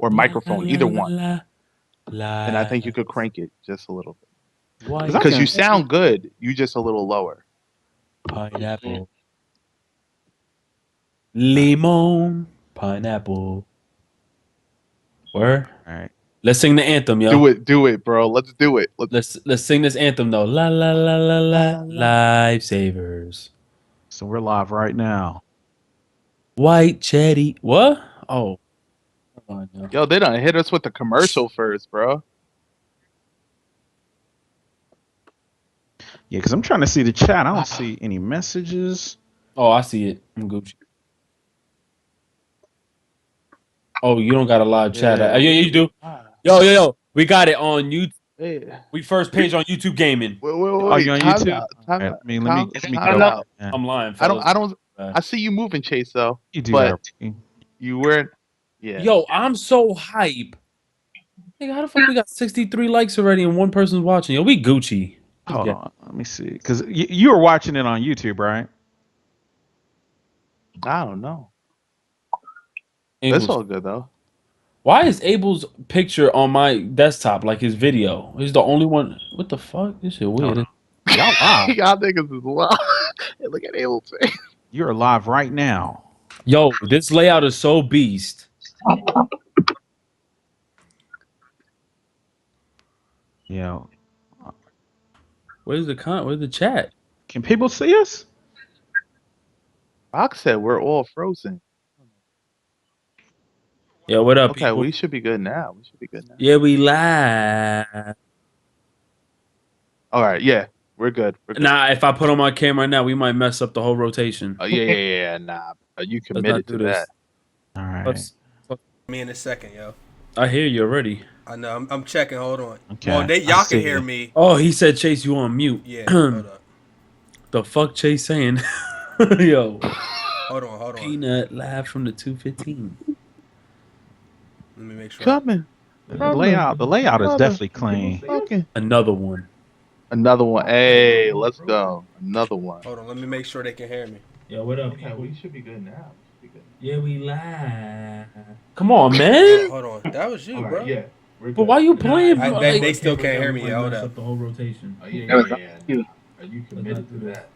or microphone, either one. And I think you Live. could crank it just a little bit. Why? Because you sound good, you just a little lower. Pineapple. Limon. Pineapple. Where? All right. Let's sing the anthem, yo. Do it, bro. Let's do it. Let's sing this anthem though. La la la la la. Lifesavers. So we're live right now. White Chetty. What? Oh. Yo, they done hit us with the commercial first, bro. Yeah, because I'm trying to see the chat. I don't see any messages. Oh, I see it. I'm Gucci. Oh, you don't got a live chat. Yeah, you do. Yo. We got it on YouTube. We first page on YouTube Gaming. Wait. Oh, you on YouTube? Let me go. I'm lying. I see you moving, Chase, though. You do but that. You weren't. Yeah. Yo, I'm so hype. Nigga, how the fuck we got 63 likes already and one person's watching? Yo, we Gucci. Hold on. Let me see. Because you were watching it on YouTube, right? I don't know. That's all good, though. Why is Abel's picture on my desktop like his video? He's the only one. What the fuck? This shit weird. Y'all live. Y'all niggas is live. Look at Abel's face. You're live right now. Yo, this layout is so beast. Yo. Where's the chat? Can people see us? Box said we're all frozen. Yeah, what up, okay, people? We should be good now. Yeah, we live. All right, yeah, we're good. Nah, if I put on my camera now, we might mess up the whole rotation. Oh, yeah. Nah, you committed to that. All right. Me in a second, yo. I hear you already. I know. I'm checking. Hold on. Okay. Well, y'all can hear me. Oh, he said, Chase, you on mute. Yeah, hold up. The fuck Chase saying? Yo. Hold on. Peanut live from the 215. Let me make sure. Coming. The layout is definitely clean. Another one. Hey, let's go. Another one. Hold on. Let me make sure they can hear me. Yo, what up? Okay, we should be good now. Yeah, we live. Come on, man. Hold on. That was you, bro. Yeah. But why you playing? They still can't hear me. Hold up. The whole rotation. Oh, yeah. Are you committed to that?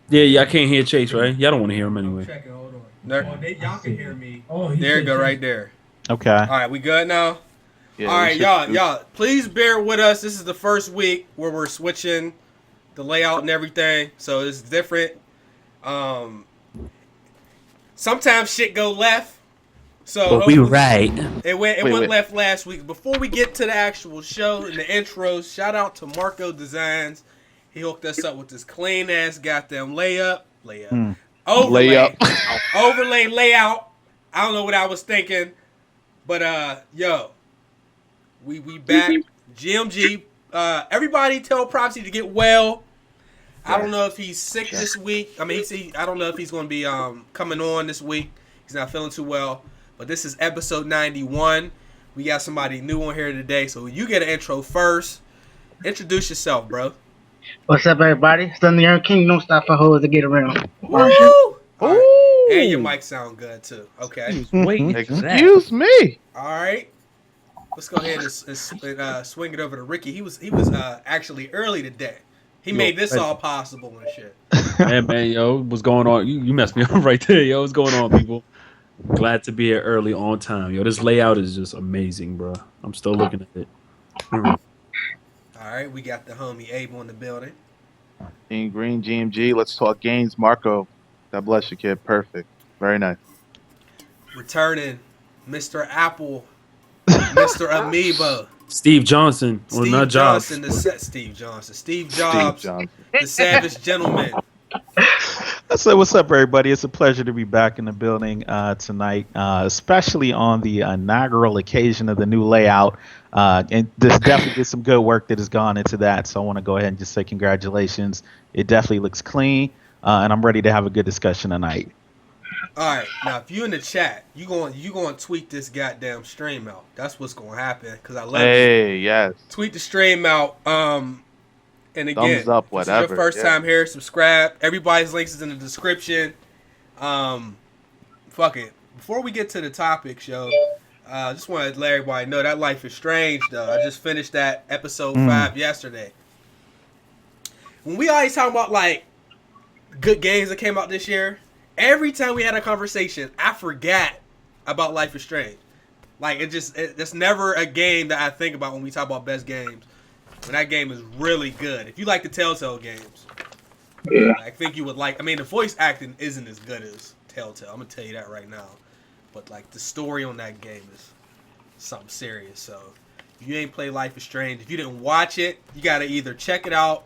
Yeah, I can't hear Chase, right? Y'all don't want to hear him anyway. Checking. Hold on. Y'all can hear me. Oh, there you go, right there. Okay. All right, we good now? Yeah, all right, y'all, please bear with us. This is the first week where we're switching the layout and everything, so it's different. Sometimes shit go left, so but we right. It went left last week. Before we get to the actual show and the intros, shout out to Marco Designs. He hooked us up with this clean ass goddamn overlay layout. I don't know what I was thinking. But yo, we back. GMG. Everybody tell Prophecy to get well. I don't know if he's sick this week. I mean, I don't know if he's going to be coming on this week. He's not feeling too well. But this is episode 91. We got somebody new on here today, so you get an intro first. Introduce yourself, bro. What's up, everybody? Thunder Young King. Don't stop for hoes to get around. Woo! Right. And your mic sound good too. Okay. Excuse me. All right. Let's go ahead and swing it over to Ricky. He was actually early today. He made this all possible and shit. Man, yo, what's going on? You messed me up right there, yo. What's going on, people? Glad to be here early on time, yo. This layout is just amazing, bro. I'm still looking at it. All right, we got the homie Abel in the building. Green GMG. Let's talk games, Marco. God bless you, kid. Perfect. Very nice. Returning, Mr. Apple, Mr. Amoeba. Steve Johnson. Steve Jobs, the savage gentleman. So what's up, everybody? It's a pleasure to be back in the building tonight, especially on the inaugural occasion of the new layout. And there's definitely some good work that has gone into that. So I want to go ahead and just say congratulations. It definitely looks clean. And I'm ready to have a good discussion tonight. All right, now if you in the chat, you going to tweet this goddamn stream out. That's what's going to happen because I love it. Hey, yes. Tweet the stream out. And again, thumbs up, whatever. This is your first time here. Subscribe. Everybody's links is in the description. Fuck it. Before we get to the topic, show, Just wanted to let everybody know that Life is Strange, though. I just finished that episode 5 yesterday. When we always talk about, like, good games that came out this year, every time we had a conversation, I forgot about Life is Strange. Like, it's never a game that I think about when we talk about best games. And that game is really good. If you like the Telltale games, Yeah. I think you would like. I mean, the voice acting isn't as good as Telltale. I'm gonna tell you that right now. But like the story on that game is something serious. So if you ain't played Life is Strange, if you didn't watch it, you gotta either check it out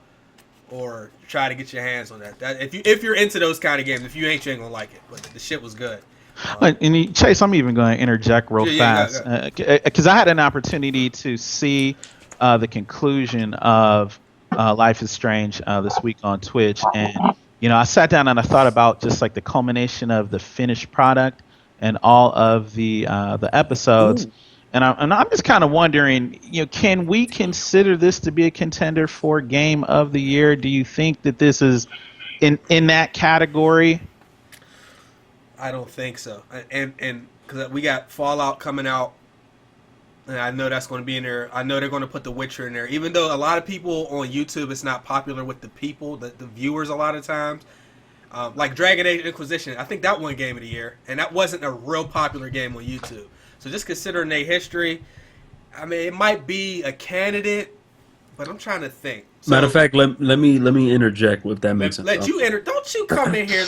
or try to get your hands on that. If you're into those kind of games, if you ain't, you ain't gonna like it. But the shit was good. Chase, I'm even going to interject real fast because I had an opportunity to see the conclusion of Life is Strange this week on Twitch, and I sat down and I thought about just like the culmination of the finished product and all of the episodes. Ooh. And I'm just kind of wondering, can we consider this to be a contender for Game of the Year? Do you think that this is in that category? I don't think so. And because we got Fallout coming out, and I know that's going to be in there. I know they're going to put The Witcher in there. Even though a lot of people on YouTube, it's not popular with the people, the viewers a lot of times. Like Dragon Age Inquisition, I think that won Game of the Year. And that wasn't a real popular game on YouTube. So just considering their history, I mean, it might be a candidate, but I'm trying to think. So, matter of fact, let me interject if that makes sense. Let you enter. Don't you come in here.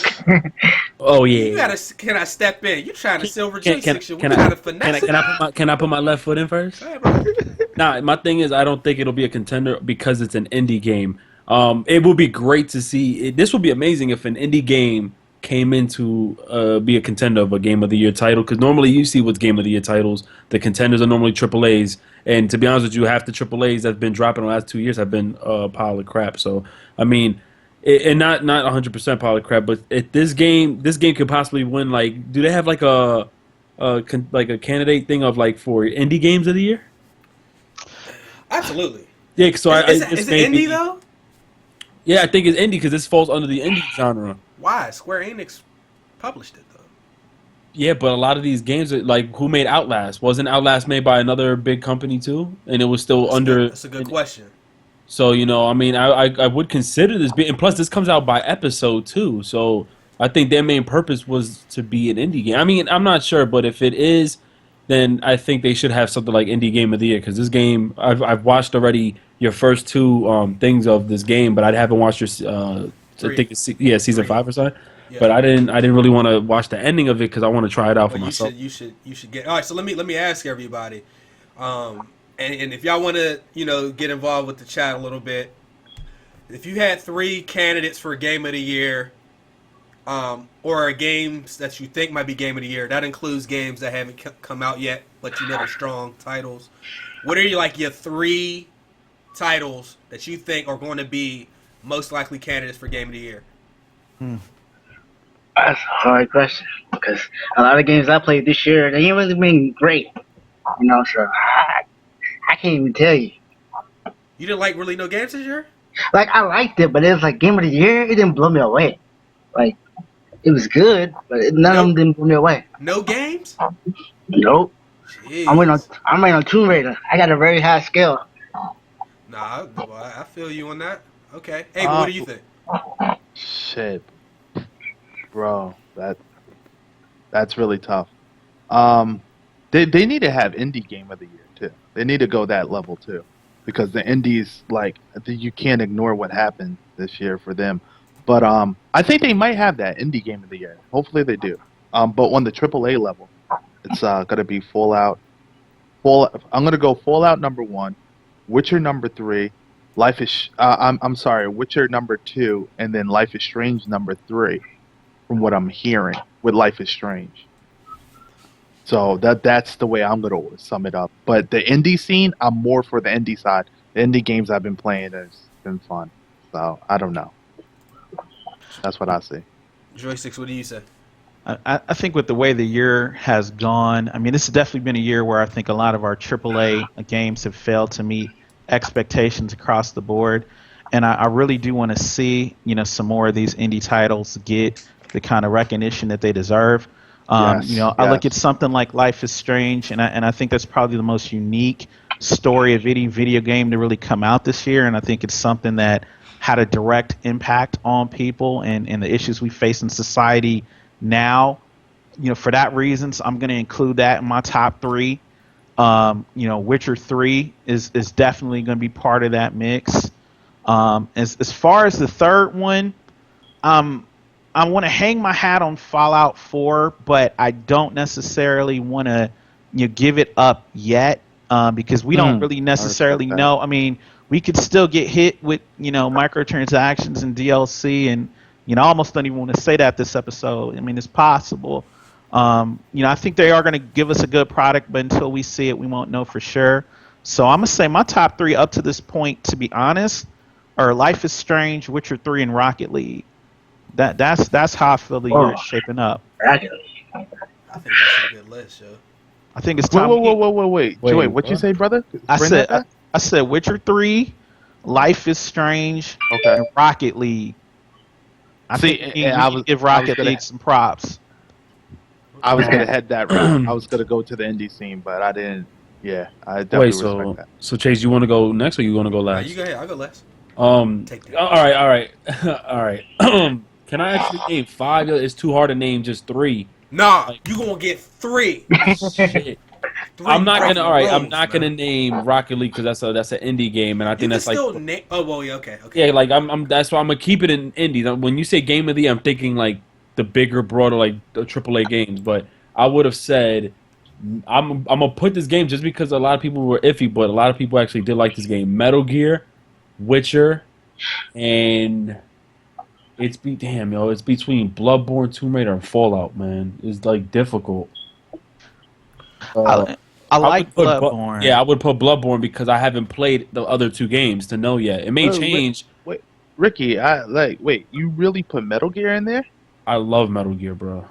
Oh yeah. You gotta. Can I step in? You trying to SilverJoystix? We're trying to finesse. Can I put my left foot in first? Nah, my thing is I don't think it'll be a contender because it's an indie game. It would be great to see. This would be amazing if an indie game came in to be a contender of a Game of the Year title, because normally you see what's Game of the Year titles. The contenders are normally AAAs, and to be honest with you, half the AAAs that's been dropping in the last 2 years have been a pile of crap. So I mean, and not 100% pile of crap, but this game could possibly win. Like, do they have like a candidate thing of like for indie games of the year? Absolutely. Yeah. So is it indie though? Yeah, I think it's indie because this falls under the indie genre. Why? Square Enix published it though. Yeah, but a lot of these games are like, who made Outlast? Wasn't Outlast made by another big company too? And it was still under. That's a good question. So I mean, I would consider this being. And plus, this comes out by episode too. So I think their main purpose was to be an indie game. I mean, I'm not sure, but if it is, then I think they should have something like Indie Game of the Year, because this game I've watched already your first two things of this game, but I haven't watched your I think it's season 5 or so. Yeah. But I didn't really want to watch the ending of it because I want to try it out for myself. You should get. All right, so let me ask everybody, and if y'all want to get involved with the chat a little bit, if you had 3 candidates for Game of the Year, or games that you think might be Game of the Year, that includes games that haven't come out yet, but they're strong titles. What are your 3 titles that you think are going to be most likely candidates for Game of the Year? That's a hard question because a lot of games I played this year, they ain't really been great. So I can't even tell you. You didn't like really no games this year? Like, I liked it, but it was like Game of the Year, it didn't blow me away. Like, it was good, but none of them didn't blow me away. No games? Nope. Jeez. I'm waiting on Tomb Raider. I got a very high scale. Nah, I feel you on that. Okay. Hey, what do you think? Shit, bro, that's really tough. They need to have Indie Game of the Year too. They need to go that level too, because the indies, like, you can't ignore what happened this year for them. But I think they might have that Indie Game of the Year. Hopefully they do. But on the AAA level, it's gonna be Fallout. I'm gonna go Fallout number 1, Witcher number 3, Witcher number 2, and then Life is Strange number 3. From what I'm hearing with Life is Strange. So that's the way I'm gonna sum it up. But the indie scene, I'm more for the indie side. The indie games I've been playing has been fun. So I don't know. That's what I see. Joystix, what do you say? I think with the way the year has gone, I mean, this has definitely been a year where I think a lot of our AAA games have failed to meet expectations across the board. And I really do want to see, some more of these indie titles get the kind of recognition that they deserve. Yes, I look at yes. something like Life is Strange, and I think that's probably the most unique story of any video game to really come out this year. And I think it's something that had a direct impact on people and the issues we face in society now. For that reasons, I'm going to include that in my top three. Witcher 3 is definitely going to be part of that mix. As far as the third one, I want to hang my hat on Fallout 4, but I don't necessarily want to give it up yet because we don't really necessarily respect that. know. I mean, we could still get hit with microtransactions and DLC, and I almost don't even want to say that this episode. I mean, it's possible. I think they are going to give us a good product, but until we see it, we won't know for sure. So I'm gonna say my top three up to this point, to be honest, are Life is Strange, Witcher 3, and Rocket League. That's how I feel the year is shaping up. Rocket I think that's a good list, yo. I think it's Wait, time. wait. Joey, what'd you say, brother? I Bring said that back? I said Witcher 3, Life is Strange, Okay. and Rocket League. I See, think and we need to give Rocket gonna- League some props. I was gonna head that route. I was gonna go to the indie scene, but I didn't. Yeah, I definitely Wait, respect that. so Chase, you want to go next or you want to go Nah, last? you go ahead. I'll go last. Take that. All right, all right. Can I actually name 5? It's too hard to name just 3. Nah, you gonna get 3. Shit. 3 I'm not breaking gonna. All right, I'm rules, not man. gonna name Rocket League because that's an indie game, and I You think can that's like. still name. Oh well, yeah. Okay. Yeah, like I'm. That's why I'm gonna keep it in indie. When you say game of the year, I'm thinking like the bigger, broader, like the AAA games. But I would have said I'm gonna put this game just because a lot of people were iffy, but a lot of people actually did like this game. Metal Gear, Witcher, and it's between Bloodborne, Tomb Raider, and Fallout. Man, it's like difficult. I like would put Bloodborne. I would put Bloodborne because I haven't played the other 2 games to know yet. It may change. Wait, Ricky, wait, you really put Metal Gear in there? I love Metal Gear, bro.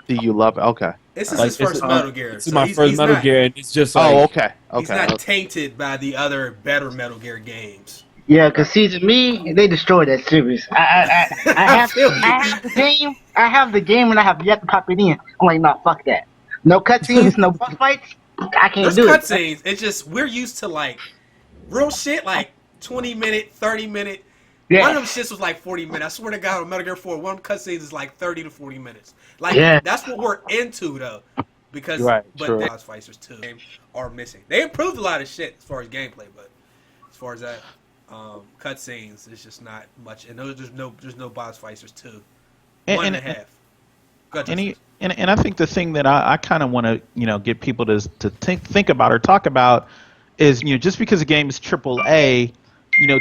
Do you love it? Okay. This is Like, his first Metal Gear. This is my first Metal Gear, and it's just like, Oh, okay. He's not Okay. tainted by the other better Metal Gear games. Yeah, cause see, to me, they destroyed that series. I have the game. I have the game, and I have yet to pop it in. I'm like, nah, fuck that. No cutscenes, no boss fights. I can't There's do it. cutscenes. It's just we're used to like real shit, like 20-minute, 30-minute. Yeah. One of them shits was like 40 minutes. I swear to God, on Metal Gear 4, one of the cutscenes is like 30 to 40 minutes. Like Yeah. that's what we're into though, because Right, but true. the boss fighters too are missing. They improved a lot of shit as far as gameplay, but as far as that cutscenes, it's just not much. And there's no boss fighters too. One and a half. Go ahead, Justin. And I think the thing that I kind of want to get people to think about or talk about is just because a game is AAA,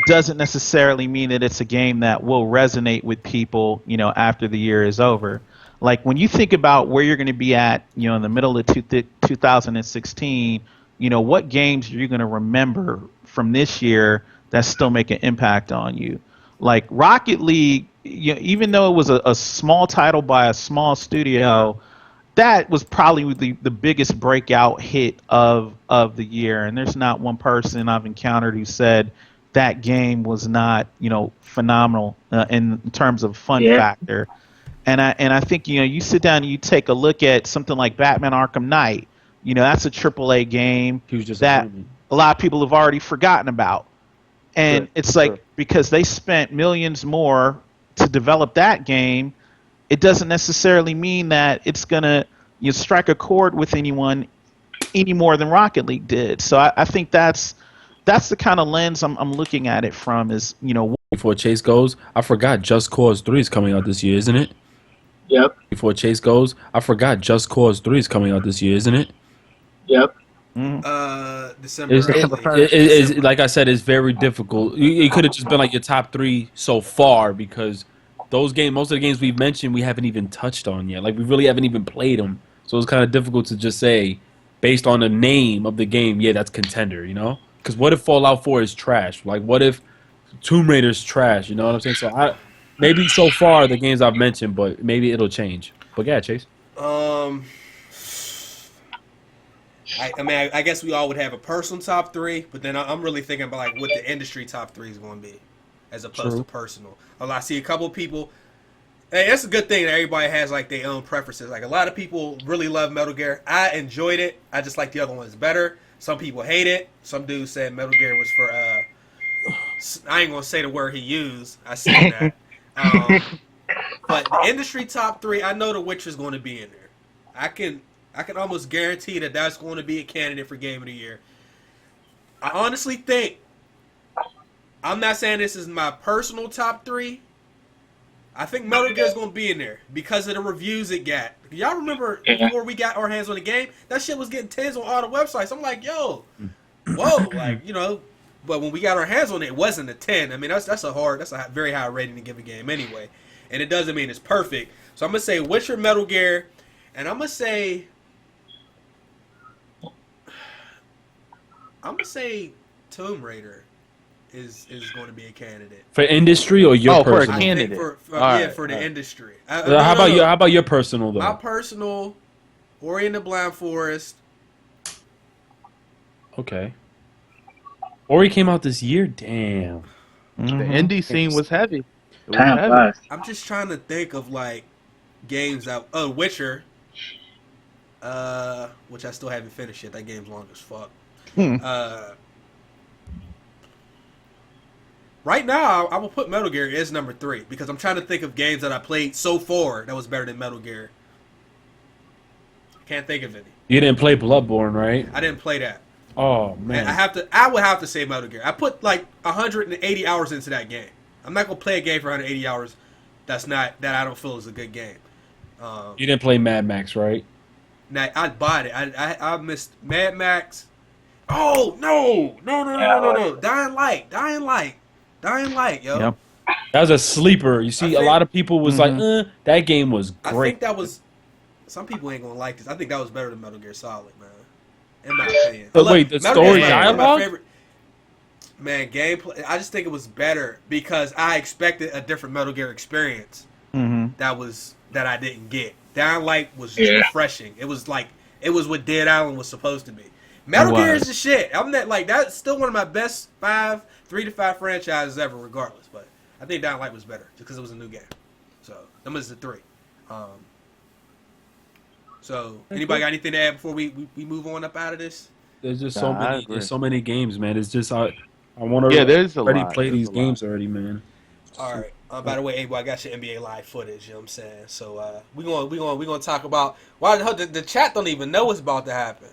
doesn't necessarily mean that it's a game that will resonate with people after the year is over. Like when you think about where you're going to be at in the middle of 2016, what games are you going to remember from this year that still make an impact on you? Like Rocket League, even though it was a small title by a small studio, that was probably the biggest breakout hit of the year. And there's not one person I've encountered who said that game was not phenomenal in terms of fun factor. And I think you sit down and you take a look at something like Batman Arkham Knight. That's a AAA game that a lot of people have already forgotten about. And it's like because they spent millions more to develop that game, it doesn't necessarily mean that it's gonna strike a chord with anyone any more than Rocket League did. So I think that's the kind of lens I'm looking at it from. Is before Chase goes, I forgot Just Cause 3 is coming out this year, isn't it? Yep. Before Chase goes, I forgot Just Cause 3 is coming out this year, isn't it? Yep. December. It's like I said, it's very difficult. It could have just been like your top 3 so far because most of the games we've mentioned, we haven't even touched on yet. Like we really haven't even played them, so it's kind of difficult to just say based on the name of the game. Yeah, that's contender, Because what if Fallout 4 is trash? Like what if Tomb Raider's trash? You know what I'm saying? So maybe so far the games I've mentioned, but maybe it'll change. But yeah, Chase. I guess we all would have a personal top 3, but then I'm really thinking about like what the industry top 3 is going to be, as opposed to personal. I see a couple of people Hey, that's a good thing that everybody has like their own preferences. Like a lot of people really love Metal Gear. I enjoyed it. I just like the other ones better. Some people hate it. Some dudes said Metal Gear was for I ain't gonna say the word he used. I said that. But the industry top 3, I know The Witcher's going to be in there. I can almost guarantee that that's going to be a candidate for Game of the Year. I honestly think, I'm not saying this is my personal top 3. I think Metal Gear is going to be in there because of the reviews it got. Y'all remember before we got our hands on the game, that shit was getting 10s on all the websites. I'm like, yo, whoa, like, you know. But when we got our hands on it, it wasn't a 10. I mean, that's a very high rating to give a game anyway. And it doesn't mean it's perfect. So I'm going to say Witcher, Metal Gear, and I'm going to say Tomb Raider is going to be a candidate. For industry or your for a personal? candidate. For the industry. How about your personal though? My personal, Ori and the Blind Forest. Okay. Ori came out this year. Damn. The indie scene was heavy. It was Time heavy. flies. I'm just trying to think of like games that. Oh, Witcher. Which I still haven't finished yet. That game's long as fuck. Right now, I will put Metal Gear as number 3 because I'm trying to think of games that I played so far that was better than Metal Gear. Can't think of any. You didn't play Bloodborne, right? I didn't play that. Oh And man. I would have to say Metal Gear. I put like 180 hours into that game. I'm not gonna play a game for 180 hours. That I don't feel is a good game. You didn't play Mad Max, right? Now I bought it. I missed Mad Max. Oh no! Dying Light, yo. Yep. That was a sleeper. You see, a lot of people was like, that game was I great. think that was. Some people ain't gonna like this. I think that was better than Metal Gear Solid, man. In my opinion. But wait, the Metal story Gear is one of my dialogue? favorite- Man, gameplay. I just think it was better because I expected a different Metal Gear experience. That I didn't get. Dying Light was just refreshing. It was like what Dead Island was supposed to be. Metal Gear is the shit. That's still one of my best 3 to 5 franchises ever, regardless. But I think Dying Light was better just because it was a new game. So them is the 3. So anybody got anything to add before we move on up out of this? There's just Nah, I agree. there's so many games, man. It's just I want to there's a already lot. play There's these a games lot. already, man. All right. By the way, Abel, I got your NBA Live footage. You know what I'm saying? So we gonna talk about why the chat don't even know what's about to happen.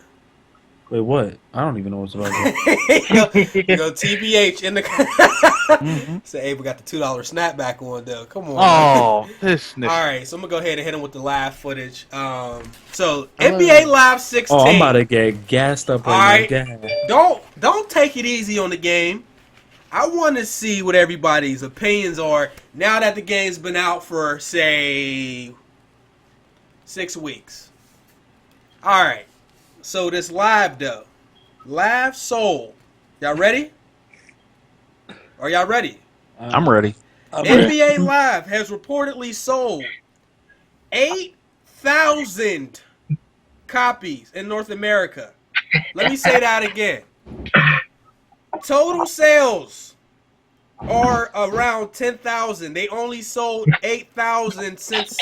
Wait, what? I don't even know what's about. you go TBH in the. Say Abel got the $2 snapback on though. Come on. Oh, this nigga. All right, so I'm gonna go ahead and hit him with the live footage. So NBA Live 16. Oh, I'm about to get gassed up right now. Don't take it easy on the game. I want to see what everybody's opinions are now that the game's been out for say 6 weeks. All right, so this live though, live sold. Y'all ready? Are y'all ready? I'm ready. NBA Live has reportedly sold 8,000 copies in North America. Let me say that again. Total sales are around 10,000. They only sold 8,000 since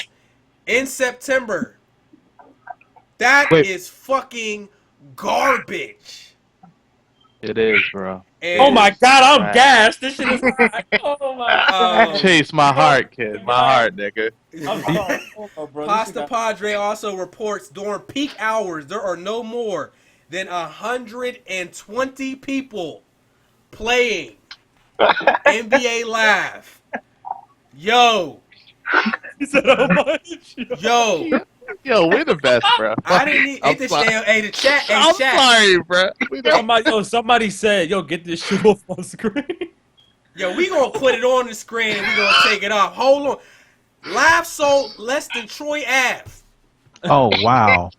in September. That is fucking garbage. It is, bro. And Oh my god, I'm Right. gassed. This shit is. Oh my. Chase my heart, kid. My heart, nigga. Pasta Padre also reports during peak hours there are no more than 120 people playing NBA Live. Yo. He said how much? Yo. Yo, we're the best, bro. I didn't need I'm the sorry. the chat. Hey, I'm chat. sorry, bro. We the Somebody said, yo, get this shit off on screen. Yo, we gonna put it on the screen and we gonna take it off. Hold on. Live sold less than Troy Ave. Oh wow.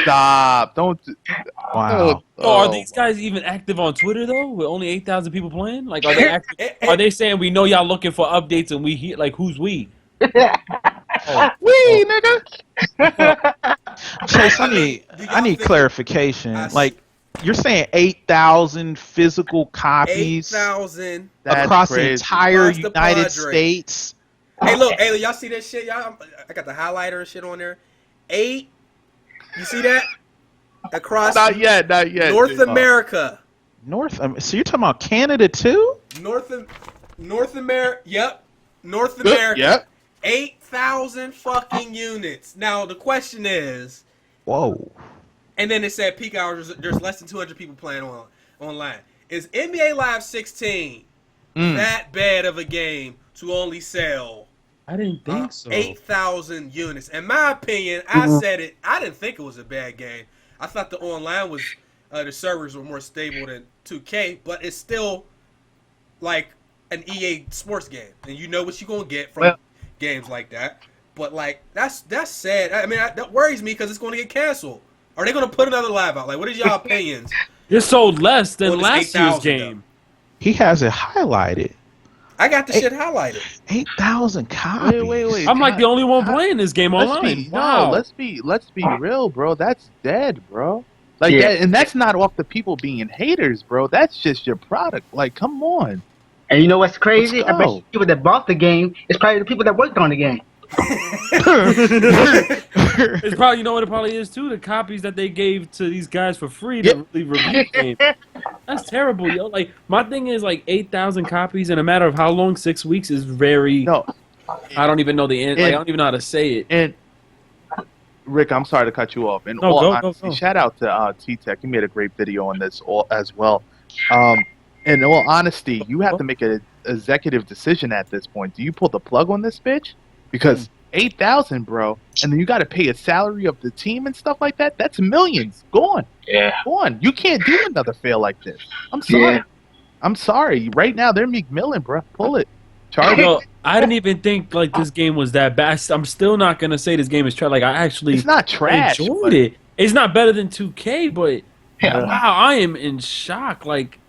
Stop. Don't. Wow. So are these guys even active on Twitter though? With only 8,000 people playing? Like, are they active? Are they saying we know y'all looking for updates and we hear like who's we? Wee, nigga. Chase, I I mean, need do y'all I need think- clarification. I- Like you're saying 8,000 physical copies 8,000. That's across the crazy. entire Across the United Padre. States. Hey, look, hey, y'all see that shit? Y'all, I got the highlighter and shit on there. 8. You see that? Across Not yet. North America. So you're talking about Canada too? North America. Yep. North America. Yep. 8,000 fucking units. Now the question is, Whoa. and then it said peak hours. There's less than 200 people playing online. Is NBA Live 16 that bad of a game to only sell? I didn't think so. 8,000 units. In my opinion, I said it. I didn't think it was a bad game. I thought the online was the servers were more stable than 2K, but it's still like an EA sports game, and you know what you're gonna get from games like that. But like that's sad. I mean, that worries me because it's going to get canceled. Are they going to put another live out? Like, what is y'all opinions? It sold less than On this last year's 8,000 game. He has it highlighted. I got the shit highlighted. 8,000 copies. Wait. I'm like the only one playing this game online. Wow. Let's be real, bro. That's dead, bro. Like that, and that's not off the people being haters, bro. That's just your product. Like, come on. And you know what's crazy? Let's I bet go. you people that bought the game is probably the people that worked on the game. It's probably, you know what it probably is too, the copies that they gave to these guys for free to really review the game. That's terrible, yo. Like, my thing is like 8,000 copies in a matter of how long? 6 weeks is very. No, I don't even know the end. Like, I don't even know how to say it. and Rick, I'm sorry to cut you off. In No, all go, honesty, go. shout out to T-Tech. He made a great video on this as well. In all honesty, you have to make an executive decision at this point. Do you pull the plug on this bitch? Because 8,000, bro, and then you got to pay a salary of the team and stuff like that. That's millions gone. Yeah. Gone. You can't do another fail like this. I'm sorry. Yeah. I'm sorry. Right now, they're McMillan, bro. Pull it. Charge it. Yo, I didn't even think like this game was that bad. I'm still not gonna say this game is trash. Like, I actually It's not trash. enjoyed but- it. It's not better than 2K, but Yeah. wow, I am in shock. Like,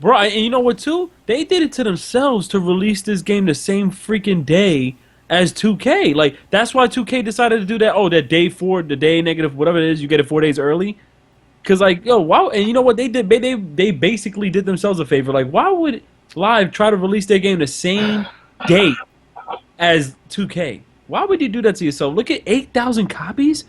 bro, and you know what too? They did it to themselves to release this game the same freaking day as 2K. Like, that's why 2K decided to do that. Oh, that day 4, the day negative, whatever it is, you get it 4 days early. Cause like, yo, wow, and you know what they did? They basically did themselves a favor. Like, why would Live try to release their game the same day as 2K? Why would you do that to yourself? Look at 8,000 copies.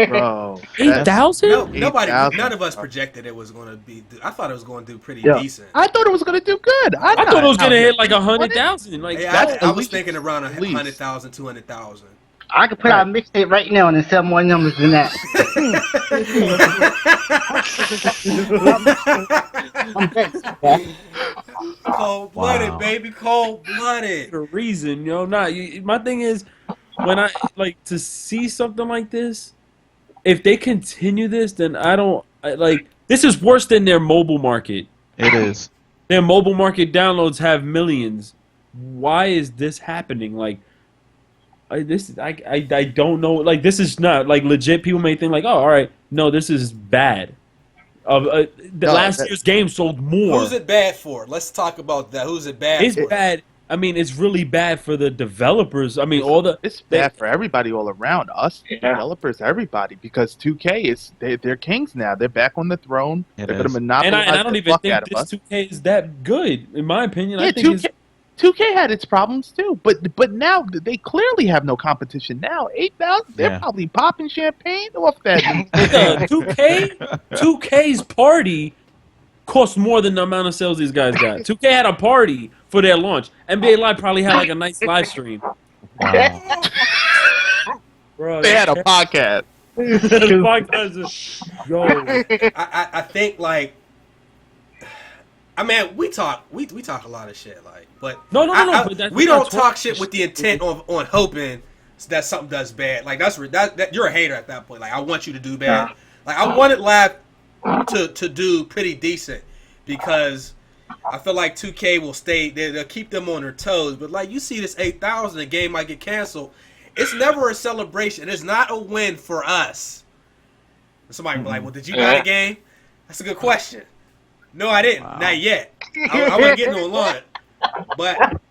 Bro. 8,000? No, nobody, 8,000. none of us projected it was going to be. I thought it was going to do pretty Yeah. decent. I thought it was gonna do good. I thought it was gonna hit like 100,000. Like, Yeah, That's I at was least- thinking around at least. 100,000, 200,000. I could put out a mixtape right now and sell more numbers than that. Cold blooded, Wow. baby, cold blooded. the reason, yo. My thing is, when I like to see something like this, if they continue this, then like this is worse than their mobile market. It is. Their mobile market downloads have millions. Why is this happening? Like, I don't know. Like, this is not like legit. People may think like, oh, all right, no, this is bad. Last year's game sold more. Who's it bad for? Let's talk about that. Who's it bad It's for? bad. I mean, it's really bad for the developers. I mean, It's bad for everybody all around us, Yeah. developers, everybody, because 2K is they're kings now. They're back on the throne. It They're gonna is. monopolize and I don't the even fuck think out of this us. 2K is that good, in my opinion. Yeah, I think 2K, 2K had its problems too, but now they clearly have no competition. Now 8,000, they're Yeah. probably popping champagne off that. 2K's party cost more than the amount of sales these guys got. 2K had a party for their launch. NBA Live probably had like a nice live stream. Wow. Bro, They had a podcast. the podcast is- yo, I think like, I mean, we talk a lot of shit, like, but No, but that's we not don't talk talk- shit with the intent on hoping that something does bad. Like that you're a hater at that point. Like, I want you to do bad. Yeah. Like, I wanted Live to do pretty decent because I feel like 2K will they'll keep them on their toes. But like, you see this 8,000, the game might get canceled. It's never a celebration. It's not a win for us. Somebody be like, well, did you buy the game? That's a good question. No, I didn't. Wow. Not yet. I wasn't getting on launch. But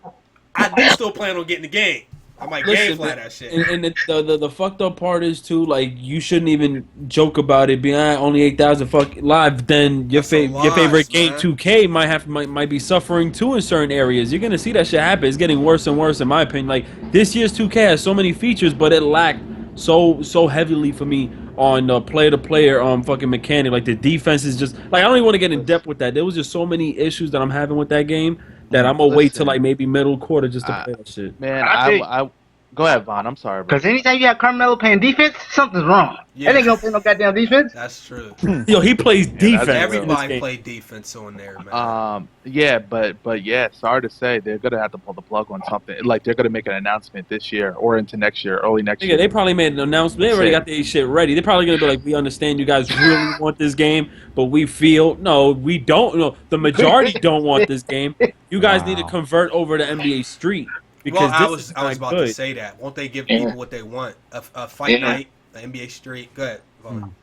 I do still plan on getting the game. I might Listen, gamefly that shit. and the fucked up part is too, like, you shouldn't even joke about it being only 8,000 fuck live. Then your That's a your favorite loss, game, man. 2K, might be suffering too in certain areas. You're gonna see that shit happen. It's getting worse and worse in my opinion. Like, this year's 2K has so many features, but it lacked so heavily for me on player to player fucking mechanic. Like, the defense is just like, I don't even want to get in depth with that. There was just so many issues that I'm having with that game that I'm gonna wait till Listen, like maybe middle quarter just to I- play that shit. Man, I think- I go ahead, Vaughn. I'm sorry, bro. Because anytime you have Carmelo playing defense, something's wrong. Yeah. That ain't gonna play no goddamn defense. That's true. Yo, he plays that's defense. real. in this Everybody game. play defense on there, man. Yeah, but yeah, sorry to say, they're gonna have to pull the plug on something. Like, they're gonna make an announcement this year or into next year, early next Nigga, year. they probably made an announcement. They already Shit. got their shit ready. They're probably gonna be like, "We understand you guys really want this game, but we feel no, we don't. No, the majority don't want this game. You guys need to Wow. convert over to NBA Street because Well, this is I was not about good." to say that. Won't they give Yeah. people what they want? A fight Yeah. night, an NBA Street. Go ahead. Vaughn.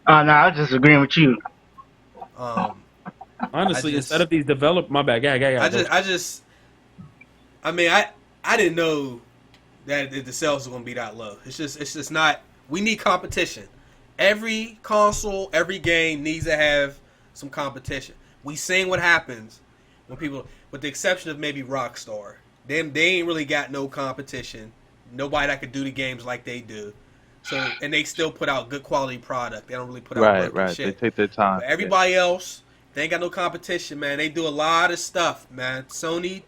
No, I was just agreeing with you. Honestly, I just- instead of these my bad, I mean, I didn't know that the sales were gonna be that low. It's just not. We need competition. Every console, every game needs to have some competition. We seen what happens when people, with the exception of maybe Rockstar, they ain't really got no competition. Nobody that could do the games like they do. So, and they still put out good quality product. They don't really put out Right, broken right. shit. They take their time. But everybody else, they ain't got no competition, man. They do a lot of stuff, man. Sony,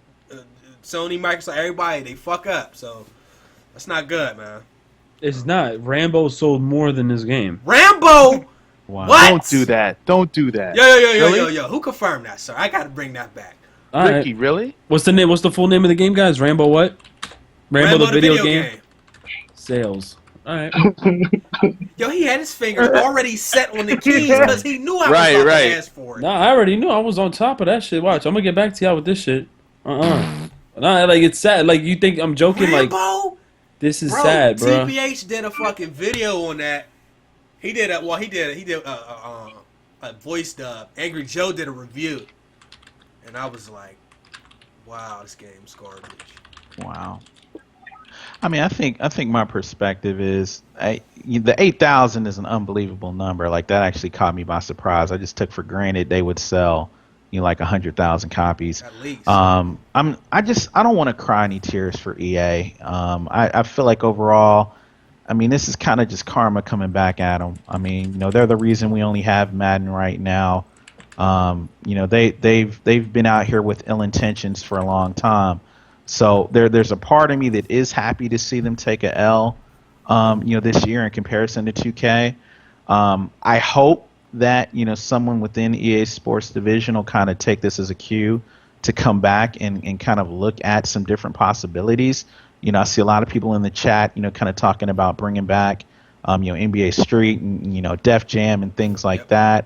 Microsoft, everybody, they fuck up. So that's not good, man. It's not. Rambo sold more than this game. Rambo. Wow. What? Don't do that. Don't do that. Yo. Really? Who confirmed that, sir? I got to bring that back. All right. Ricky, really? What's the name? What's the full name of the game, guys? Rambo what? Rambo the video game. Sales. All right. Yo, he had his fingers already set on the keys because he knew I was Right, about right. to ask for it. Nah, I already knew I was on top of that shit. Watch, I'm gonna get back to y'all with this shit. Nah, like, it's sad. Like, you think I'm joking? Like, Rambo? this is Bro, sad, bro. TPH did a fucking video on that. He did a voice dub. Angry Joe did a review, and I was like, "Wow, this game's garbage." Wow. I mean, I think my perspective is the 8,000 is an unbelievable number. Like, that actually caught me by surprise. I just took for granted they would sell, like 100,000 copies. At least. I don't want to cry any tears for EA. I feel like overall, I mean, this is kind of just karma coming back at them. I mean, they're the reason we only have Madden right now. They've been out here with ill intentions for a long time. So there's a part of me that is happy to see them take a L, this year in comparison to 2K. I hope that someone within EA Sports Division will kind of take this as a cue to come back and kind of look at some different possibilities. I see a lot of people in the chat, kind of talking about bringing back, NBA Street and Def Jam and things like that.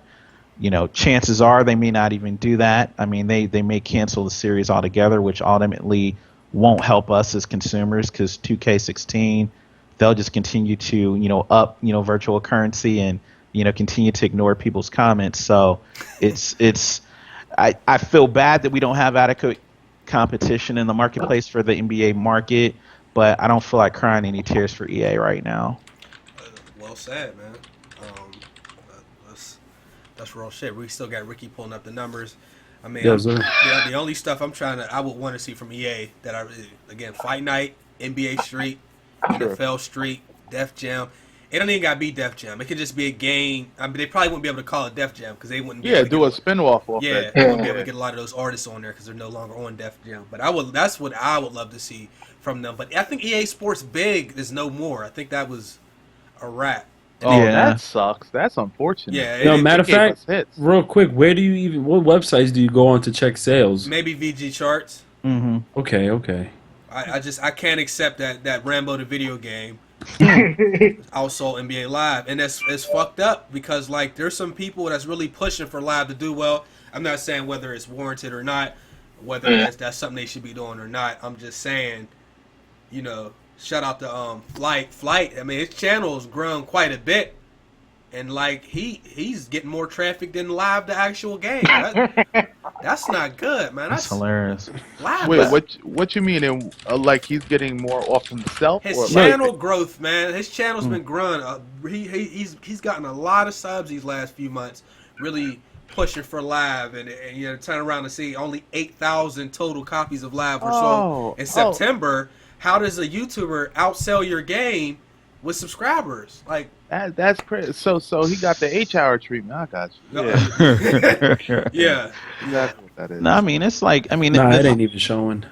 Chances are they may not even do that. I mean, they may cancel the series altogether, which ultimately won't help us as consumers because 2K16, they'll just continue to up virtual currency and continue to ignore people's comments. So I feel bad that we don't have adequate competition in the marketplace for the NBA market, but I don't feel like crying any tears for EA right now. Well said, man. That's real shit. We still got Ricky pulling up the numbers. I mean, Yes, sir. the only stuff I would want to see from EA that again, Fight Night, NBA Street, NFL Street, Def Jam. It don't even got to be Def Jam. It could just be a game. I mean, they probably wouldn't be able to call it Def Jam because they wouldn't. Be able to Do a spin-off off Yeah, it. they wouldn't be able to get a lot of those artists on there because they're no longer on Def Jam. But that's what I would love to see from them. But I think EA Sports Big is no more. I think that was a wrap. Oh, Yeah. that sucks. That's unfortunate. Yeah, No, matter of gave fact, us hits. real quick, what websites do you go on to check sales? Maybe VG Charts. Mm-hmm. Okay. I can't accept that Rambo the video game outsold NBA Live, and it's fucked up because like there's some people that's really pushing for Live to do well. I'm not saying whether it's warranted or not, whether that's something they should be doing or not. I'm just saying, shout out to Flight. I mean, his channel has grown quite a bit, and like he's getting more traffic than Live the actual game. That's not good, man. That's hilarious. Live. Wait, what you mean? Like he's getting more off himself, or His like? channel growth, man. His channel's been growing. He's gotten a lot of subs these last few months. Really pushing for live, and you know, turn around and see only 8,000 total copies of live were sold in September. How does a YouTuber outsell your game with subscribers? Like That's crazy. So he got the H-hour treatment. I got you. Yeah. That's what that is. No, I mean it's like Nah, it ain't even showing.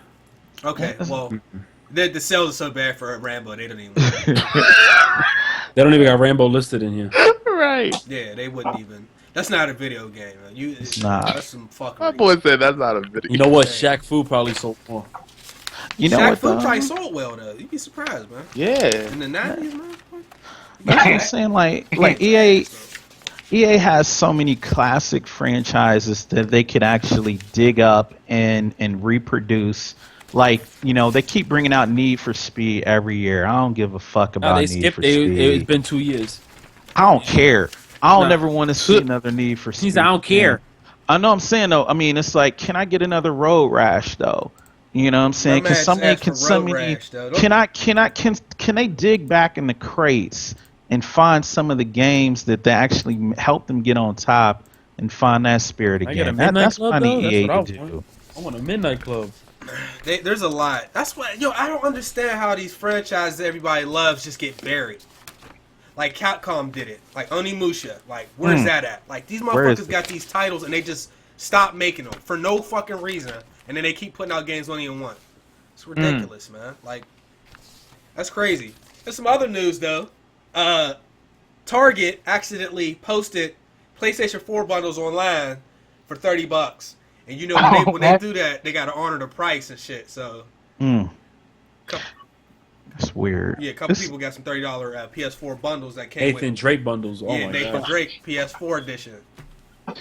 Okay, well, the sales are so bad for Rambo, they don't even. They don't even got Rambo listed in here. Right. Yeah, they wouldn't even. That's not a video game, man. It's not. That's some fucking. My boy said that's not a video. You know what? Shaq Fu probably sold more. You know Shaq what Fu though? probably sold well though. You'd be surprised, man. Yeah. In the 90s, man. That's what I'm saying. Like EA has so many classic franchises that they could actually dig up and reproduce. Like, you know, they keep bringing out Need for Speed every year. I don't give a fuck about Nah, they Need skipped for it. Speed. It's been 2 years. I don't care. I don't Nah. ever want to see another Need for Speed. He's I don't care. I know I'm saying though. I mean, it's like, can I get another Road Rash though? You know what I'm saying? My Can man's asked for Road somebody Rash, though. can they dig back in the crates and find some of the games that they actually help them get on top and find that spirit I get a again? Midnight That's Club, what I though? need That's EA what I to was do. I want a Midnight Club. There's a lot. That's what I don't understand how these franchises that everybody loves just get buried. Like Capcom did it. Like Onimusha. Like where's that at? Like these Where is motherfuckers it? got these titles and they just stop making them for no fucking reason, and then they keep putting out games one and one. It's ridiculous, man. Like that's crazy. There's some other news though. Target accidentally posted PlayStation 4 bundles online for $30. And you know when they do that, they gotta honor the price and shit. So That's weird. yeah, a couple people got some $30 PS4 bundles that came with Nathan Drake bundles. Oh yeah, my Nathan god. Drake PS4 edition.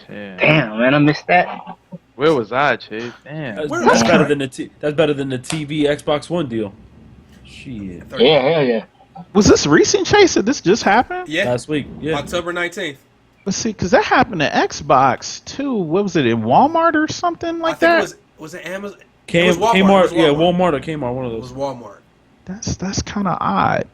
Damn, man, I missed that. Where was I, Chase? Damn. That's better than that's better than the TV Xbox One deal. Shit. Yeah, hell yeah. Was this recent, Chase? Did this just happen? Yeah, Last week. Yeah. October 19th. Let's see, because that happened to Xbox too. What was it, in Walmart or something like I that? think was it Amazon? Kmart, It was Walmart. Kmart, It was yeah, Walmart. Walmart or Kmart, one of It was those. Walmart. That's kind of odd.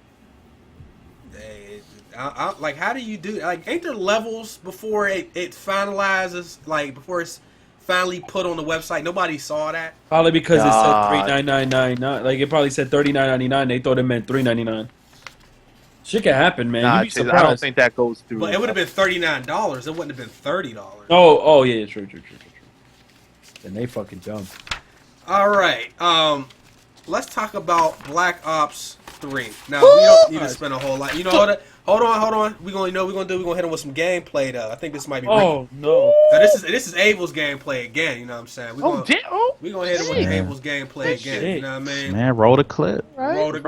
Like, how do you do? Like, ain't there levels before it finalizes? Like, before it's finally put on the website, nobody saw that. Probably because it said God. $3.99.99. Like it probably said $39.99. They thought it meant $3.99. Shit can happen, man. Nah, You'd be Chase, surprised. I don't think that goes through. But it would have been $39. It wouldn't have been $30. Oh, yeah, true. And they fucking dumb. All right. Let's talk about Black Ops 3. Now we don't need to spend a whole lot. You know, hold on. We're gonna hit them with some gameplay though. I think this might be. Oh no. Now, this is Abel's gameplay again. You know what I'm saying? Oh, damn. Oh, We're gonna hit him with Abel's gameplay again. Shit. You know what I mean? Man, roll the clip. right. We're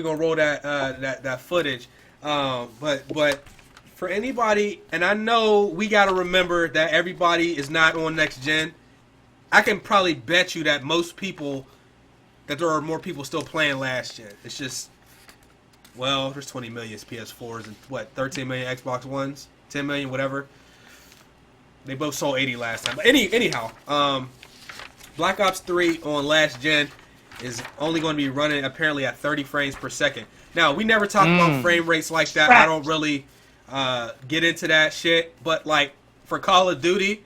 gonna roll that footage. But for anybody, and I know we gotta remember that everybody is not on next gen. I can probably bet you that that there are more people still playing last gen. It's just, well, there's 20 million PS4s and 13 million Xbox Ones, 10 million, whatever. They both sold 80 last time. But anyhow, Black Ops 3 on last gen is only going to be running apparently at 30 frames per second. Now, we never talk about frame rates like that. I don't really get into that shit. But like for Call of Duty,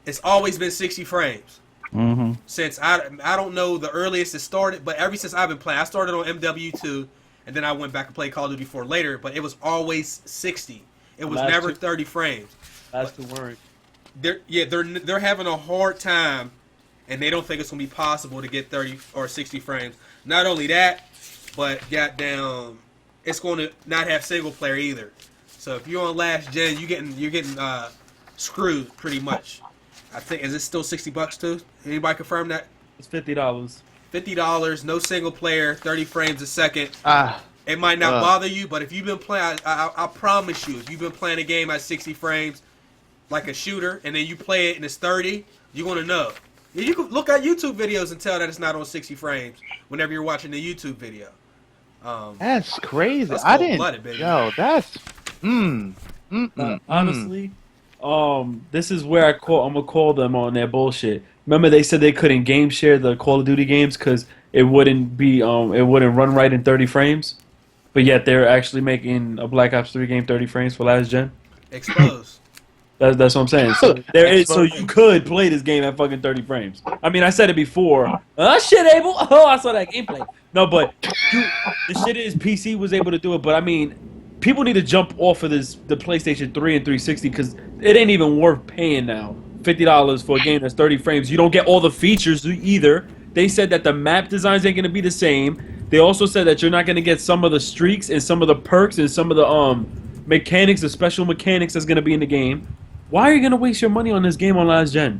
it's always been 60 frames. Mm-hmm. Since I don't know the earliest it started, but ever since I've been playing, I started on MW2, and then I went back and played Call of Duty 4 later. But it was always 60. It was Last never two- 30 frames. That's the word. They're having a hard time, and they don't think it's gonna be possible to get 30 or 60 frames. Not only that, but goddamn, it's going to not have single player either. So if you're on last gen, you're getting screwed pretty much. I think, is it still $60 too? Anybody confirm that? It's $50. $50, no single player, 30 frames a second. It might not bother you, but if you've been playing, I promise you, if you've been playing a game at 60 frames, like a shooter, and then you play it and it's 30, you're gonna know. You can look at YouTube videos and tell that it's not on 60 frames whenever you're watching the YouTube video. That's crazy. That's I cold-blooded, didn't. baby. Yo, that's. Honestly, This is where I'm gonna call them on their bullshit. Remember they said they couldn't game share the Call of Duty games because it wouldn't run right in 30 frames, but yet they're actually making a Black Ops 3 game 30 frames for last gen. Exposed. That's what I'm saying. So there is, so Exposed. you could play this game at fucking 30 frames. I mean, I said it before. Oh shit, Abel. Oh, I saw that gameplay. No, but the shit is PC was able to do it. But I mean, people need to jump off of the PlayStation 3 and 360 because it ain't even worth paying now. $50 for a game that's 30 frames. You don't get all the features either. They said that the map designs ain't gonna be the same. They also said that you're not gonna get some of the streaks and some of the perks and some of the mechanics, the special mechanics that's gonna be in the game. Why are you gonna waste your money on this game on last gen?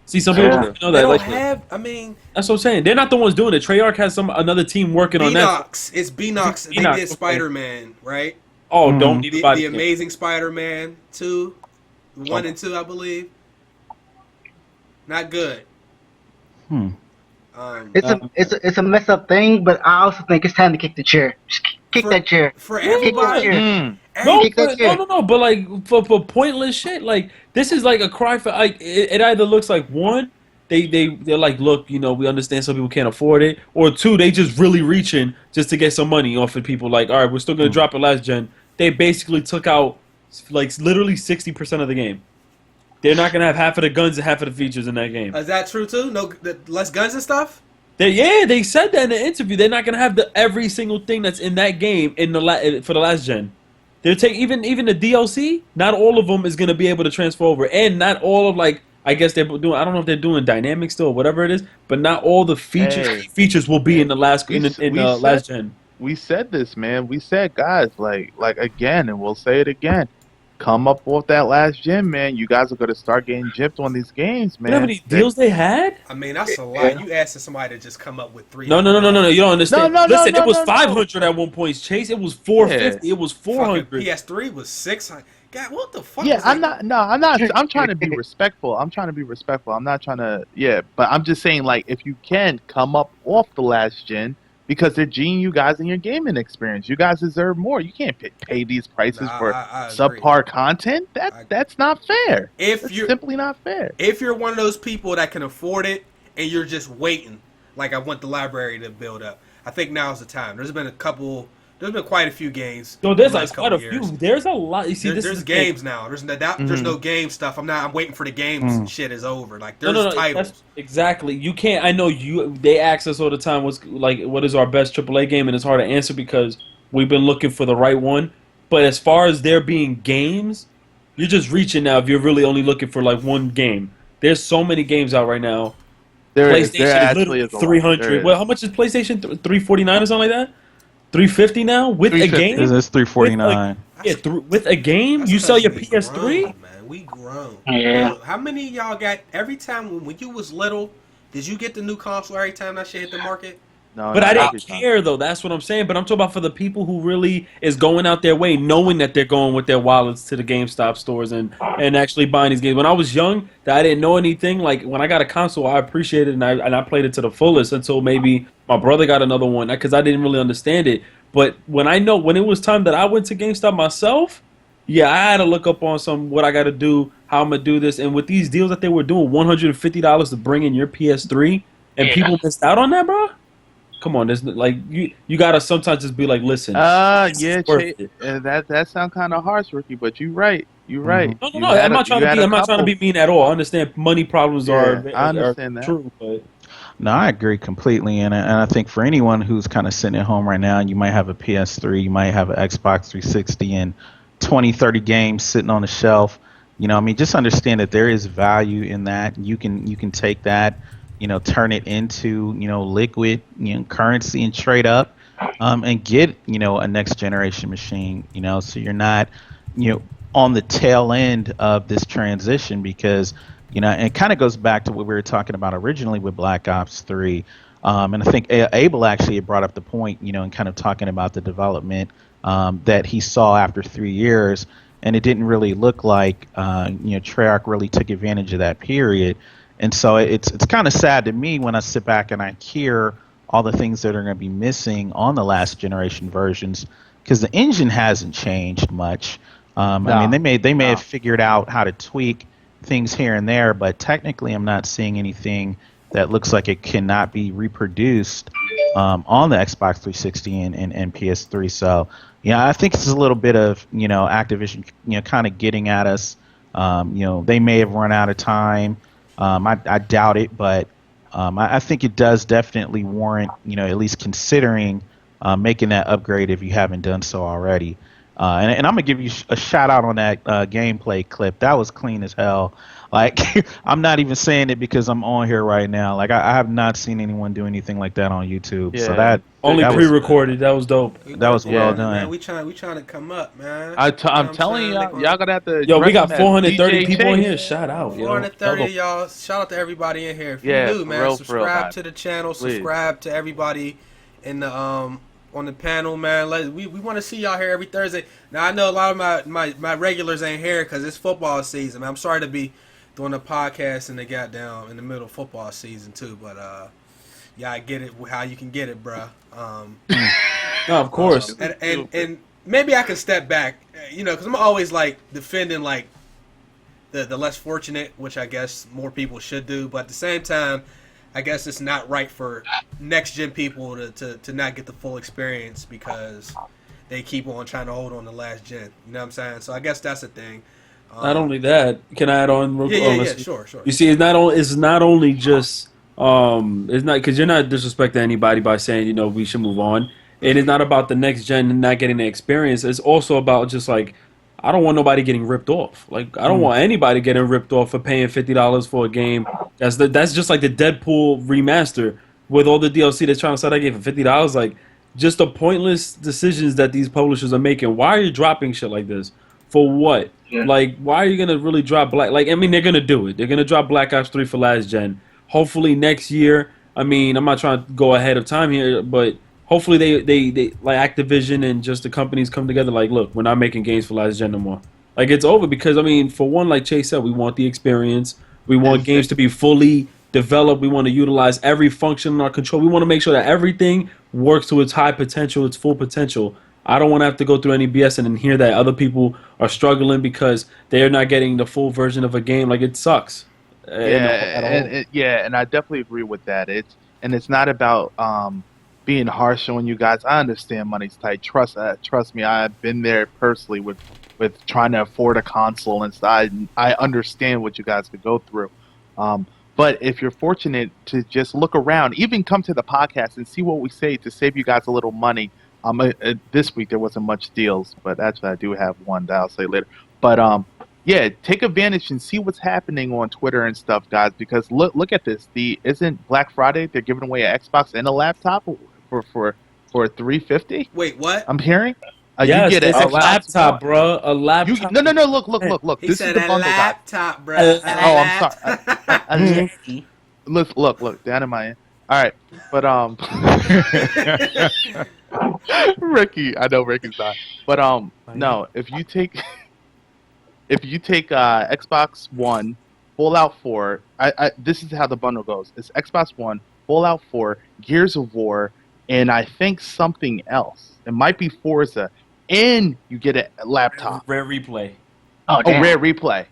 See, some people don't know They that. don't Like, have. I mean, that's what I'm saying. They're not the ones doing it. Treyarch has another team working on that. Beanox. It's Beanox. They Beanox, did okay. Spider-Man, right? Oh, don't need The, about the it. Amazing Spider-Man 2, 1 and 2, I believe. Not good. Hmm. It's a mess up thing, but I also think it's time to kick the chair. Just kick For- that chair. For Kick that everybody, chair. No, Kick that chair. no. But like for pointless shit, like this is like a cry for like it either looks like one, they're like, look, you know, we understand some people can't afford it, or two, they just really reaching just to get some money off of people. Like, all right, we're still gonna drop it last gen. They basically took out like literally 60% of the game. They're not gonna have half of the guns and half of the features in that game. is that true too? No, less guns and stuff. They said that in the interview. They're not gonna have every single thing that's in that game in for the last gen. They're taking even the DLC. Not all of them is gonna be able to transfer over, and not all of like I guess they're doing. I don't know if they're doing dynamic still or whatever it is, but not all the features will be in the last last gen. We said this, man. We said, guys, like again, and we'll say it again. Come up off that last gen, man. You guys are gonna start getting gypped on these games, man. You know how many deals they had? I mean, that's a lot. You asking somebody to just come up with 3. No. You don't understand. No, Listen, it was no. 500 at one point. Chase, it was 450. Yeah. It was Fucking 400. PS3 was 600. God, what the fuck? Yeah, was I'm that? not. No, I'm not. I'm trying to be respectful. I'm trying to be respectful. I'm not trying to. Yeah, but I'm just saying, like, if you can come up off the last gen, because they're G'ing you guys in your gaming experience. You guys deserve more. You can't pay these prices Nah, for I agree. subpar content. That's not fair. If That's you're simply not fair. if you're one of those people that can afford it and you're just waiting, like I want the library to build up, I think now's the time. There's been quite a few games. So there's in the like last quite a couple few. years. There's a lot. You see, There's games now. There's no game stuff. I'm waiting for the games. Shit is over. Like there's titles. That's exactly. You can't. I know you. They ask us all the time, what is our best AAA game, and it's hard to answer because we've been looking for the right one. But as far as there being games, you're just reaching now. If you're really only looking for like one game, there's so many games out right now. There PlayStation actually is is a lot. literally There 300. is. Well, how much is PlayStation? 349 or something like that. 350 now with a 350. game. It's 349. Yeah, with a game, That's you sell your 'cause we PS3. grown, man. We grown. Yeah. Yo, how many of y'all got every time when you was little? Did you get the new console every time that shit hit the market? No, But not I didn't every time. care though. That's what I'm saying. But I'm talking about for the people who really is going out their way, knowing that they're going with their wallets to the GameStop stores and actually buying these games. When I was young, that I didn't know anything. Like when I got a console, I appreciated it and I played it to the fullest until maybe my brother got another one because I didn't really understand it. But when it was time that I went to GameStop myself, yeah, I had to look up on what I got to do, how I'm gonna do this, and with these deals that they were doing, $150 to bring in your PS3, and people missed out on that, bro. Come on, there's like you gotta sometimes just be like, listen. Yeah, it's worth it. that sound kind of harsh, Ricky. But you're right. You're right. No. You had I'm not trying to be. I'm not trying to couple- be mean at all. I understand money problems are. I understand are that. True, but No, I agree completely, and I think for anyone who's kind of sitting at home right now, you might have a PS3, you might have an Xbox 360, and 20, 30 games sitting on the shelf. You know, I mean, just understand that there is value in that. You can take that, you know, turn it into, you know, liquid, you know, currency and trade up, and get, you know, a next generation machine. You know, so you're not, you know, on the tail end of this transition because. You know, and it kind of goes back to what we were talking about originally with Black Ops 3. And I think Abel actually had brought up the point, you know, and kind of talking about the development that he saw after 3 years. And it didn't really look like, you know, Treyarch really took advantage of that period. And so it's kind of sad to me when I sit back and I hear all the things that are going to be missing on the last generation versions because the engine hasn't changed much. I No, mean, they may no. have figured out how to tweak things here and there, but technically, I'm not seeing anything that looks like it cannot be reproduced on the Xbox 360 and PS3. So, yeah, I think it's a little bit of Activision, kind of getting at us. They may have run out of time. I doubt it, but I think it does definitely warrant, at least considering making that upgrade if you haven't done so already. And I'm gonna give you a shout out on that gameplay clip. That was clean as hell. Like I'm not even saying it because I'm on here right now. Like I have not seen anyone do anything like that on YouTube. So Yeah. Only that was pre-recorded. That was dope. That was well done. Man, we trying to come up, man. I'm You know what telling saying? y'all gonna have to. Yo, we got dress him as 430 DJ people in Chase. here. Shout out, yo. 430, y'all. Shout out to everybody in here. If Yeah, you new, for man, real, subscribe man. to the channel. Please. Subscribe to everybody in the on the panel, man. We want to see y'all here every Thursday. Now I know a lot of my regulars ain't here because it's football season, man. I'm sorry to be doing a podcast and they got down in the middle of football season too, but yeah, I get it how you can get it, bruh. No, of course. And maybe I can step back, because I'm always like defending like the less fortunate, which I guess more people should do. But at the same time, I guess it's not right for next gen people to not get the full experience because they keep on trying to hold on to last gen. You know what I'm saying? So I guess that's the thing. Not only that, can I add on? Yeah, sure. You see, it's not only just it's not because you're not disrespecting anybody by saying we should move on. It is not about the next gen and not getting the experience. It's also about just like I don't want nobody getting ripped off. Like I don't want anybody getting ripped off for paying $50 for a game. That's just like the Deadpool remaster with all the DLC that's trying to sell that game for $50. Like just the pointless decisions that these publishers are making. Why are you dropping shit like this? For what? Yeah. Like, why are you gonna really drop Black? Like, I mean, they're gonna do it. They're gonna drop Black Ops 3 for last gen. Hopefully next year. I mean, I'm not trying to go ahead of time here, but hopefully they like Activision and just the companies come together. Like, look, we're not making games for last gen no more. Like, it's over because I mean, for one, like Chase said, we want the experience. We want games to be fully developed. We want to utilize every function in our control. We want to make sure that everything works to its high potential, its full potential. I don't want to have to go through any BS and then hear that other people are struggling because they're not getting the full version of a game. Like, it sucks. Yeah, and I definitely agree with that. It's not about being harsh on you guys. I understand money's tight. Trust me, I've been there personally with trying to afford a console and stuff. I understand what you guys could go through. But if you're fortunate to just look around, even come to the podcast and see what we say to save you guys a little money. This week there wasn't much deals, but actually I do have one that I'll say later. But yeah, take advantage and see what's happening on Twitter and stuff, guys. Because look at this. Isn't Black Friday? They're giving away an Xbox and a laptop for $350. Wait, what? I'm hearing. Yes, you get it's a laptop, bro. A laptop. No. Look. He This said is the a bundle, guys. laptop, bro. I'm sorry. Look down in my end. All right, but Ricky, I know Ricky's not, but no. If you take Xbox One, Fallout 4, this is how the bundle goes. It's Xbox One, Fallout 4, Gears of War, and I think something else. It might be Forza, and you get a laptop. Rare replay. Oh, damn. Rare replay.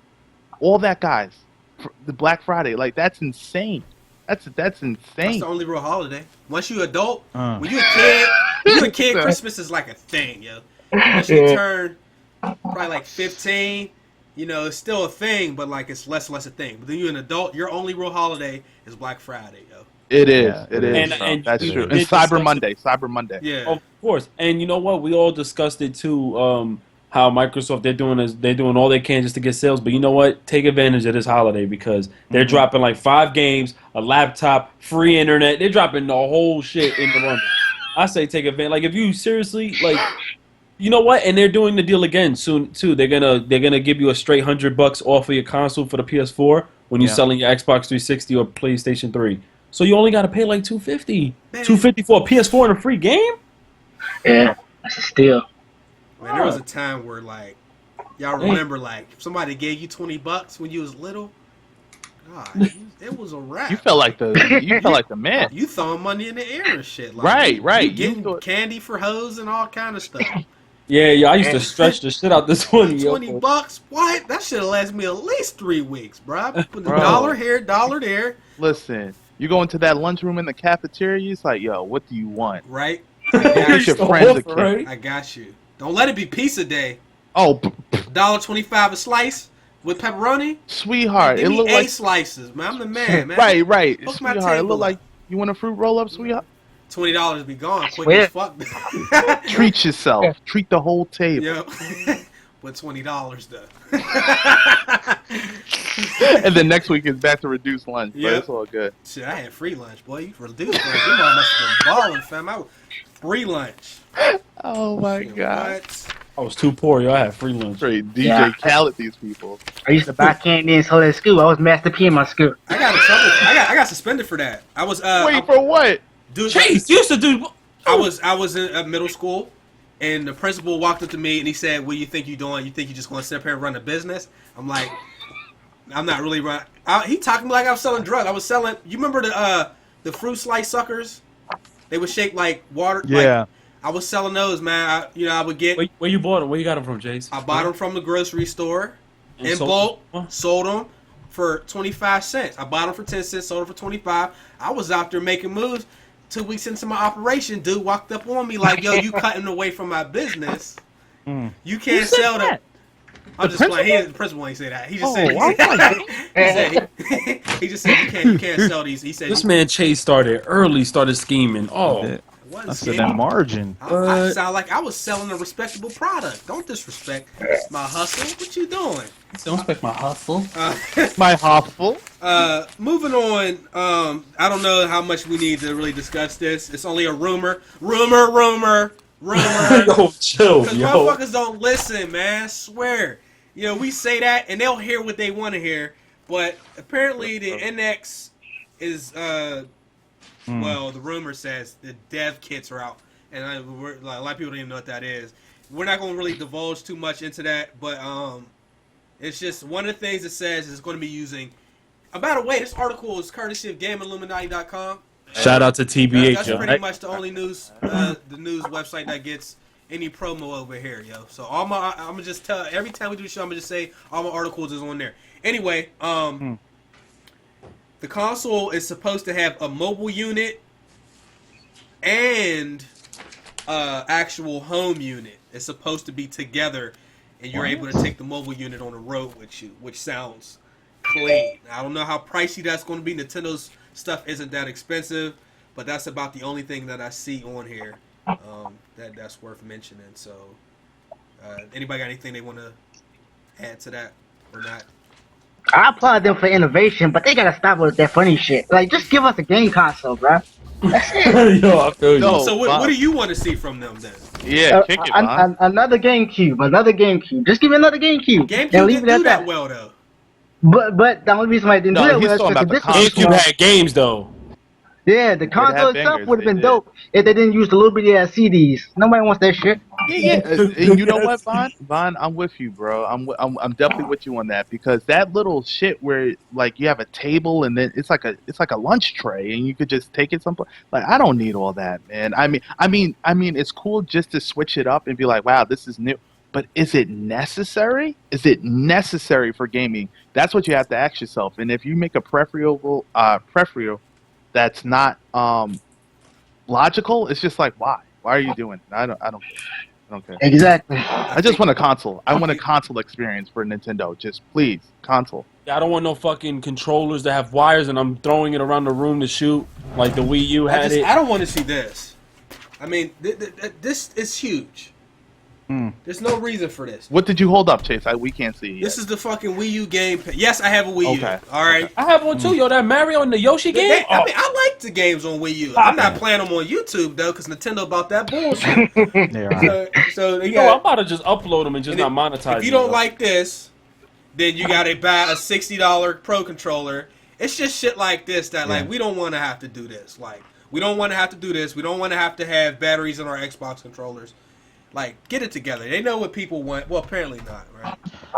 All that, guys. For the Black Friday, like that's insane. That's insane. That's the only real holiday. Once you adult, when you a kid, Christmas is like a thing, yo. Once you turn probably like 15, it's still a thing, but like it's less and less a thing. But then you're an adult, your only real holiday is Black Friday, yo. It is. Yeah. It is. And That's you true. And did Cyber discuss Monday. Yeah. Of course. And you know what? We all discussed it too. How Microsoft they're doing all they can just to get sales. But you know what? Take advantage of this holiday because they're dropping like 5 games, a laptop, free internet. They're dropping the whole shit in the bundle. I say take advantage. Like if you seriously like, you know what? And they're doing the deal again soon too. They're gonna give you a straight $100 off of your console for the PS4 when you're selling your Xbox 360 or PlayStation 3. So you only got to pay like $250 for a PS4 and a free game. Yeah, that's a steal. Man, there was a time where like y'all remember like if somebody gave you $20 when you was little. God, it was a wrap. You felt like the man. You throwing money in the air and shit. Like, Right. You getting candy for hoes and all kind of stuff. Yeah, yo, I used to stretch the shit out this 20. Yo. $20? What? That should have lasted me at least 3 weeks, bro. Put the Bro. dollar here, dollar there. Listen, you go into that lunchroom in the cafeteria, it's like, yo, what do you want? Right? Get your So friends a awful, right? cake. I got you. Don't let it be pizza day. Oh, $1.25 a slice with pepperoni. sweetheart, Give it me looked 8 like slices, man. I'm the man, man. right, Hook my sweetheart. It table looked up. like you want a fruit roll up, sweetheart. $20 be gone quick Swear. as fuck. Treat yourself. Treat the whole table. Yo, but $20 though. And then next week is back to reduced lunch. But Yep. it's all good. Shit, I had free lunch, boy. You reduced lunch. You must have been balling, fam. I was free lunch. Oh my Shit, god. What? I was too poor, yo. I had free lunch. Straight DJ Yeah. Khaled, these people. I used to buy candy and soda at school. I was Master P in my school. I got in trouble. I got suspended for that. I was Wait, for what? dude. Chase used to do. I was in middle school, and the principal walked up to me and he said, "What do you think you're doing? You think you're just going to sit up here and run a business?" I'm like, "I'm not really running." He talking to me like I was selling drugs. I was selling. You remember the fruit slice suckers? They were shaped like water. Yeah. Like, I was selling those, man. I would get. Where you bought them? Where you got them from, Chase? I bought them from the grocery store And in sold bulk. them? Sold them for 25 cents. I bought them for 10 cents. Sold them for 25. I was out there making moves. 2 weeks into my operation, dude walked up on me like, "Yo, you cutting away from my business. You can't said sell that? that." I'm just playing. The principal ain't say that. He just said. Oh, I like He just said you can't sell these. He said This man Chase started scheming. Oh, what I is said it? that margin. I sound like I was selling a respectable product. Don't disrespect my hustle. What you doing? don't expect my hustle. My hostile. Moving on. I don't know how much we need to really discuss this. It's only a rumor. Rumor. Yo, chill, Because yo. motherfuckers don't listen, man. I swear. You know, we say that and they'll hear what they want to hear. But apparently the NX is, well, the rumor says the dev kits are out. And a lot of people don't even know what that is. We're not going to really divulge too much into that. But it's just one of the things it says is going to be using. By the way, this article is courtesy of GameIlluminati.com. Shout out to TBH, That's yo. pretty much the only news, the news website that gets any promo over here, yo. So I'm gonna just tell every time we do the show, I'm gonna just say all my articles is on there. Anyway, the console is supposed to have a mobile unit and actual home unit. It's supposed to be together, and you're able to take the mobile unit on the road with you, which sounds clean. I don't know how pricey that's going to be. Nintendo's stuff isn't that expensive, but that's about the only thing that I see on here that's worth mentioning. So, anybody got anything they want to add to that or not? I applaud them for innovation, but they gotta stop with that funny shit. Like, just give us a game console, bro. That's it. Yo, I feel you. No. So, what Bob. do you want to see from them then? Yeah, kick it, man. Another GameCube. Just give me another GameCube. GameCube and leave didn't it at do that. that well though. But the only reason why I didn't No, do that he's was talking about because the this console. GameCube had games though. Yeah, the console have itself bangers, would have they been did. dope if they didn't use the little bitty ass CDs. Nobody wants that shit. Yeah. And you know what, Vaughn? I'm with you, bro. I'm definitely with you on that because that little shit where like you have a table and then it's like a lunch tray and you could just take it someplace. Like I don't need all that, man. I mean, it's cool just to switch it up and be like, wow, this is new. But is it necessary? Is it necessary for gaming? That's what you have to ask yourself. And if you make a preferable that's not logical, it's just like why? Why are you doing it? I don't care. Exactly. I just want a console. I want a console experience for Nintendo. Just please, console. I don't want no fucking controllers that have wires and I'm throwing it around the room to shoot like the Wii U had it. I don't want to see this. I mean, this is huge. There's no reason for this. What did you hold up, Chase? We can't see. This is the fucking Wii U game. Yes, I have a Wii U. Okay. All right. I have one too, yo. That Mario and the Yoshi game. I mean, I like the games on Wii U. I'm not playing them on YouTube though, because Nintendo about that bullshit. Yeah. So Yo, I'm yeah. about to just upload them and just not monetize. If you don't them, like this, then you gotta buy a $60 Pro controller. It's just shit like this that like we don't want to have to do this. Like we don't want to have to do this. We don't want to have batteries in our Xbox controllers. Like, get it together. They know what people want. Well, apparently not, right?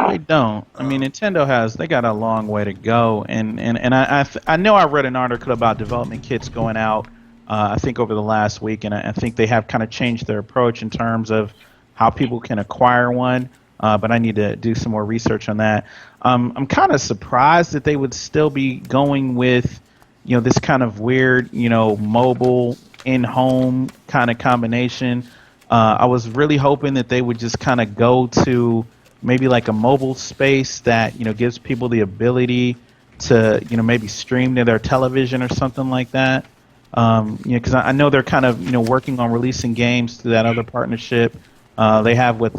They don't. I mean, Nintendo they got a long way to go, and I know I read an article about development kits going out. I think over the last week, and I think they have kind of changed their approach in terms of how people can acquire one. But I need to do some more research on that. I'm kind of surprised that they would still be going with, this kind of weird, mobile in-home kind of combination. I was really hoping that they would just kind of go to maybe like a mobile space that, gives people the ability to, maybe stream to their television or something like that. Because I know they're kind of, working on releasing games through that other partnership they have with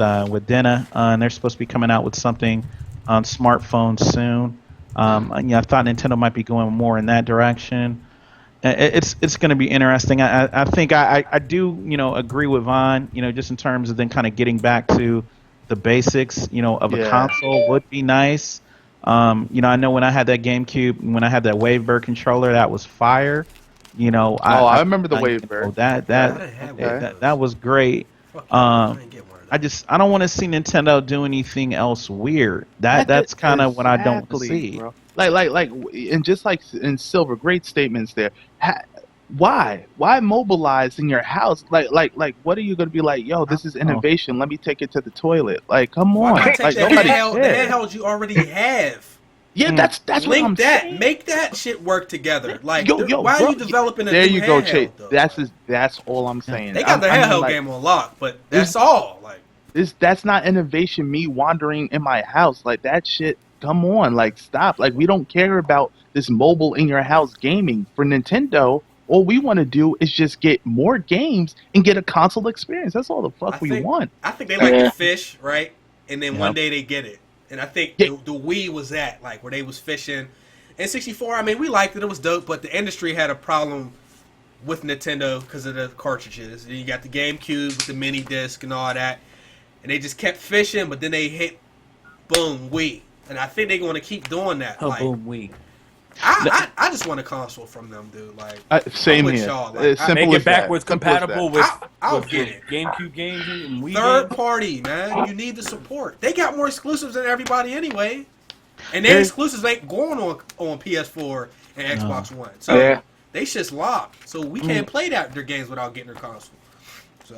Dena, and they're supposed to be coming out with something on smartphones soon. I thought Nintendo might be going more in that direction. It's going to be interesting. I think I do agree with Vaughn. Just in terms of then kind of getting back to the basics. Of a console would be nice. I know when I had that GameCube, when I had that Wavebird controller, that was fire. I remember the Wavebird. That was great. I don't want to see Nintendo do anything else weird. That's kind of what I don't see. Bro. Like, and just like in Silver, great statements there. Why mobilize in your house? Like, what are you gonna be like? Yo, this is innovation. Let me take it to the toilet. Like, come on. Why not take Like, the handheld you already have? Yeah, that's what I'm saying. Make that shit work together. Like, yo, why bro, are you developing a there new you go, handheld, Chase. though? That's all I'm saying. They got the handheld game on lock, but that's all. Like, that's not innovation. Me wandering in my house like that shit. Come on, like stop. Like we don't care about this mobile in your house gaming for Nintendo. All we want to do is just get more games and get a console experience. That's all the fuck we want. I think they like to fish, right? And then one day they get it. And I think the Wii was that, like, where they was fishing. And 64, I mean, we liked it. It was dope. But the industry had a problem with Nintendo because of the cartridges. And you got the GameCube with the mini disc and all that. And they just kept fishing, but then they hit, boom, Wii. And I think they're going to keep doing that. Oh, like, boom, Wii. I just want a console from them, dude. Like, same I'm with here. y'all. Like, Make it backwards compatible with, I'll with get it. GameCube games and Wii Third games. party, man. You need the support. They got more exclusives than everybody anyway. And their exclusives ain't going on PS4 and Xbox One. So they shit's locked. So we can't play their games without getting their console. So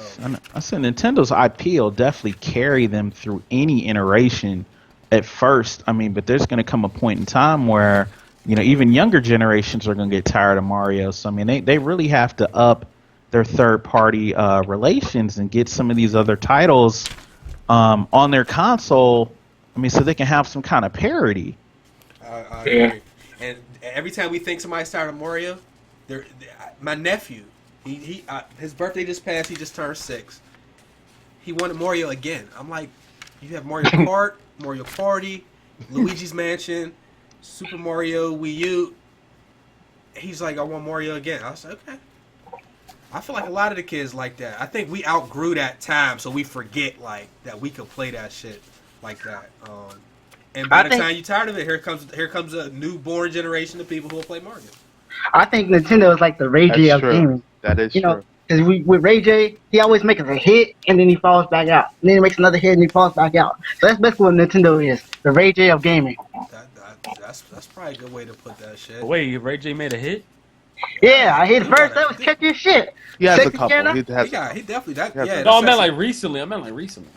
I said Nintendo's IP will definitely carry them through any iteration at first. I mean, but there's going to come a point in time where, even younger generations are going to get tired of Mario. So, I mean, they really have to up their third-party relations and get some of these other titles on their console, I mean, so they can have some kind of parity. I agree. And every time we think somebody's tired of Mario, my nephew, his birthday just passed. He just turned 6. He wanted Mario again. I'm like, you have Mario Kart, Mario Party, Luigi's Mansion, Super Mario Wii U. He's like, I want Mario again. I was like, okay. I feel like a lot of the kids like that. I think we outgrew that time, so we forget like that we could play that shit like that. And by the time you're tired of it, here comes a newborn generation of people who will play Mario. I think Nintendo is like the Ray J of gaming. That is true. Because with Ray J, he always makes a hit and then he falls back out. And then he makes another hit and he falls back out. So that's basically what Nintendo is. The Ray J of gaming. That's probably a good way to put that shit. Wait, Ray J made a hit? Yeah, I hit first. That was catchy as shit. He has a Sexy couple. Canna? He definitely. No, I meant like recently.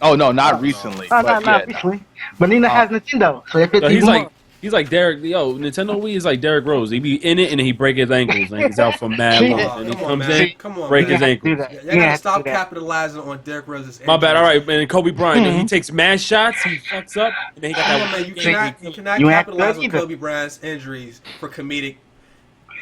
Oh no, not recently. No, but not recently. But Nina has Nintendo, so if it's He's like Derek. Yo, Nintendo Wii is like Derrick Rose. He be in it and he break his ankles and he's out for mad long. And he comes in, break his ankles. You gotta stop capitalizing on Derrick Rose's injuries. My bad. All right, man. Kobe Bryant. He takes mad shots. He fucks up, and then he got that. You cannot capitalize on Kobe Bryant's injuries for comedic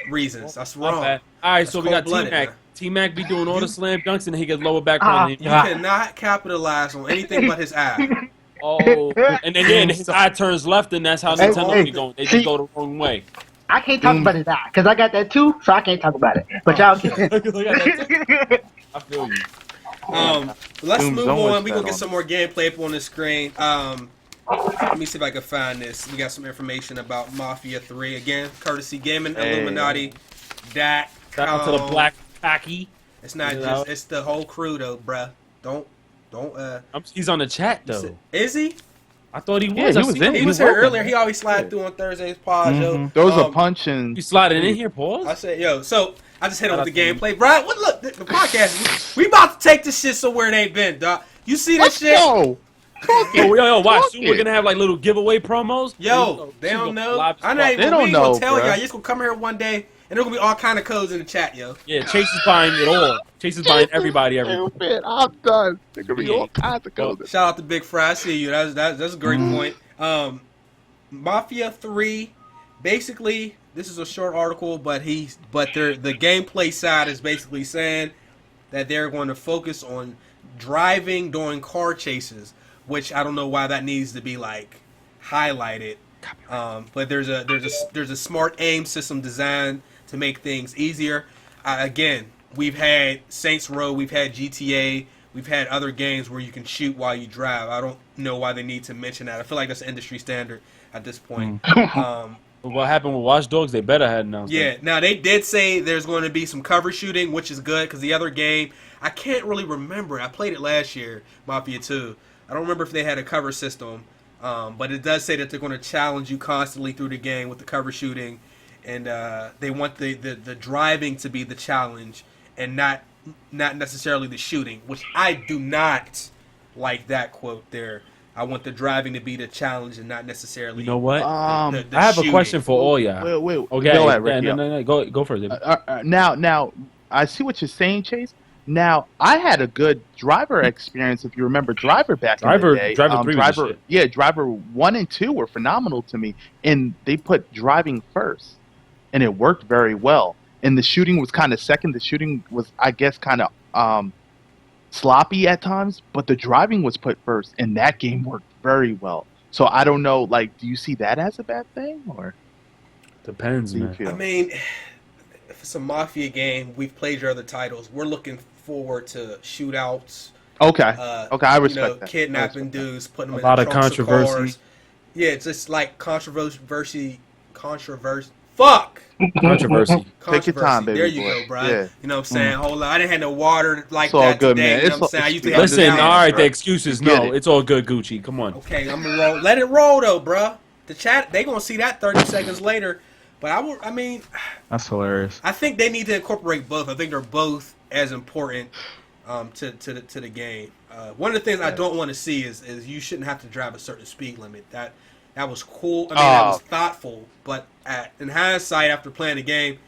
reasons. That's wrong. All right, so we got T-Mac. T-Mac be doing all the slam dunks and he gets lower back on him. You cannot capitalize on anything but his eye. Oh, and then his eye turns left, and that's how Nintendo be going. They just go the wrong way. I can't talk about his eye because I got that too, so I can't talk about it. But y'all can. I feel you. Let's move on. We gonna get some more gameplay up on the screen. Let me see if I can find this. We got some information about Mafia 3 again, courtesy Gaming Illuminati. Shout out to the Black Packy. It's not just it's the whole crew though, bruh. Don't. He's on the chat though. Is he? I thought he was. He was here earlier. He always slide through on Thursdays. Pause, yo. There was a punch and you sliding in here, pause. I said, yo. So I just hit on with the gameplay, right? Look, the podcast. We about to take this shit somewhere it ain't been, dog. You see that Let's shit? go. Yo, watch. Fuck Soon we're it. gonna have like little giveaway promos. Yo, they Soon don't gonna know. live I'm spot. not even. They don't we ain't gonna know, tell bruh. y'all. You're just gonna come here one day, and there's gonna be all kind of codes in the chat, yo. Yeah, Chase is buying it all. Chase is buying everybody everything. Stupid. I'm done. There could be Yeah. all kinds of Well, codes. Shout out to Big Fry. I see you. That's a great point. Mafia 3. Basically, this is a short article, but the gameplay side is basically saying that they're going to focus on driving during car chases, which I don't know why that needs to be like highlighted. But there's a smart aim system designed to make things easier. Again, we've had Saints Row, we've had GTA, we've had other games where you can shoot while you drive. I don't know why they need to mention that. I feel like that's an industry standard at this point. what happened with Watch Dogs? They better had announced. Yeah, now they did say there's going to be some cover shooting, which is good because the other game, I can't really remember. I played it last year, Mafia 2. I don't remember if they had a cover system, but it does say that they're going to challenge you constantly through the game with the cover shooting, and they want the driving to be the challenge and not necessarily the shooting, which I do not like that quote there. I want the driving to be the challenge and not necessarily. You know what? the I have shooting. a question for all y'all. Wait. Okay, Go ahead, Rick. no. Go first. David. Now, I see what you're saying, Chase. Now, I had a good driver experience. If you remember Driver back in the day. Driver 3 was the shit. Yeah, Driver 1 and 2 were phenomenal to me. And they put driving first. And it worked very well. And the shooting was kind of second. The shooting was, I guess, kind of sloppy at times. But the driving was put first. And that game worked very well. So I don't know, like, do you see that as a bad thing? Or Depends, do you man. feel? I mean, if it's a Mafia game, we've played your other titles. We're looking forward to shootouts. Okay. Okay, I respect that. Kidnapping dudes, putting them A lot in of the trunks of controversy. cars. Yeah, it's just like controversy. Fuck. Controversy. Take your time, baby There you boy. go, bro. Yeah. You know what I'm saying? Hold on. I didn't have no water like It's all that good, today. man. You know what I'm saying? I used to have Listen, down- all right, the bro. excuses. Get No, it. it's all good, Gucci. Come on. Okay, I'm gonna roll. Let it roll though, bruh. The chat, they gonna see that 30 seconds later. But I mean, That's hilarious. I think they need to incorporate both. I think they're both as important to the game. One of the things I don't want to see is you shouldn't have to drive a certain speed limit. That was cool. I mean, that was thoughtful. But in hindsight, after playing the game,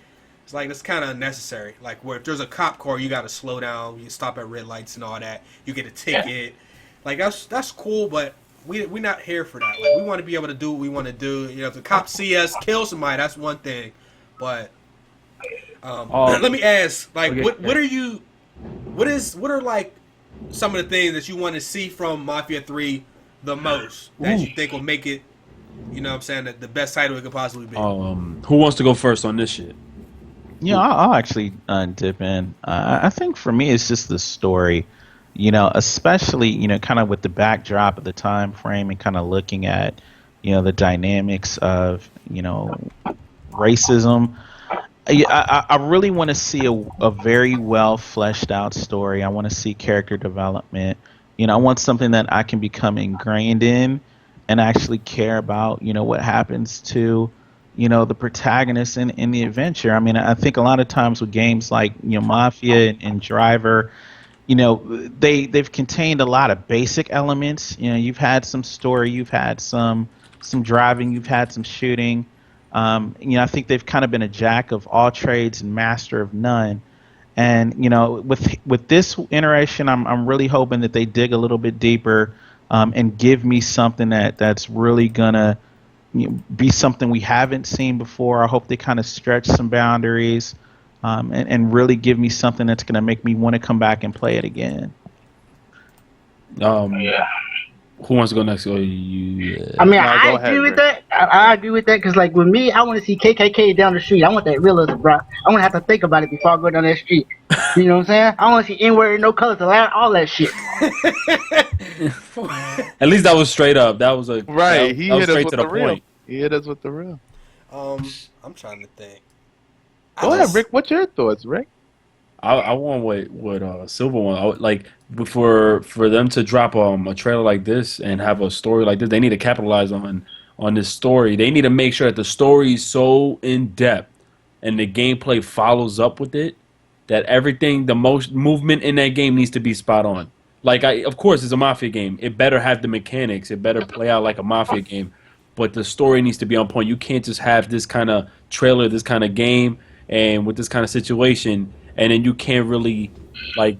it's like that's kind of unnecessary. Like where if there's a cop car, you got to slow down. You stop at red lights and all that. You get a ticket. Like that's cool, but we're not here for that. Like we want to be able to do what we want to do. You know, if the cops see us kill somebody, that's one thing. But let me ask, like, okay. what are like some of the things that you want to see from Mafia 3 the most that you think will make it, you know what I'm saying, the best title it could possibly be? Who wants to go first on this shit? Yeah, I'll actually dip in. I think for me, it's just the story, you know, especially, you know, kind of with the backdrop of the time frame and kind of looking at, you know, the dynamics of, you know, racism. I really want to see a very well fleshed out story. I want to see character development. You know, I want something that I can become ingrained in and actually care about, you know, what happens to, you know, the protagonist in the adventure. I mean, I think a lot of times with games like, you know, Mafia and Driver, you know, they've contained a lot of basic elements. You know, you've had some story, you've had some driving, you've had some shooting. You know, I think they've kind of been a jack of all trades and master of none. And you know, with this iteration, I'm really hoping that they dig a little bit deeper and give me something that's really gonna, you know, be something we haven't seen before. I hope they kind of stretch some boundaries and really give me something that's gonna make me want to come back and play it again. Who wants to go next? Oh, you. I mean, No, I go agree ahead, with Rick. that. I agree with that because, like, with me, I want to see KKK down the street. I want that realism, bro. I want to have to think about it before I go down that street. You know what I'm saying? I want to see N-word, no colors allowed, all that shit. At least that was straight up. That was a Right, That, he that was hit us straight with to the the real. point. He hit us with the real. I'm trying to think. Go ahead, Rick. What's your thoughts, Rick? I want what Silver want. I would, like for them to drop a trailer like this and have a story like this, they need to capitalize on this story. They need to make sure that the story is so in depth and the gameplay follows up with it that everything, the most movement in that game needs to be spot on. Like, of course, it's a Mafia game. It better have the mechanics. It better play out like a Mafia game. But the story needs to be on point. You can't just have this kind of trailer, this kind of game, and with this kind of situation, and then you can't really, like,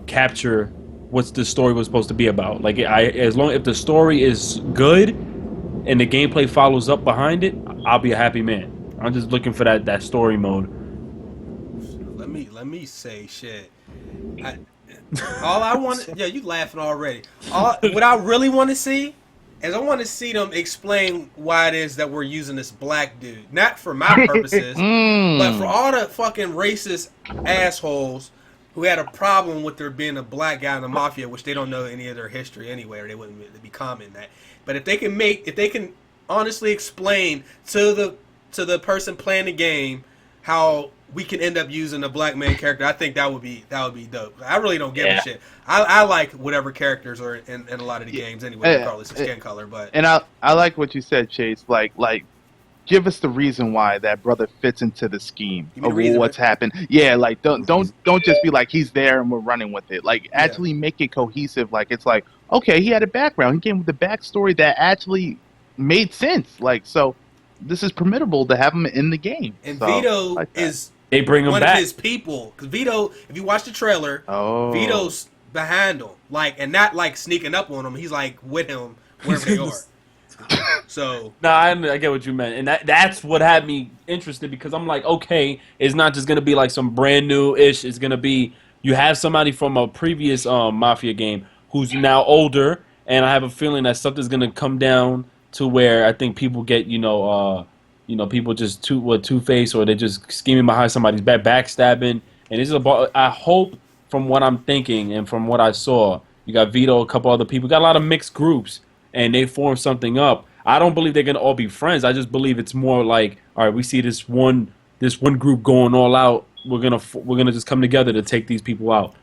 capture what's the story was supposed to be about. Like, if the story is good and the gameplay follows up behind it, I'll be a happy man. I'm just looking for that story mode. Let me say shit. All I want, you laughing already. What I really want to see is I want to see them explain why it is that we're using this black dude, not for my purposes, but for all the fucking racist assholes who had a problem with there being a black guy in the Mafia, which they don't know any of their history anyway, or they wouldn't be commenting that. But if they can honestly explain to the person playing the game how we can end up using a black main character, I think that would be dope. I really don't give a shit. I like whatever characters are in a lot of the games anyway, regardless of skin color. But I like what you said, Chase. Like give us the reason why that brother fits into the scheme of what's happened. Yeah, like don't just be like he's there and we're running with it. Like actually make it cohesive. Like it's like, okay, he had a background. He came with a backstory that actually made sense. Like, so this is permissible to have him in the game. And so, Vito is they bring him one back. of his people. Because Vito, if you watch the trailer, Vito's behind him. Like, and not like sneaking up on him. He's like with him wherever they are. So I get what you meant, and that's what had me interested, because I'm like, okay, it's not just gonna be like some brand new ish. It's gonna be you have somebody from a previous Mafia game who's now older, and I have a feeling that something's gonna come down to where I think people get people just two-faced, or they're just scheming behind somebody's back, backstabbing, and it's about. I hope, from what I'm thinking and from what I saw, you got Vito, a couple other people, got a lot of mixed groups, and they form something up. I don't believe they're gonna all be friends. I just believe it's more like, all right, we see this one group going all out. We're gonna just come together to take these people out.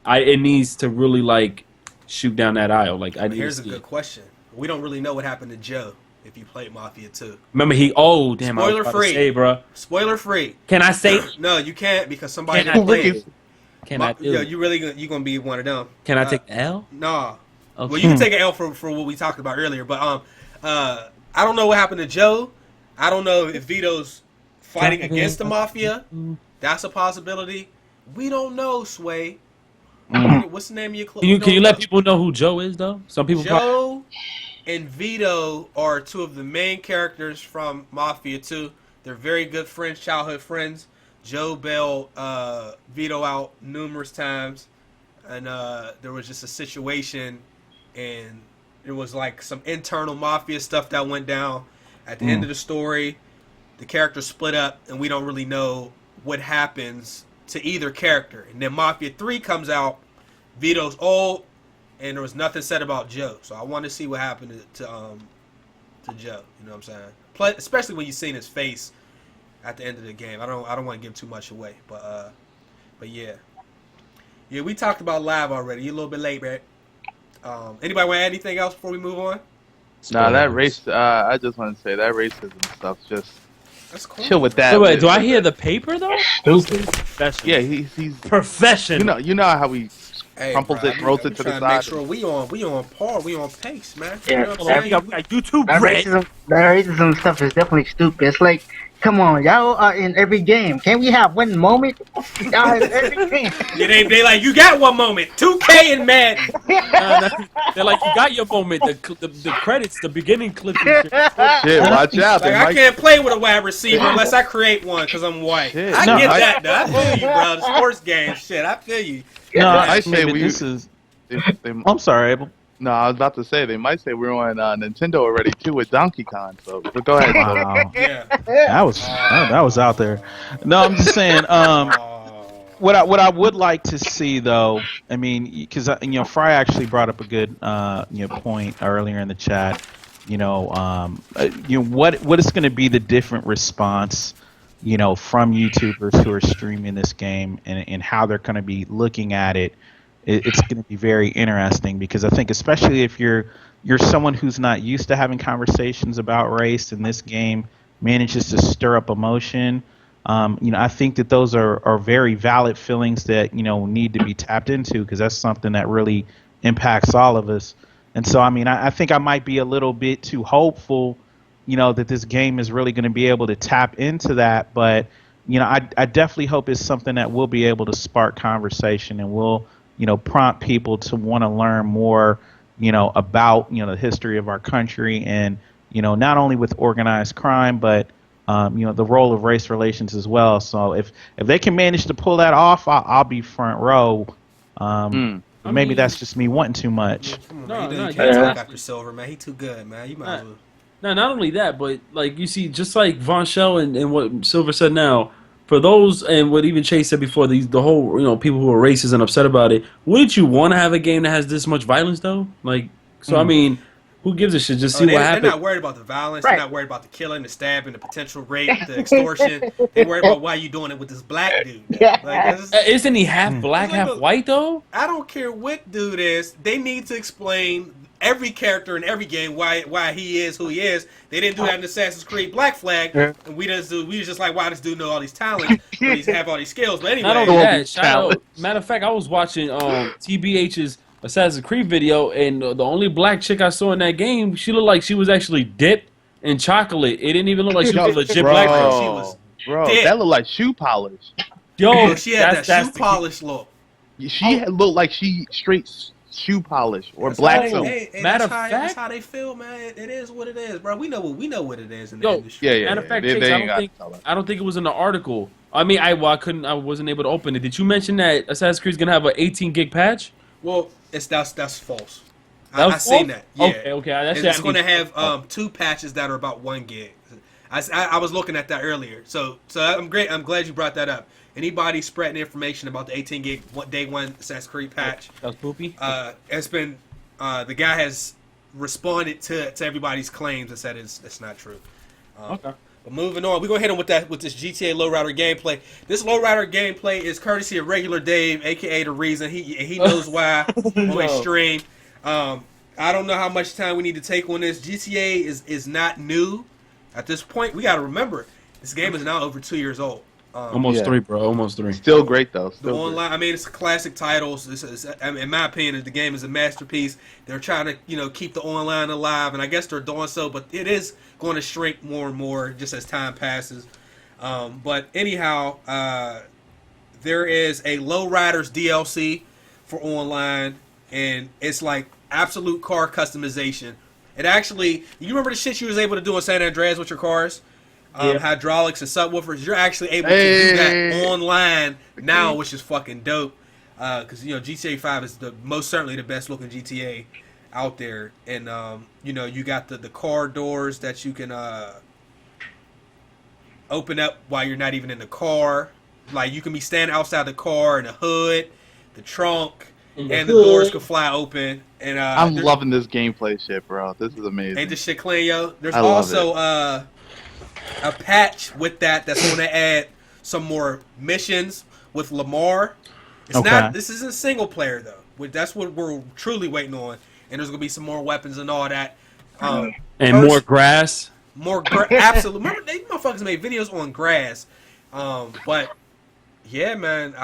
It needs to really like shoot down that aisle. Like, here's a good question. We don't really know what happened to Joe if you played Mafia 2. Remember Spoiler free. Say, bro. Spoiler free. Can I say? No, you can't, because somebody Can I do? Yeah, you gonna be one of them. Can I take the L? No. Okay. Well, you can take an L for what we talked about earlier, but I don't know what happened to Joe. I don't know if Vito's fighting against the Mafia. That's a possibility. We don't know, Sway. What's the name of your club? Can you let people know who Joe is, though? Some people. Joe and Vito are two of the main characters from Mafia 2. They're very good friends, childhood friends. Joe bailed Vito out numerous times, and there was just a situation, and it was like some internal Mafia stuff that went down. At the end of the story, the characters split up, and we don't really know what happens to either character. And then Mafia 3 comes out, Vito's old, and there was nothing said about Joe. So I want to see what happened to Joe. You know what I'm saying? Especially when you've seen his face at the end of the game. I don't want to give too much away, but yeah. Yeah, we talked about live already. You're a little bit late, right? Anybody want to add anything else before we move on? Nah, that race. I just want to say that racism stuff. Just That's cool. chill with that. So wait, do I hear the paper though? Stupid. Professional. Yeah, he's professional. You know how he crumples bro, it, throws it to the trying side. make sure we on par, we on pace, man. Yeah, You know what I'm We got YouTube That red. racism stuff is definitely stupid. It's like, come on, y'all are in every game. Can't we have one moment? Y'all in every game. Yeah, they like, you got one moment. 2K and Madden. They're like, you got your moment. The credits, the beginning clip. And shit. Shit, watch out. Like, I can't play with a wide receiver unless I create one because I'm white. Shit. I No, get that, though. I feel you, bro. The sports game, shit. I feel you. No, I say maybe we. this is. They, I'm sorry, Abel. no, I was about to say they might say we're on Nintendo already too with Donkey Kong. So, but go ahead. Wow, Yeah. that was out there. No, I'm just saying. What I would like to see though, I mean, because Fry actually brought up a good point earlier in the chat. What is going to be the different response, from YouTubers who are streaming this game and how they're going to be looking at it. It's going to be very interesting because I think especially if you're someone who's not used to having conversations about race and this game manages to stir up emotion. I think that those are very valid feelings that need to be tapped into because that's something that really impacts all of us. And so, I mean, I think I might be a little bit too hopeful, that this game is really going to be able to tap into that. But, I definitely hope it's something that will be able to spark conversation and will, prompt people to want to learn more, about, the history of our country and, not only with organized crime, but, the role of race relations as well. So if they can manage to pull that off, I'll be front row. Maybe that's just me wanting too much. Come on, No, man. You no, can't yeah. talk after Silver, man. He too good, man. You might as well. No, not only that, but like you see, just like Vonshell and what Silver said now, for those and what even Chase said before, the whole people who are racist and upset about it, wouldn't you want to have a game that has this much violence though? Like, so I mean, who gives a shit? Just see what happens. They're not worried about the violence. Right. They're not worried about the killing, the stabbing, the potential rape, the extortion. They're worried about why you doing it with this black dude. Yeah. Like, Isn't he half black, It's like half white though? I don't care what dude is. They need to explain every character in every game why he is who he is. They didn't do that in Assassin's Creed Black Flag, and we was just like, wow, this dude know all these talents, but he's have all these skills. But anyway, Not only that, shout out. Matter of fact, I was watching TBH's Assassin's Creed video, and the only black chick I saw in that game, she looked like she was actually dipped in chocolate. It didn't even look like she was a legit black girl. She was Bro, dead. that looked like shoe polish. Yo, she had that that's shoe polish look. She had looked like she straight shoe polish or That's black how soap. they- hey, Matter of that's fact- how they feel, man. It is what it is, bro. We know what it is in the Yo, industry. Yeah. Matter of fact, They Chase, ain't got to tell us. I don't think it was in the article. I mean, I wasn't able to open it. Did you mention that Assassin's Creed's gonna have an 18 gig patch? Well, that's false. That was I seen false? that. Yeah. Okay. That's It's going to have 2 patches that are about 1 gig. I was looking at that earlier. So I'm great. I'm glad you brought that up. Anybody spreading information about the 18 gig day 1 Assassin's Creed patch? That was poopy. It's been the guy has responded to everybody's claims and said it's not true. Okay. But moving on, we're gonna hit him with this GTA Lowrider gameplay. This Lowrider gameplay is courtesy of Regular Dave, aka the Reason. He knows why on Extreme. I don't know how much time we need to take on this. GTA is not new. At this point, we gotta remember this game is now over 2 years old. Almost 3, bro. Almost 3. Still great though. The Still great. online, I mean, it's a classic title. In my opinion, the game is a masterpiece. They're trying to, keep the online alive, and I guess they're doing so. But it is going to shrink more and more just as time passes. But anyhow, there is a Lowriders DLC for online, and it's like absolute car customization. It actually, you remember the shit you was able to do in San Andreas with your cars? Hydraulics and subwoofers, you're actually able to do that online now, which is fucking dope. Because GTA 5 is most certainly the best looking GTA out there, and you got the car doors that you can open up while you're not even in the car. Like you can be standing outside the car in the hood, the trunk, and the doors can fly open. And I'm loving this gameplay shit, bro. This is amazing. Ain't this shit clean, yo? There's I love also a patch with that's going to add some more missions with Lamar. It's not. This isn't single player though. That's what we're truly waiting on. And there's going to be some more weapons and all that. And more grass. Absolutely. Remember, they motherfuckers made videos on grass. But yeah, man,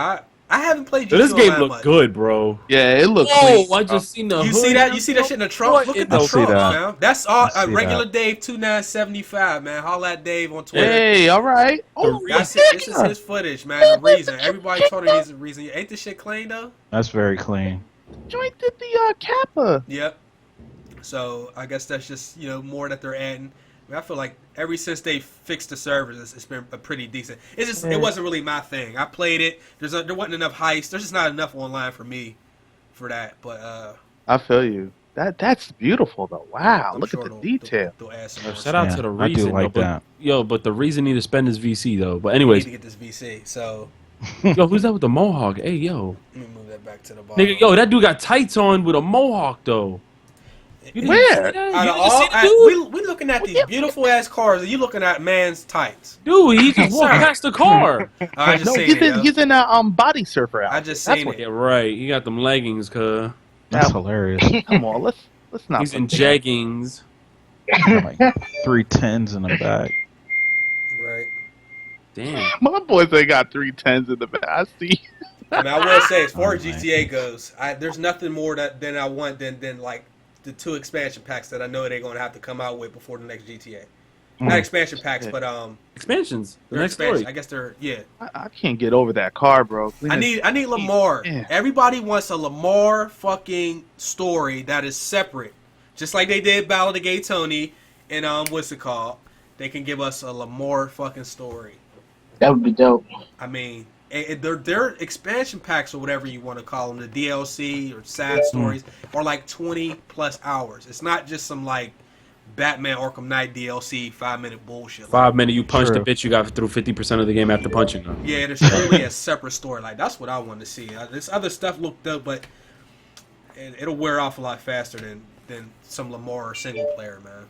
I haven't played GTA This game Online looked much. good, bro. Yeah, it looks. Oh, clean, I just seen the. You see that? You see that shit in the trunk? Look at the trunk, man. That's all. Regular Dave 2975, man. Holla at Dave on Twitter. Hey, all right. Oh, This is his footage, man. The Reason. Everybody told him he's the Reason. Ain't this shit clean though? That's very clean. joint did the Kappa. Yep. So I guess that's just more that they're adding. I mean, I feel like ever since they fixed the servers, it's been a pretty decent. It's just it wasn't really my thing. I played it. There wasn't enough heist. There's just not enough online for me for that. But I feel you. That's beautiful though. Wow, I'm look sure at the they'll detail. add some more Shout out Yeah, to the I do Reason. like though, that. But the Reason need to spend his VC though. But I need anyways, to get this VC. So yo, who's that with the mohawk? Hey, yo, let me move that back to the bottom. nigga, yo, that dude got tights on with a mohawk though. You didn't Where? see that? You Out of didn't see the dude? we looking at these beautiful ass cars, and you looking at man's tights. Dude, he just walked past the car. I just No, seen he's it. in yo. he's in a body surfer outfit. I just That's seen what. it. Yeah, right. He got them leggings, cuz. That's hilarious. Come on, let's not. He's in put- jeggings. Like 310s in the back. Right. Damn. My boys ain't got 310s in the back. I see. I mean, I will say, as far as GTA goes, there's nothing more than I want than like the 2 expansion packs that I know they're going to have to come out with before the next GTA. Not expansion packs, but Expansions. The they're next expansion. story. I guess they're I can't get over that car, bro. I need Lamar. Yeah. Everybody wants a Lamar fucking story that is separate, just like they did Ballad of Gay Tony and what's it called? They can give us a Lamar fucking story. That would be dope. I mean, they're expansion packs or whatever you want to call them, the DLC or side stories, are like 20 plus hours. It's not just some like Batman Arkham Knight DLC 5-minute bullshit. 5 minute, you punched True. a bitch, you got through 50% of the game after punching her. Yeah, there's truly a separate story. Like that's what I want to see. This other stuff looked up, but it'll wear off a lot faster than some Lamar single player, man.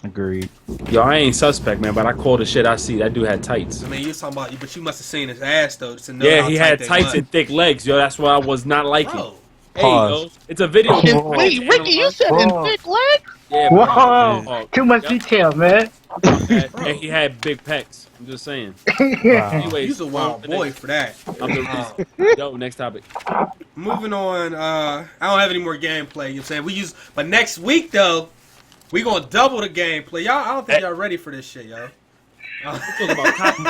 Agreed. Yo, I ain't suspect, man, but I called the shit I see. That dude had tights. I mean, you're talking about, but you must have seen his ass though to know Yeah, how he tight had they tights was. and thick legs, yo. That's what I was not liking. Bro, Hey, Pause. yo, it's a video. Oh, Wait, Ricky, you said in Bro. thick legs? Yeah, bro. Whoa! Oh, Too much yep. detail, man. And he had big pecs. I'm just saying. Yeah. Anyways, he's a wild boy for that. I'm the reason. Yo, next topic. Moving on, I don't have any more gameplay. You know what I'm saying? But next week though, we gonna double the gameplay. Y'all, I don't think y'all ready for this shit, yo. We're talking about copy.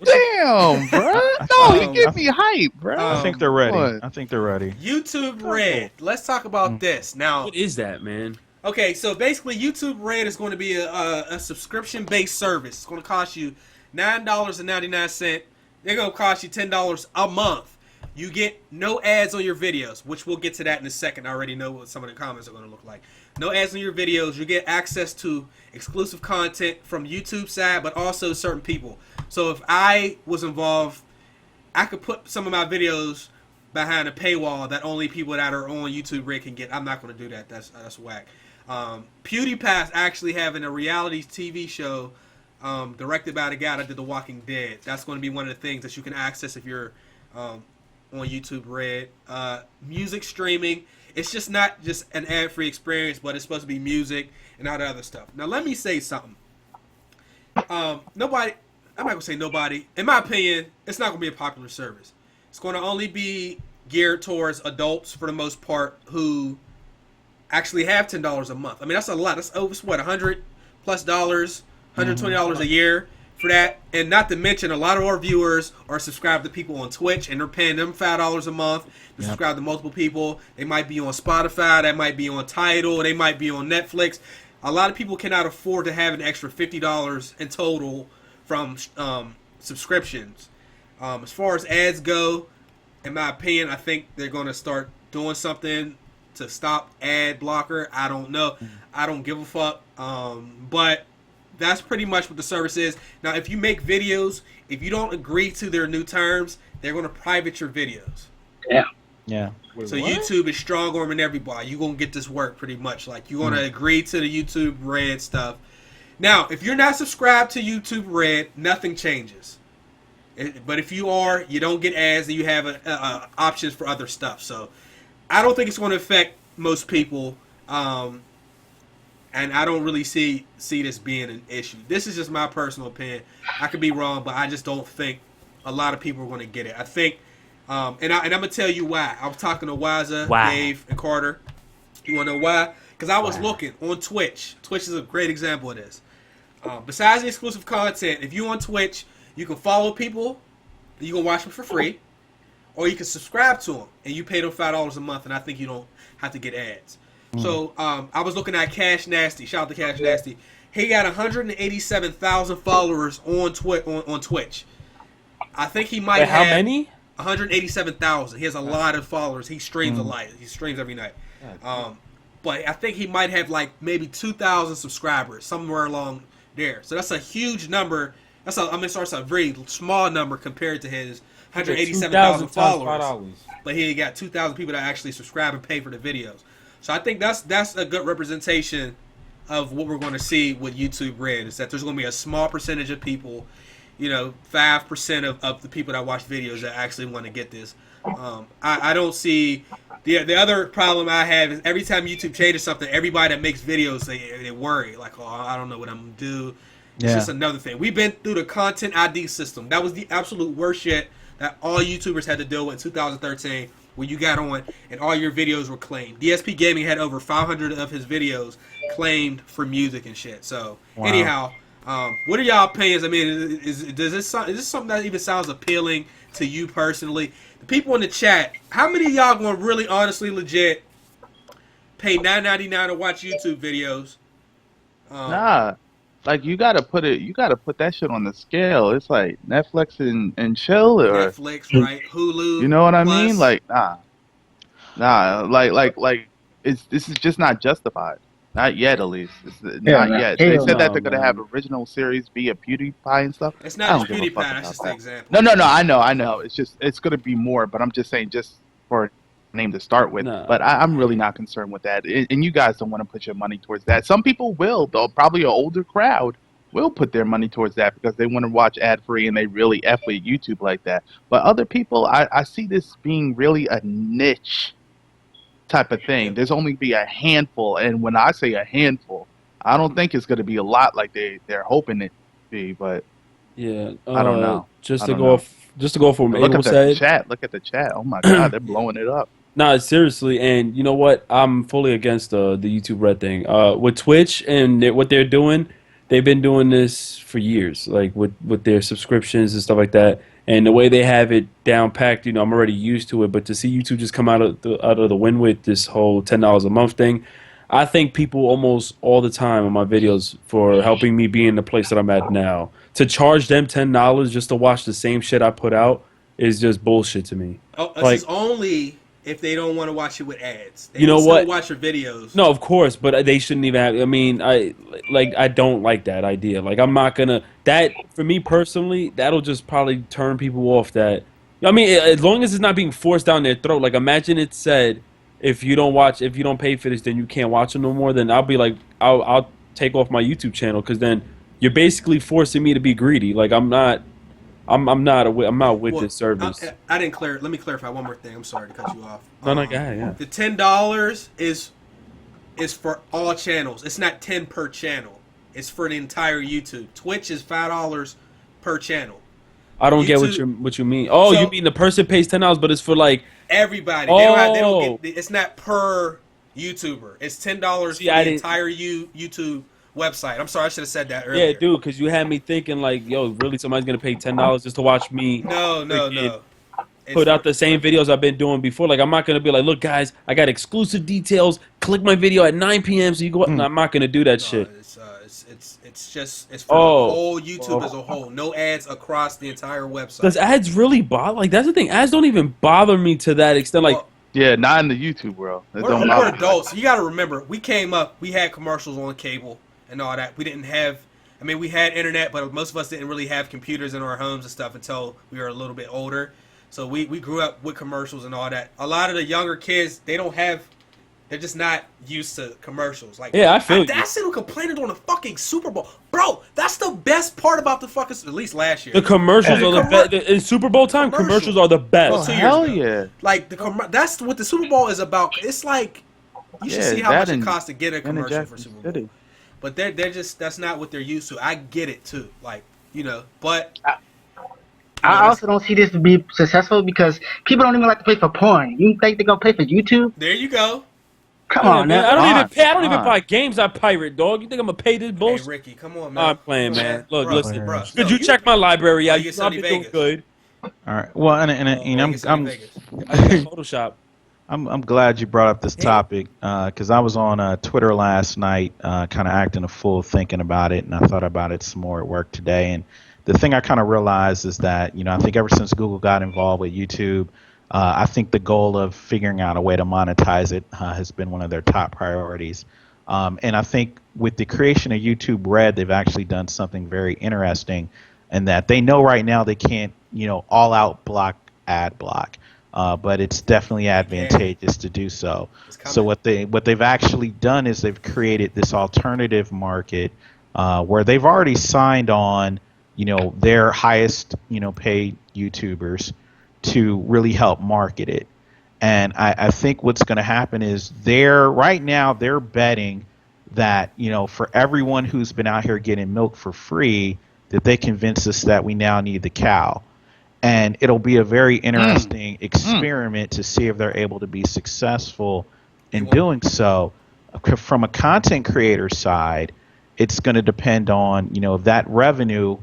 Damn, bro. No, you get me hype, bro. I think they're ready. What? I think they're ready. YouTube Red. Let's talk about this now. What is that, man? Okay, so basically, YouTube Red is going to be a subscription-based service. It's going to cost you $9.99. They're going to cost you $10 a month. You get no ads on your videos, which we'll get to that in a second. I already know what some of the comments are going to look like. No ads on your videos. You get access to exclusive content from YouTube side, but also certain people. So if I was involved, I could put some of my videos behind a paywall that only people that are on YouTube Red can get. I'm not going to do that. That's whack. PewDiePie's actually having a reality TV show directed by the guy that did The Walking Dead. That's going to be one of the things that you can access if you're on YouTube Red. Music streaming. It's just not just an ad-free experience, but it's supposed to be music and all the other stuff. Now, let me say something. I'm not going to say nobody. In my opinion, it's not going to be a popular service. It's going to only be geared towards adults for the most part who actually have $10 a month. I mean, that's a lot. That's over what, $100+ $120 a year for that. And not to mention, a lot of our viewers are subscribed to people on Twitch, and they're paying them $5 a month to subscribe to multiple people. They might be on Spotify, they might be on Tidal, they might be on Netflix. A lot of people cannot afford to have an extra $50 in total from subscriptions. As far as ads go, in my opinion, I think they're going to start doing something to stop ad blocker. I don't know. I don't give a fuck. But that's pretty much what the service is. Now, if you make videos, if you don't agree to their new terms, they're going to private your videos. Yeah. Yeah. So YouTube is strong arming everybody. You're going to get this work pretty much. Like, you're going to agree to the YouTube Red stuff. Now, if you're not subscribed to YouTube Red, nothing changes. But if you are, you don't get ads and you have options for other stuff. So I don't think it's going to affect most people. And I don't really see this being an issue. This is just my personal opinion. I could be wrong, but I just don't think a lot of people are going to get it. I think, and I'm going to tell you why. I was talking to Wiza, Dave, and Carter. You want to know why? Because I was looking on Twitch. Twitch is a great example of this. Besides the exclusive content, if you're on Twitch, you can follow people, you can watch them for free, or you can subscribe to them, and you pay them $5 a month, and I think you don't have to get ads. So I was looking at Cash Nasty. Shout out to Cash Nasty. He got 187,000 followers on Twitch. I think he might have how many? 187,000. He has a lot of followers. He streams a lot. He streams every night. But I think he might have like maybe 2,000 subscribers somewhere along there. So that's a huge number. That's a very small number compared to his 187,000 followers. But he got 2,000 people that actually subscribe and pay for the videos. So I think that's a good representation of what we're going to see with YouTube Red, is that there's going to be a small percentage of people, 5% of the people that watch videos that actually want to get this. I don't see the other problem I have is every time YouTube changes something, everybody that makes videos they worry like, oh, I don't know what I'm gonna do. It's just another thing. We've been through the content ID system. That was the absolute worst shit that all YouTubers had to deal with in 2013 when you got on and all your videos were claimed. DSP Gaming had over 500 of his videos claimed for music and shit. So anyhow, what are y'all opinions? I mean, is this something that even sounds appealing to you personally? The people in the chat, how many of y'all going to really honestly legit pay $9.99 to watch YouTube videos? Nah, like you gotta put that shit on the scale. It's like Netflix and chill, or Netflix, right? Hulu. you know what I Plus. mean? Like like this is just not justified. Not yet, at least. Not no. yet. They Hell said that no, they're gonna man. have original series via PewDiePie and stuff. It's I not don't just give a PewDiePie. fuck That's about just an that. example. No, I know. It's gonna be more, but I'm just saying, just for a name to start with. No. But I'm really not concerned with that, and you guys don't want to put your money towards that. Some people will, though. Probably an older crowd will put their money towards that because they want to watch ad free and they really F with YouTube like that. But other people, I see this being really a niche type of thing. There's only be a handful, and when I say a handful, I don't think it's going to be a lot like they're hoping it to be. But Yeah, I don't know. Just I to don't go know. off, just to go off from look Abel at the said. chat. Look at the chat. Oh my God, they're blowing it up. Nah, seriously, and you know what? I'm fully against the YouTube Red thing. With Twitch and what they're doing, they've been doing this for years, like with their subscriptions and stuff like that. And the way they have it down packed, you know, I'm already used to it. But to see YouTube just come out of the wind with this whole $10 a month thing, I thank people almost all the time on my videos for helping me be in the place that I'm at now. To charge them $10 just to watch the same shit I put out is just bullshit to me. Oh, this Like, is only if they don't want to watch it with ads. They You know can still what? watch your videos. no, of course, but they shouldn't even have. I mean, I don't like that idea. Like, I'm not gonna. That for me personally, that'll just probably turn people off. That I mean, as long as it's not being forced down their throat. Like, imagine it said, if you don't pay for this, then you can't watch it no more. Then I'll be like, I'll take off my YouTube channel because then you're basically forcing me to be greedy. Like, I'm not with Well, this service. I didn't clear. Let me clarify one more thing. I'm sorry to cut you off. No, go ahead, yeah. The $10 is for all channels. It's not 10 per channel. It's for the entire YouTube. Twitch is $5 per channel. I don't get YouTube- what you mean. Oh, So- you mean the person pays $10, but it's for like. Everybody. Oh. They don't get. It's not per YouTuber. It's $10 See, for I the didn't- entire YouTube website. I'm sorry, I should have said that earlier. Yeah, dude, because you had me thinking like, yo, really, somebody's gonna pay $10 just to watch me No. It's put out for- the same videos I've been doing before. Like, I'm not gonna be like, look, guys, I got exclusive details. Click my video at 9 p.m. so you go. No, I'm not gonna do that shit. It's for the whole YouTube as a whole. No ads across the entire website. Does ads really bother? Like, that's the thing. Ads don't even bother me to that extent. Like, Well, Yeah, not in the YouTube world. It we're don't bother me. adults. You got to remember, we came up. We had commercials on cable and all that. We didn't have. I mean, we had internet, but most of us didn't really have computers in our homes and stuff until we were a little bit older. So we grew up with commercials and all that. A lot of the younger kids, they don't have. They're just not used to commercials. Like, Yeah, I feel you. That shit who complaining on the fucking Super Bowl, bro. That's the best part about the fucking. At least last year, the commercials The are the commer- best. In Super Bowl time, commercial. commercials are the Oh, best. 2 years hell ago. yeah. Like that's what the Super Bowl is about. It's like you should Yeah, see how that much it and- costs to get a and commercial Jackson for Super Bowl. City. But they're just that's not what they're used to. I get it too. Like, you know, but I also don't see this to be successful because people don't even like to pay for porn. You think they're gonna pay for YouTube? there you go. Come on, Man, now. I don't even pay. I don't Come even on. buy games I pirate, dog. You think I'm gonna pay this Hey bullshit? Ricky, come on, No, man. I'm playing, man. Look, Bro, listen. bro, Could no, you check my library out? You Vegas, know I've Sunny been doing Vegas. good. All right. Well, and Vegas, I'm Vegas. Photoshop. I'm glad you brought up this topic because I was on Twitter last night, kind of acting a fool, thinking about it, and I thought about it some more at work today. And the thing I kind of realized is that I think ever since Google got involved with YouTube, I think the goal of figuring out a way to monetize it has been one of their top priorities. And I think with the creation of YouTube Red, they've actually done something very interesting, in that they know right now they can't all out ad block. But it's definitely advantageous to do so. So what they've actually done is they've created this alternative market where they've already signed on, their highest, paid YouTubers to really help market it. And I think what's going to happen is right now they're betting that, for everyone who's been out here getting milk for free, that they convince us that we now need the cow. and it'll be a very interesting experiment to see if they're able to be successful in doing so. From a content creator side, it's going to depend on, you know, if that revenue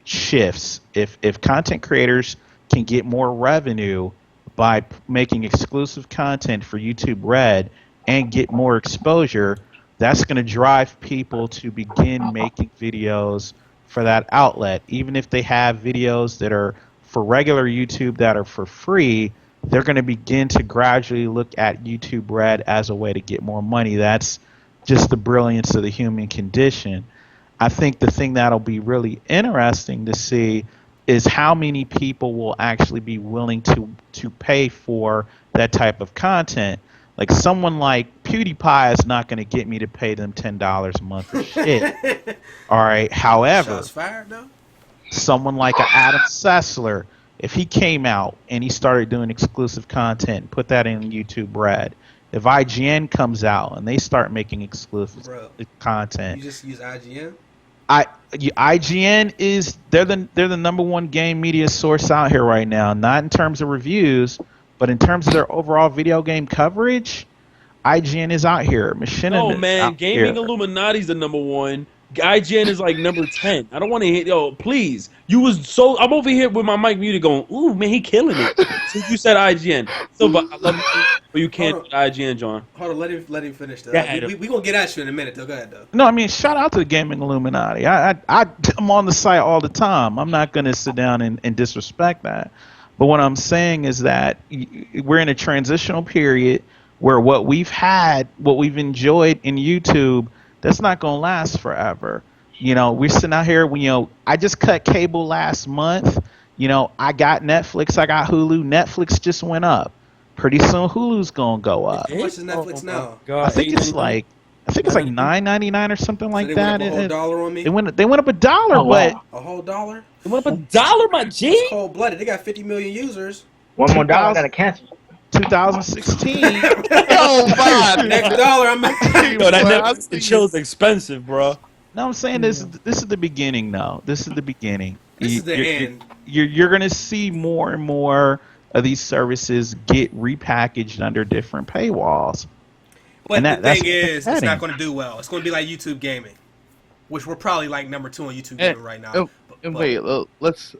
shifts. If content creators can get more revenue by making exclusive content for YouTube Red and get more exposure, that's going to drive people to begin making videos for that outlet. Even if they have videos that are for regular YouTube that are for free, they're going to begin to gradually look at YouTube Red as a way to get more money. That's just the brilliance of the human condition. I think the thing that'll be really interesting to see is how many people will actually be willing to pay for that type of content. Like someone like PewDiePie is not going to get me to pay them $10 a month for shit. All right. However, Shots fired, though. Someone like a Adam Sessler, if he came out and he started doing exclusive content, put that in YouTube Red. If IGN comes out and they start making exclusive content, you just use IGN. IGN is they're the number one game media source out here right now. Not in terms of reviews, but in terms of their overall video game coverage. IGN is out here. Machinima. No man, Gaming here. Illuminati's the number one. IGN is like number 10. I don't want to hit. Yo, please. You was so. I'm over here with my mic muted, going, "Ooh man, he killing it." Since you said IGN, so but I love you, but you can't do IGN, John. Hold on, let him finish that. Yeah, we gonna get at you in a minute, though. Go ahead, though. No, I mean, shout out to the Gaming Illuminati. I'm on the site all the time. I'm not going to sit down and disrespect that. But what I'm saying is that we're in a transitional period where what we've enjoyed in YouTube, that's not going to last forever. You know, we're sitting out here, I just cut cable last month. You know, I got Netflix, I got Hulu. Netflix just went up. Pretty soon Hulu's going to go up. How much is Netflix now? I think it's like $9.99 or something like they that. Went up a whole $1 on me. They went up $1, but A whole $1. It went up $1, my G. It's cold blooded. They got 50 million users. One more dollar, I gotta cancel. 2016. Oh my! Next dollar, I'm. Yo, that Netflix show is expensive, bro. No, I'm saying this is the beginning, though. This is the beginning. This is the end. You're going to see more and more of these services get repackaged under different paywalls. But the thing is, it's not going to do well. It's going to be like YouTube Gaming, which we're probably like number 2 on YouTube Gaming right now. Wait, let's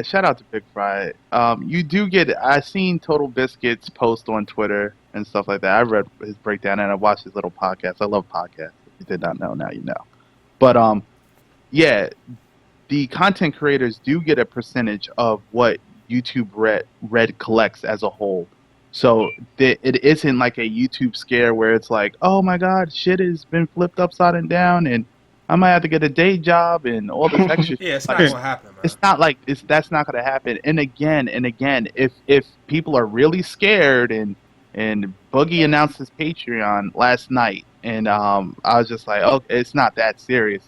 shout out to Big Fry. You do get. I seen Total Biscuits post on Twitter and stuff like that. I read his breakdown and I watched his little podcast. I love podcasts. If you did not know, now you know. But the content creators do get a percentage of what YouTube Red collects as a whole. So it isn't like a YouTube scare where it's like, oh my God, shit has been flipped upside and down, and I might have to get a day job and all this extra. Yeah, it's not gonna happen, man. It's not like that's not gonna happen. And again, if people are really scared, and Boogie announced his Patreon last night, and I was just like, oh, it's not that serious,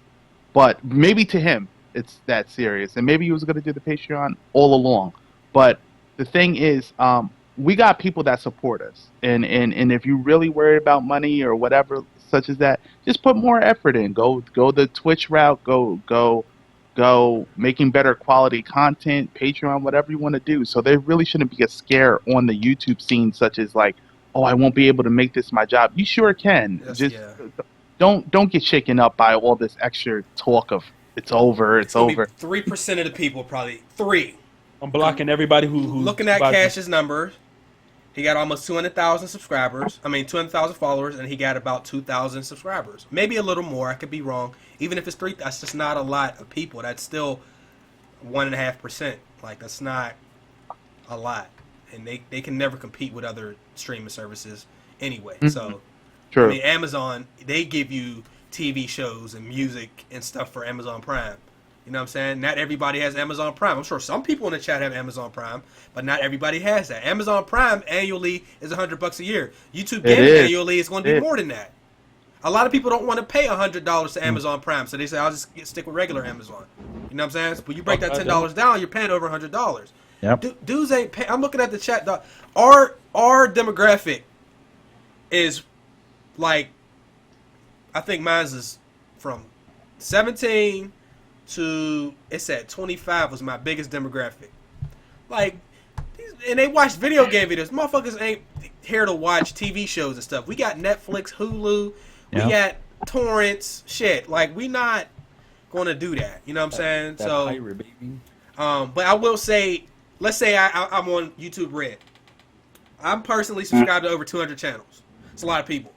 but maybe to him it's that serious, and maybe he was gonna do the Patreon all along. But the thing is, we got people that support us, and if you really worry about money or whatever such as that, just put more effort in. Go the Twitch route. Go making better quality content, Patreon, whatever you want to do. So there really shouldn't be a scare on the YouTube scene, such as like, oh, I won't be able to make this my job. You sure can. Yes, Just yeah. don't get shaken up by all this extra talk of it's over. 3% of the people, probably 3. I'm blocking everybody who's looking at Cash's numbers. He got almost 200,000 subscribers. 200,000 followers, and he got about 2,000 subscribers. Maybe a little more. I could be wrong. Even if it's 3, that's just not a lot of people. That's still 1.5%. Like, that's not a lot. And they can never compete with other streaming services anyway. Mm-hmm. So, true. Amazon, they give you TV shows and music and stuff for Amazon Prime. You know what I'm saying? Not everybody has Amazon Prime. I'm sure some people in the chat have Amazon Prime, but not everybody has that. Amazon Prime annually is $100 a year. YouTube Gaming annually is going to be more than that. A lot of people don't want to pay $100 to Amazon Prime, so they say, I'll just stick with regular Amazon. You know what I'm saying? But you break that $10 down, you're paying over $100. Yep. Dudes ain't paying. I'm looking at the chat. Our demographic is like, I think mine's is from 17 to, it's at 25 was my biggest demographic. Like, and they watch video game videos. Motherfuckers ain't here to watch TV shows and stuff. We got Netflix, Hulu, we got torrents, shit. Like, we not gonna do that. You know what I'm saying? That So, pirate, baby. but I will say, let's say I'm on YouTube Red. I'm personally subscribed to over 200 channels. It's a lot of people.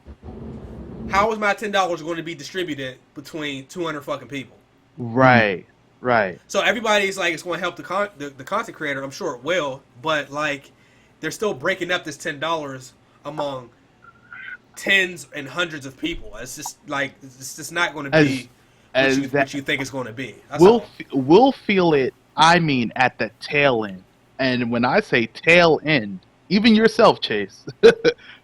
How is my $10 going to be distributed between 200 fucking people? Right. Right. So everybody's like, it's going to help the content creator. I'm sure it will, but like, they're still breaking up this $10 among tens and hundreds of people. It's just like, it's just not going to be what you think it's going to be. We'll feel it. I mean, at the tail end, and when I say tail end, even yourself, Chase,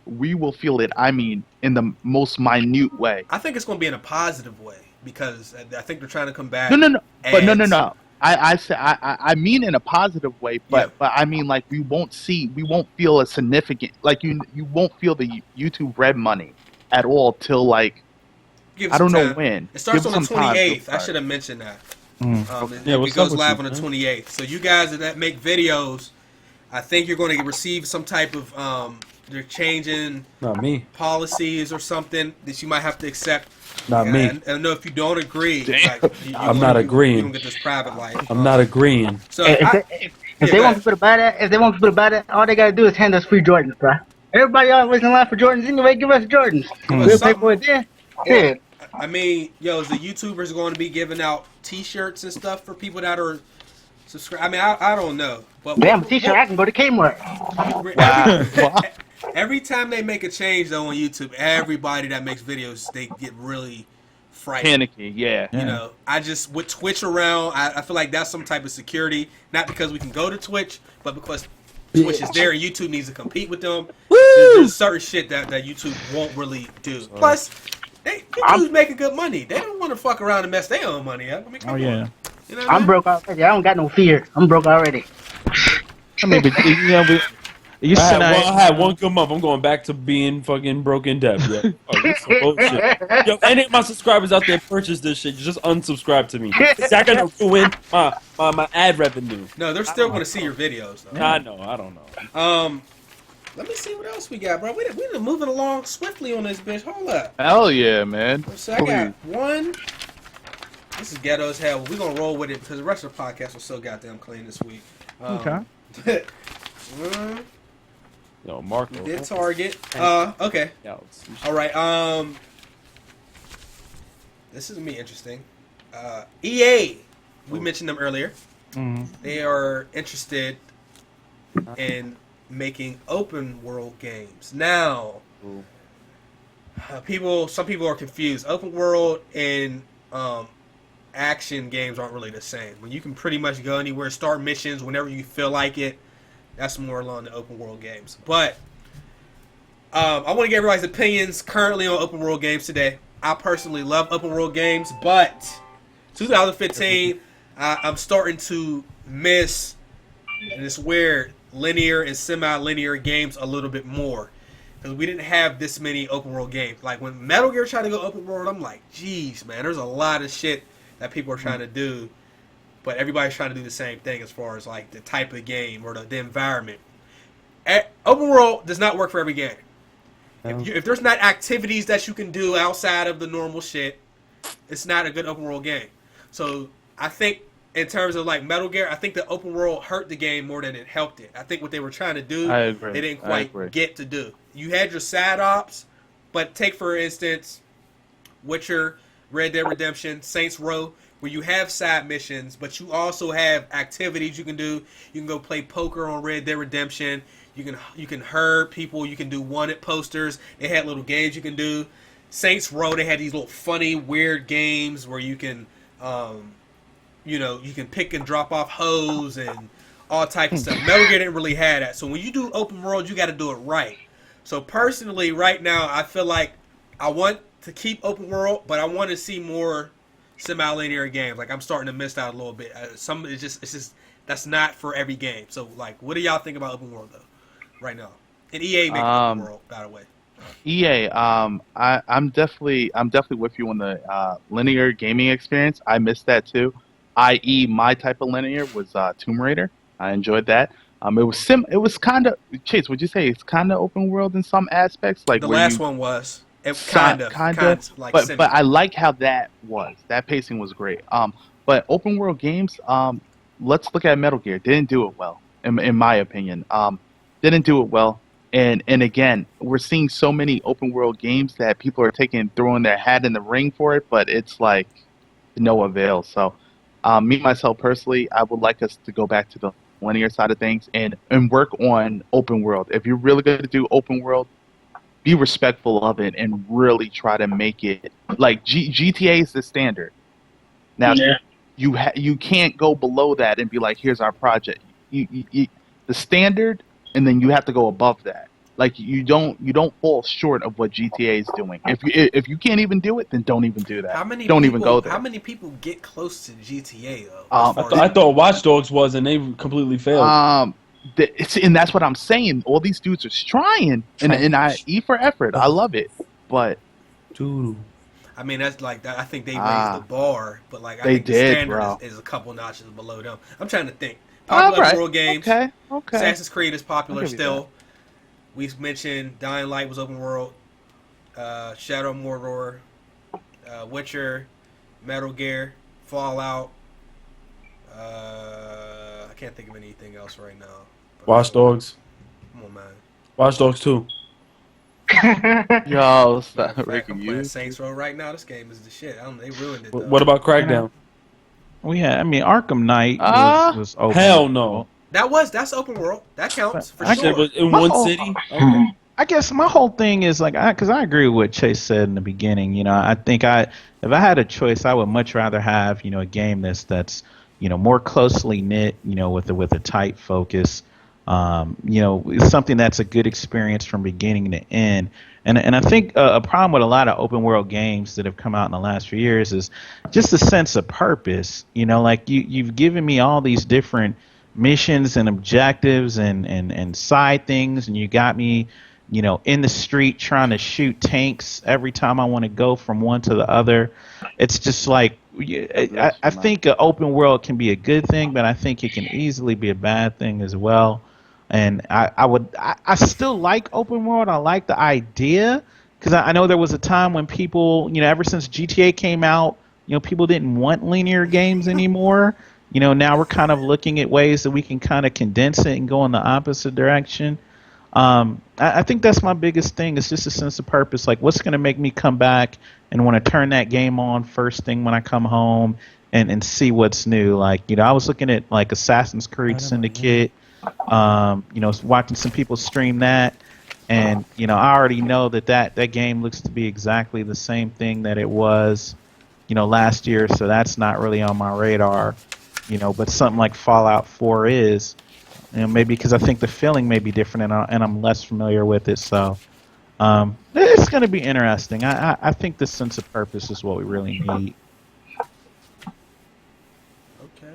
we will feel it. I mean, in the most minute way. I think it's going to be in a positive way because I think they're trying to combat. No. But no. ads. I mean in a positive way, but I mean like we won't feel a significant, like you won't feel the YouTube Red money at all till like Give I don't some know time. when. It starts Give on the some time to 28th. I start. should have mentioned that. Yeah, It what's goes up with live you, on the man? 28th. So you guys that make videos, I think you're going to receive some type of they're changing Not me. policies or something that you might have to accept. Not And me. I don't know if you don't agree. Damn. Like, I'm not agreeing. You don't get this private life. I'm not agreeing. So If they want people to buy that, all they gotta do is hand us free Jordans, bro. Everybody always in line for Jordans anyway. Give us Jordans. Give us We'll pay something. for it then. Yeah. I mean, is the YouTubers going to be giving out T-shirts and stuff for people that are subscribed? I mean, I don't know. But Damn, a t-shirt, I can go to Kmart. Every time they make a change though on YouTube, everybody that makes videos, they get really frightened. Panicky, yeah. You know, I just with Twitch around, I feel like that's some type of security. Not because we can go to Twitch, but because Twitch is there and YouTube needs to compete with them. There's certain shit that YouTube won't really do. Plus, YouTube's making good money. They don't want to fuck around and mess their own money up. I mean, come on. You know what I I'm mean? broke already. I don't got no fear. I'm broke already. I mean, but you know, you send I out. had one good month. I'm going back to being fucking broke in debt. Yo. Oh, this some bullshit. Yo, any of my subscribers out there purchase this shit, just unsubscribe to me. Is that gonna ruin my ad revenue? No, they're still going to see your videos though. I know. I don't know. Let me see what else we got, bro. We're moving along swiftly on this bitch. Hold up. Hell yeah, man. So I got one. This is ghetto as hell. We're going to roll with it because the rest of the podcast was so goddamn clean this week. Okay. Yo, Marco. Did target. Okay. Yeah, All right. This is gonna be interesting. EA. We mentioned them earlier. They are interested in making open world games. Now, some people are confused. Open world and action games aren't really the same. When you can pretty much go anywhere, start missions whenever you feel like it. That's more along the open world games. But I want to get everybody's opinions currently on open world games today. I personally love open world games, but 2015, I'm starting to miss, and it's weird, linear and semi-linear games a little bit more. Because we didn't have this many open world games. Like when Metal Gear tried to go open world, I'm like, geez, man, there's a lot of shit that people are trying to do. But everybody's trying to do the same thing as far as like the type of game or the environment. Open world does not work for every game. If there's not activities that you can do outside of the normal shit, it's not a good open world game. So I think in terms of like Metal Gear, I think the open world hurt the game more than it helped it. I think what they were trying to do, I agree. they didn't quite get to do. You had your side ops, but take for instance, Witcher, Red Dead Redemption, Saints Row, where you have side missions, but you also have activities you can do. You can go play poker on Red Dead Redemption. You can herd people. You can do wanted posters. They had little games you can do. Saints Row, they had these little funny, weird games where you can, you can pick and drop off hoes and all types of stuff. Metal Gear didn't really have that. So when you do open world, you got to do it right. So personally, right now, I feel like I want to keep open world, but I want to see more semi-linear games. Like I'm starting to miss out a little bit. It's just that's not for every game. So like, what do y'all think about open world though, right now? And EA making open world, by the way. EA, I'm definitely with you on the linear gaming experience. I missed that too. I.e., my type of linear was Tomb Raider. I enjoyed that. It was kind of Chase. Would you say it's kind of open world in some aspects, like The where last you one was kind kind of, of like but semi. I like how that was. That pacing was great. But open world games, let's look at Metal Gear. Didn't do it well, in my opinion. Didn't do it well. And again, we're seeing so many open world games that people are throwing their hat in the ring for it, but it's like to no avail. So, me myself personally, I would like us to go back to the linear side of things and work on open world. If you're really going to do open world, be respectful of it and really try to make it like GTA is the standard. Now Yeah. you can't go below that and be like, here's our project. The standard, and then you have to go above that. Like you don't fall short of what GTA is doing. If you can't even do it, then don't even do that. Don't even go there. How many people get close to GTA though? I thought Watch Dogs was, and they completely failed. And that's what I'm saying. All these dudes are trying, and I eat for effort. I love it, but Dude. I mean, that's like I think they raised the bar, but like I they think the did, standard bro. is a couple notches below them. I'm trying to think. Popular All right. world games. Okay. Assassin's Creed is popular I'll give you still. We mentioned Dying Light was open world. Shadow of Mordor, Witcher, Metal Gear, Fallout. I can't think of anything else right now. Watch Dogs. Come on, man. Watch Dogs 2. Yo, stop, Matter of fact, Ricky, I'm playing you. Saints Row right now. This game is the shit. They ruined it. Though. What about Crackdown? Well, yeah, I mean, Arkham Knight was open. Hell no. That's open world. That counts for I Shit sure. was in My one whole- city? Okay. I guess my whole thing is like, because I agree with what Chase said in the beginning. You know, I think if I had a choice, I would much rather have a game that's more closely knit, with a tight focus. It's something that's a good experience from beginning to end. And I think a problem with a lot of open world games that have come out in the last few years is just a sense of purpose. Like you've given me all these different missions and objectives and side things, and you got me in the street trying to shoot tanks every time I want to go from one to the other. It's just like, I think an open world can be a good thing, but I think it can easily be a bad thing as well. And I still like open world. I like the idea, because I know there was a time when people, ever since GTA came out, people didn't want linear games anymore. Now we're kind of looking at ways that we can kind of condense it and go in the opposite direction. I think that's my biggest thing. It's just a sense of purpose. Like, what's going to make me come back and want to turn that game on first thing when I come home and see what's new. Like, I was looking at like Assassin's Creed Syndicate, watching some people stream that. And, I already know that game looks to be exactly the same thing that it was, last year. So that's not really on my radar, but something like Fallout 4 is. Maybe because I think the feeling may be different, and I'm less familiar with it. So it's going to be interesting. I think the sense of purpose is what we really need. Okay.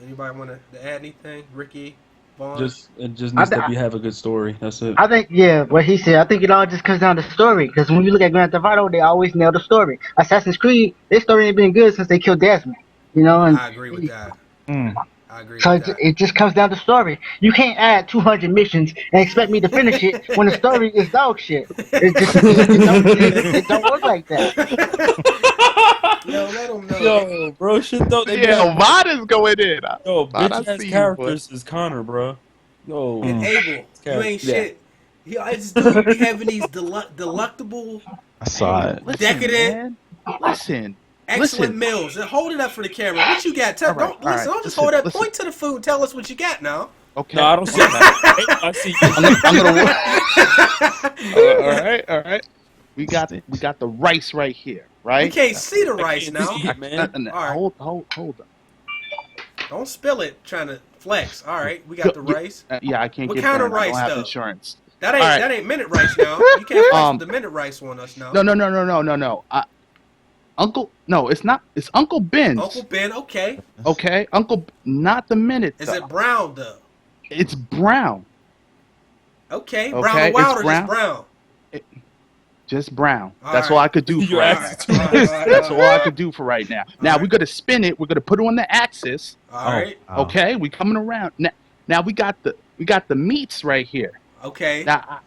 Anybody want to add anything? Ricky, Vaughn? It just needs to have a good story. That's it. I think, what he said. I think it all just comes down to story. Because when you look at Grand Theft Auto, they always nail the story. Assassin's Creed, their story ain't been good since they killed Desmond. And I agree with that. I agree so with that. it just comes down to story. You can't add 200 missions and expect me to finish it when the story is dog shit. It don't work like that. Yo, let them know. Yo, bro, shit though. Yeah, Vod is going in. Yo, Vod, I bitch ass see you, characters is Connor, bro. Yo, And Abel, you ain't Yeah. shit. This dude be having these delectable, I saw it. Listen, decadent, man. Listen. excellent meals. And hold it up for the camera. What you got? All right, Don't just listen, hold up. listen. Point to the food. Tell us what you got now. Okay. No, I don't see that. I see. I'm gonna all right. We got the rice right here, right? We can't see the rice can't now. see it, man. All right. Hold on. Don't spill it trying to flex. All right, we got the rice. Yeah, I can't What get kind of burned. I rice, don't have though? insurance. That ain't All right. that ain't minute rice now. You can't flex with the minute rice on us now. No. No, it's not. It's Uncle Ben's. Uncle Ben, okay. Okay, not the minute. Is though. it brown though? It's brown. Okay, Okay, brown or it's wild or brown. just brown? Just brown. All That's right. all I could do for Your right ass now. is That's all I could do for right now. Now right. we're gonna spin it. We're gonna put it on the axis. All right. Oh. Okay, we coming around. Now we got the meats right here. Okay. Now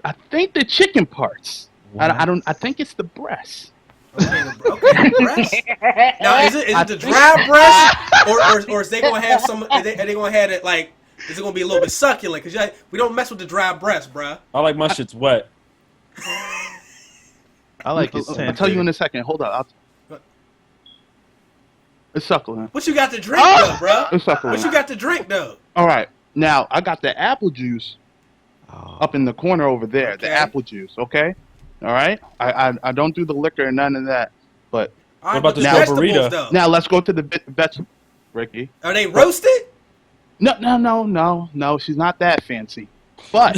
I think the chicken parts. I don't. I think it's the breast. Okay. The breast. Now, is it the dry breast, or is they gonna have some? Are they gonna have it like? Is it gonna be a little bit succulent? Because we don't mess with the dry breast, bruh. I like my shit's wet. I like it. I'll tell you in a second. Hold on. It's succulent. What you got to drink though, bruh? It's succulent. What you got to drink though? All right. Now I got the apple juice up in the corner over there. Okay. The apple juice. Okay. All right. I don't do the liquor and none of that. But All right, about but the vegetables burrito? though? now let's go to the vegetables, Ricky. Are they roasted? No. She's not that fancy. But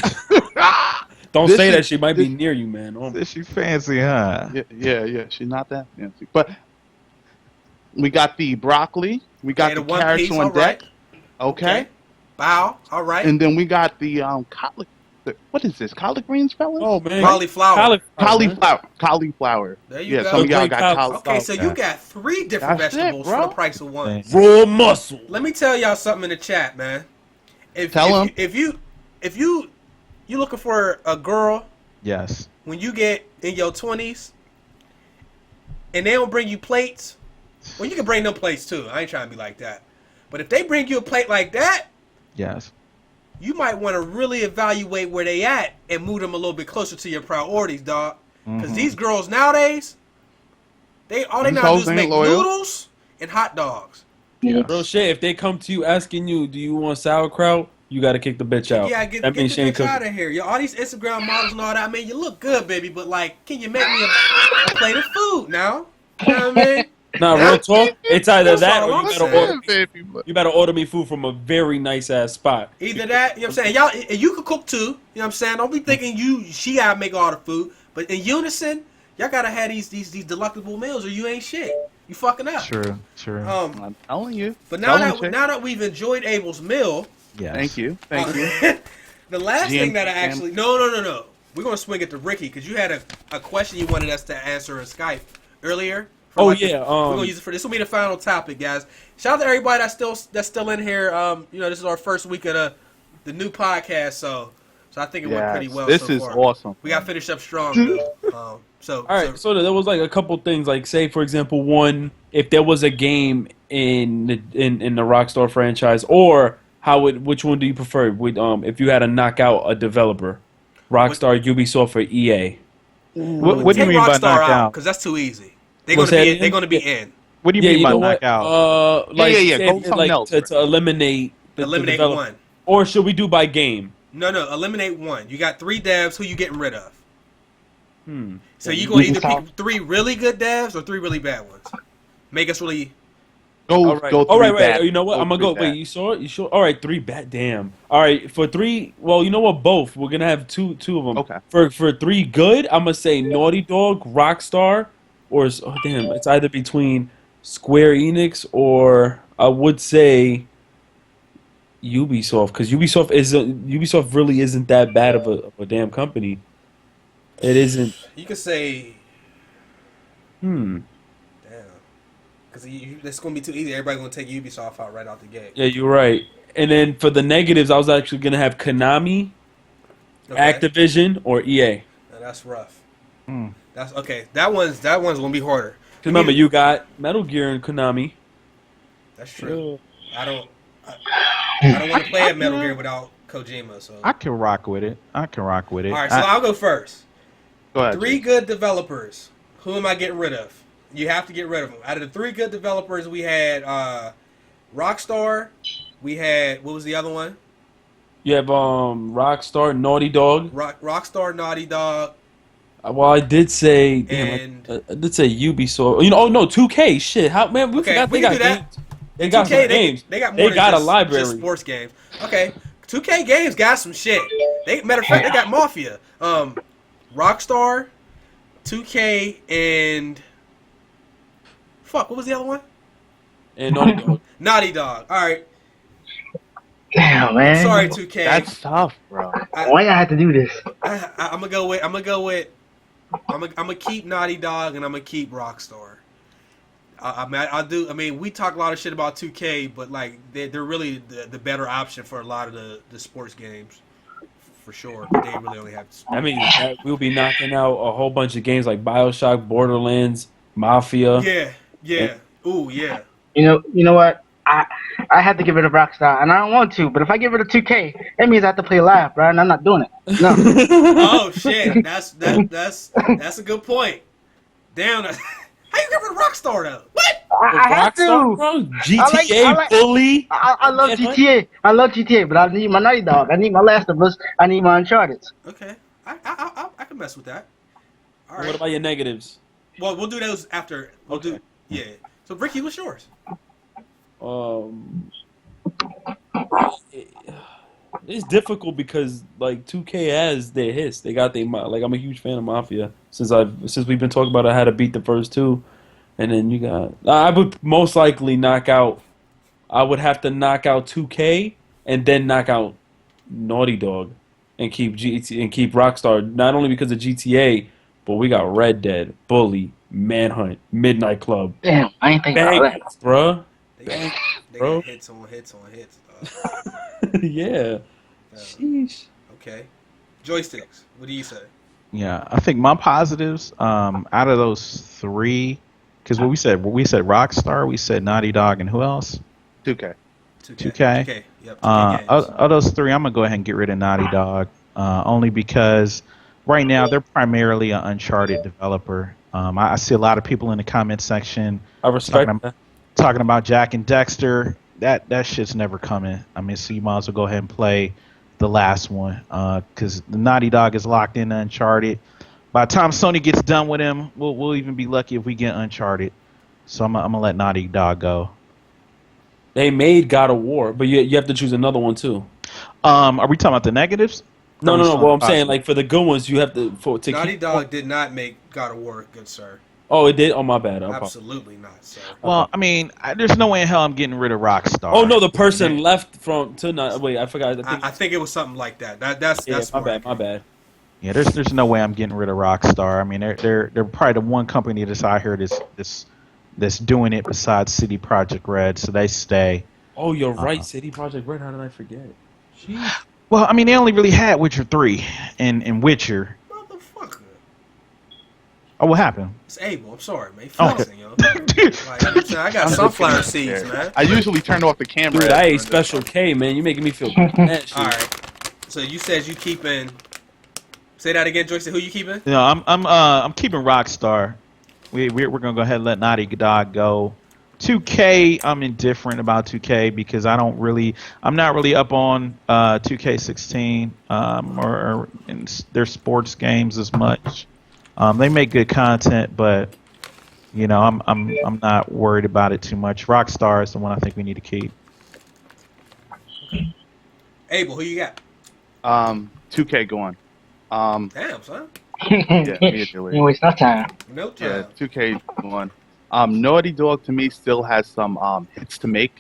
Don't This say is- that. She might be this- near you, man. Oh, Is she fancy, huh? yeah. She's not that fancy. But we got the broccoli. We got Okay, the the one carrots piece, on all right. deck. Okay. Bow. All right. And then we got the collard. What is this? Collard greens, fellas? oh man. Cauliflower. Cauliflower. There you Yeah, go. some of y'all Great got cauliflower. Okay, so you got 3 different That's it, vegetables for bro. the price of one. Raw muscle. Let me tell y'all something in the chat, man. Tell 'em. If you looking for a girl Yes. when you get in your 20s and they don't bring you plates, well, you can bring them plates too. I ain't trying to be like that. But if they bring you a plate like that, Yes. you might want to really evaluate where they at and move them a little bit closer to your priorities, dog. Because these girls nowadays, all they These know how to hoes do is make ain't loyal. noodles and hot dogs. Real shit. If they come to you asking you, do you want sauerkraut? You got to kick the bitch out. Yeah, get that the means she ain't bitch out cooking. of here. Yo, all these Instagram models and all that, man, you look good, baby, but like, can you make me a plate of food now? You know what I mean? Nah, real talk. It's either That's that all or I'm you better saying. order. baby. But You better order me food from a very nice ass spot. Either that, you know what I'm saying? Y'all, and you can cook too. You know what I'm saying? Don't be thinking she gotta make all the food, but in unison, y'all gotta have these delectable meals, or you ain't shit. You fucking up. True. I'm telling you. But now Telling you. that we've enjoyed Abel's meal, Yes. Thank you. Thank you. the last GM thing that I actually no, we're gonna swing it to Ricky because you had a question you wanted us to answer in Skype earlier. for Oh, like yeah, we're gonna use it for this. Will be the final topic, guys. Shout out to everybody that's still in here. This is our first week of the new podcast, so I think it went pretty well. This so is far. awesome. We got finished up strong. Though. All right, so there was like a couple things, like say for example, one, if there was a game in the Rockstar franchise, or which one do you prefer? If you had to knock out a developer, Rockstar, Ubisoft, or EA? What do you Take mean by Rockstar knock out? Because that's too easy. They're What's gonna be that in, they're again? gonna be in. What do you Yeah, mean you by know knock what? out? Like, Yeah. say Go if- something like else, to eliminate the Eliminate developer. one. Or should we do by game? No, eliminate one. You got 3 devs. Who you getting rid of? Hmm. So you gonna either Ubisoft. pick 3 really good devs or 3 really bad ones. Make us really. All right. Go All right. three bad. You know what? I'm gonna go. three Wait. bad. You saw it? You sure? All right. 3 bad. Damn. All right. For 3. Well, you know what? Both. We're gonna have two of them. Okay. For 3 good, I'm gonna say Naughty Dog, Rockstar, or damn, it's either between Square Enix or I would say Ubisoft, because Ubisoft really isn't that bad of a damn company. It isn't. You could say. Hmm. Damn. Because it's gonna be too easy. Everybody's gonna take Ubisoft out right out the gate. Yeah, you're right. And then for the negatives, I was actually gonna have Konami, Okay? Activision, or EA. Now, that's rough. Hmm. That's okay. That one's gonna be harder. Because remember, you got Metal Gear and Konami. That's true. I don't want to play a Metal Gear without Kojima. So. I can rock with it. All right, so I- I'll go first. Go ahead. 3 good developers. Who am I getting rid of? You have to get rid of them. Out of the 3 good developers, we had Rockstar. We had, what was the other one? You have Rockstar, Naughty Dog. Rockstar, Naughty Dog. Well, I did say, damn, And- I did say Ubisoft. You know, oh no, 2K. Shit, how man? We Okay, forgot we they can got do that. games. They got 2K, some games. They got more They than got just, a library. just sports games. Okay, 2K games got some shit. Matter of fact, they got Mafia. Rockstar, 2K, and fuck, what was the other one? And Naughty Dog. Naughty Dog. All right, Damn, man. sorry 2K. That's tough, bro. Why y'all have to do this? I'm gonna go with I'm gonna keep Naughty Dog and I'm gonna keep Rockstar. I mean, we talk a lot of shit about 2K, but like they're really the better option for a lot of the sports games, for sure. But they really only have. I mean, we'll be knocking out a whole bunch of games like BioShock, Borderlands, Mafia. Yeah, yeah, ooh, yeah. You know what? I have to give it a Rockstar, and I don't want to. But if I give it a 2K, that means I have to play live, bro. And I'm not doing it. No. Oh shit, that's a good point. Damn, how you give it a Rockstar though? What? I have Rockstar, to. bro. GTA I like- bully. I love GTA. I love GTA, but I need my Naughty Dog. I need my Last of Us. I need my Uncharted. Okay, I can mess with that. All right. What about your negatives? Well, we'll do those after. We'll Okay. do. Yeah. So Ricky, what's yours? It's difficult because like 2K has their hits. They got like I'm a huge fan of Mafia since we've been talking about I had to beat the first two, and then you got I would most likely I would have to knock out 2K and then knock out Naughty Dog and keep Rockstar not only because of GTA, but we got Red Dead, Bully, Manhunt, Midnight Club. Damn, I ain't thinking about that. Bangers, bruh. They bro. got hits on hits on hits. Yeah. Sheesh. Okay. Joysticks. What do you say? Yeah, I think my positives out of those three, because we said Rockstar, we said Naughty Dog, and who else? 2K. 2K. 2K. Yep. 2K games. Of those three, I'm gonna go ahead and get rid of Naughty Dog, only because right now they're primarily an Uncharted developer. I see a lot of people in the comment section I respect that. talking about Jack and Dexter. That shit's never coming. I mean, so you might as well go ahead and play the last one, because the Naughty Dog is locked into Uncharted. By the time Sony gets done with him, we'll even be lucky if we get Uncharted. So I'm gonna let Naughty Dog go. They made God of War, but you have to choose another one too. Are we talking about the negatives? No. Well, I'm saying like for the good ones, you have to Naughty Dog did not make God of War, good sir. Oh, it did. Oh, my bad. Absolutely not, sir. Well, I mean, there's no way in hell I'm getting rid of Rockstar. Oh no, the person left from to not. Wait, I forgot. I think it was something like that. That's my bad. My bad. Yeah, there's no way I'm getting rid of Rockstar. I mean, they're probably the one company that's out here that's doing it besides City Project Red, so they stay. Oh, you're right. City Project Red. How did I forget? Jeez. Well, I mean, they only really had Witcher 3 and Witcher. Motherfucker. Oh, what happened? It's Abel. I'm sorry, man. Flexing, yo. Like, I got sunflower seeds, man. I usually turn off the camera. Dude, I ate Special K, man. You making me feel bad. All right. So you said you keeping. Say that again, Joyce. Who you keeping? No, I'm keeping Rockstar. We're gonna go ahead and let Naughty Dog go. 2K, I'm indifferent about 2K because I'm not really up on 2K16 or in their sports games as much. They make good content, but you know, I'm not worried about it too much. Rockstar is the one I think we need to keep. Abel, who you got? 2K going. Damn, son. Yeah, immediately. You waste no time. No time. Yeah, 2K going. Naughty Dog to me still has some hits to make.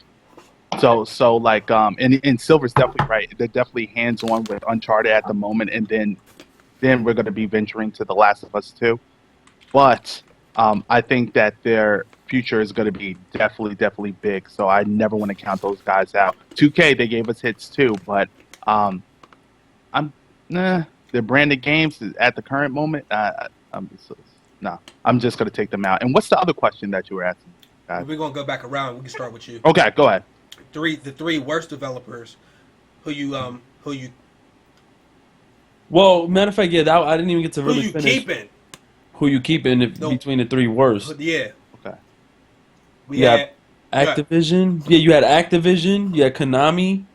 So like and Silver's definitely right. They're definitely hands on with Uncharted at the moment, and then we're gonna be venturing to The Last of Us 2. But I think that their future is gonna be definitely big. So I never want to count those guys out. 2K, they gave us hits too, but their branded games at the current moment, I'm just gonna take them out. And what's the other question that you were asking, guys? We're gonna go back around. We can start with you. Okay, go ahead. The three worst developers. Who you Well, matter of fact, yeah, I didn't even get to really finish. keeping? Who you keeping between the three worst? Yeah. Okay. We had Activision. Yeah, you had Activision. You had Konami,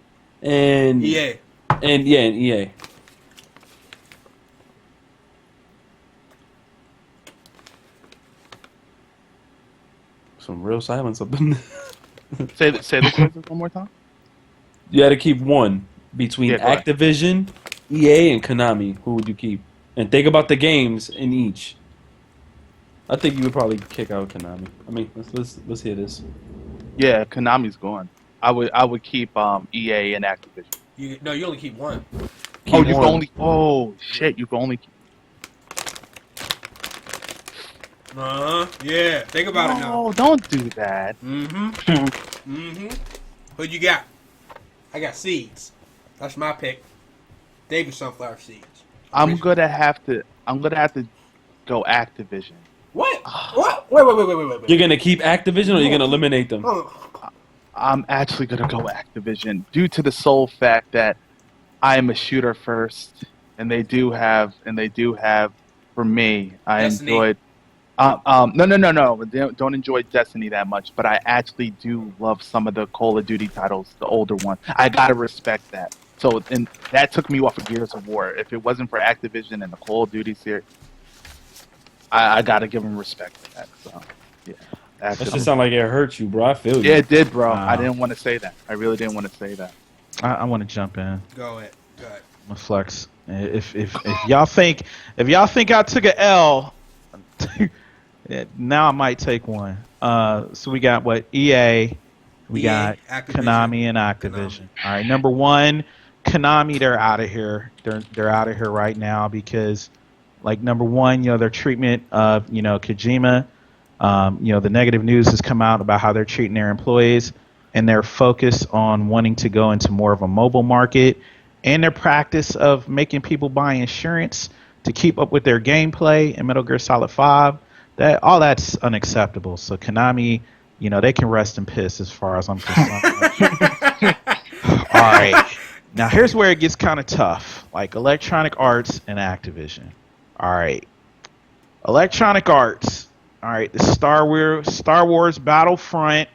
and EA. and EA. Some real silence up in there. Say the questions one more time. You had to keep one between Yeah, go ahead. Activision, EA, and Konami. Who would you keep? And think about the games in each. I think you would probably kick out Konami. I mean, let's hear this. Yeah, Konami's gone. I would keep EA and Activision. You only keep one. You one. can only. Oh shit! You can only keep. Yeah. Think about it now. No, don't do that. What you got? I got seeds. That's my pick. David sunflower seeds. I'm gonna have to go Activision. What? What? Wait. You're gonna keep Activision or you're gonna eliminate them? I'm actually gonna go Activision due to the sole fact that I am a shooter first, and they do have for me. I Destiny. enjoyed. No. Don't enjoy Destiny that much, but I actually do love some of the Call of Duty titles, the older ones. I gotta respect that. So, and that took me off of Gears of War. If it wasn't for Activision and the Call of Duty series, I gotta give them respect for that. So, yeah. That just sound like it hurt you, bro. I feel you. Yeah, it did, bro. I didn't want to say that. I really didn't want to say that. I want to jump in. Go ahead. I'm gonna flex. If y'all think I took an L, now I might take one. So we got what? EA, we got Activision. Konami and Activision. All right, number one, Konami. They're out of here. They're out of here right now because, like, number one, their treatment of Kojima. The negative news has come out about how they're treating their employees and their focus on wanting to go into more of a mobile market and their practice of making people buy insurance to keep up with their gameplay in Metal Gear Solid 5. That's unacceptable. So Konami, they can rest in piss as far as I'm concerned. All right. Now here's where it gets kind of tough. Like Electronic Arts and Activision. All right. Electronic Arts. All right, the Star Wars Battlefront.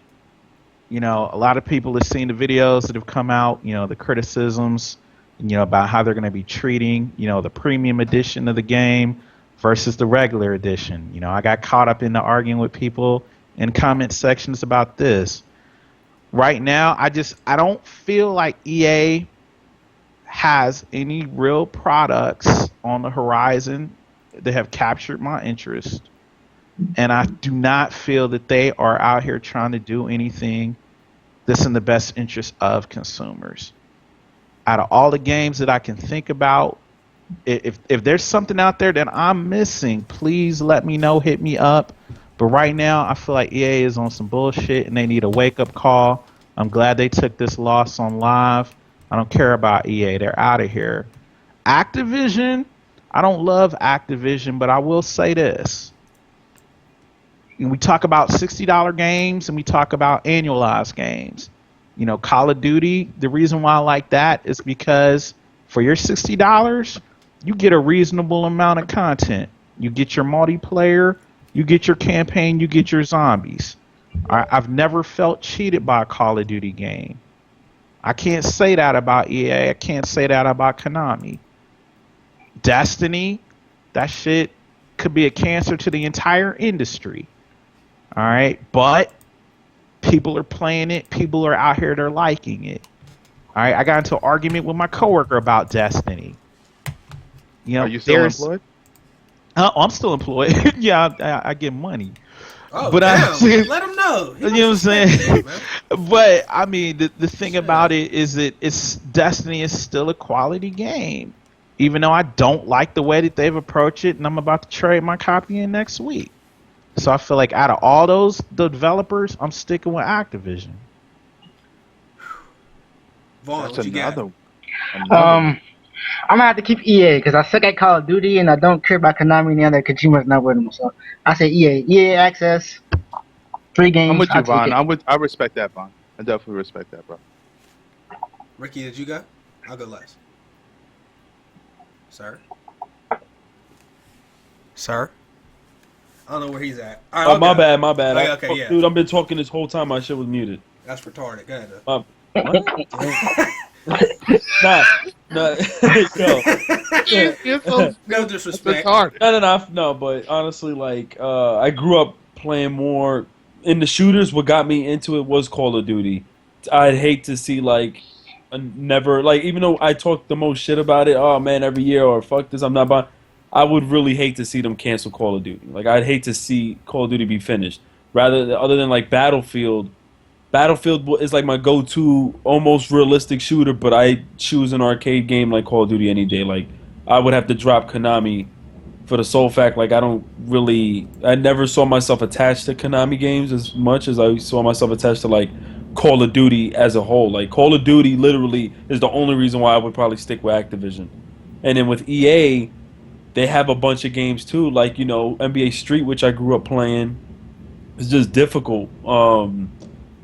A lot of people have seen the videos that have come out. The criticisms, about how they're going to be treating, the premium edition of the game versus the regular edition. I got caught up in the arguing with people in comment sections about this. Right now, I don't feel like EA has any real products on the horizon that have captured my interest. And I do not feel that they are out here trying to do anything that's in the best interest of consumers. Out of all the games that I can think about, if there's something out there that I'm missing, please let me know, hit me up. But right now, I feel like EA is on some bullshit and they need a wake-up call. I'm glad they took this loss on live. I don't care about EA. They're out of here. Activision, I don't love Activision, but I will say this. We talk about $60 games and we talk about annualized games. Call of Duty, the reason why I like that is because for your $60, you get a reasonable amount of content. You get your multiplayer, you get your campaign, you get your zombies. I've never felt cheated by a Call of Duty game. I can't say that about EA. I can't say that about Konami. Destiny, that shit could be a cancer to the entire industry. All right, but people are playing it. People are out here. They're liking it. All right, I got into an argument with my coworker about Destiny. Are you still employed? I'm still employed. Yeah, I get money. Oh, but damn. Let him know. You know what I'm saying? But I mean, the thing about it is that Destiny is still a quality game, even though I don't like the way that they've approached it, and I'm about to trade my copy in next week. So I feel like out of all those developers, I'm sticking with Activision. Vaughn, That's what you got? I'm gonna have to keep EA because I suck at Call of Duty and I don't care about Konami and the other Kojima's not with them. So I say EA. EA access, 3 games. I'm with you, I'll take Vaughn. it. I respect that, Vaughn. I definitely respect that, bro. Ricky, did you go? I'll go last. Sir? I don't know where he's at. All right, My bad. Okay, yeah. Dude, I've been talking this whole time. My shit was muted. That's retarded. Go ahead. What? Nah. Yo. No disrespect. No, but honestly, like, I grew up playing more in the shooters. What got me into it was Call of Duty. I'd hate to see, like, never, like, even though I talk the most shit about it, oh man, every year, or fuck this, I'm not buying. I would really hate to see them cancel Call of Duty. Like, I'd hate to see Call of Duty be finished. Other than like Battlefield is like my go-to almost realistic shooter, but I choose an arcade game like Call of Duty any day. Like, I would have to drop Konami for the sole fact, like I never saw myself attached to Konami games as much as I saw myself attached to like Call of Duty as a whole. Like Call of Duty literally is the only reason why I would probably stick with Activision. And then with EA, they have a bunch of games too, like NBA Street, which I grew up playing. It's just difficult. But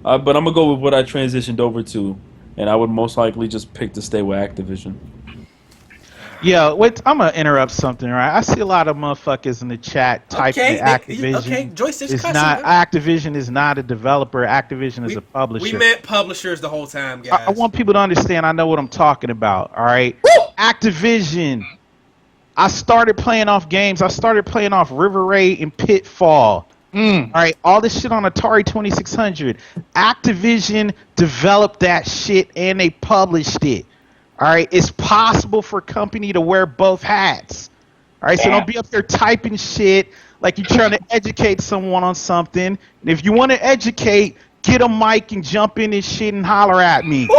I'm gonna go with what I transitioned over to, and I would most likely just pick to stay with Activision. Yeah, wait, I'm gonna interrupt something, right? I see a lot of motherfuckers in the chat typing that Activision Joystix is not. Activision is not a developer. Activision is a publisher. We meant publishers the whole time, guys. I want people to understand. I know what I'm talking about. All right, Activision. I started playing off games. I started playing off River Raid and Pitfall. All right, all this shit on Atari 2600. Activision developed that shit and they published it. All right, it's possible for a company to wear both hats. All right, so don't be up there typing shit like you're trying to educate someone on something. And if you want to educate, get a mic and jump in this shit and holler at me. But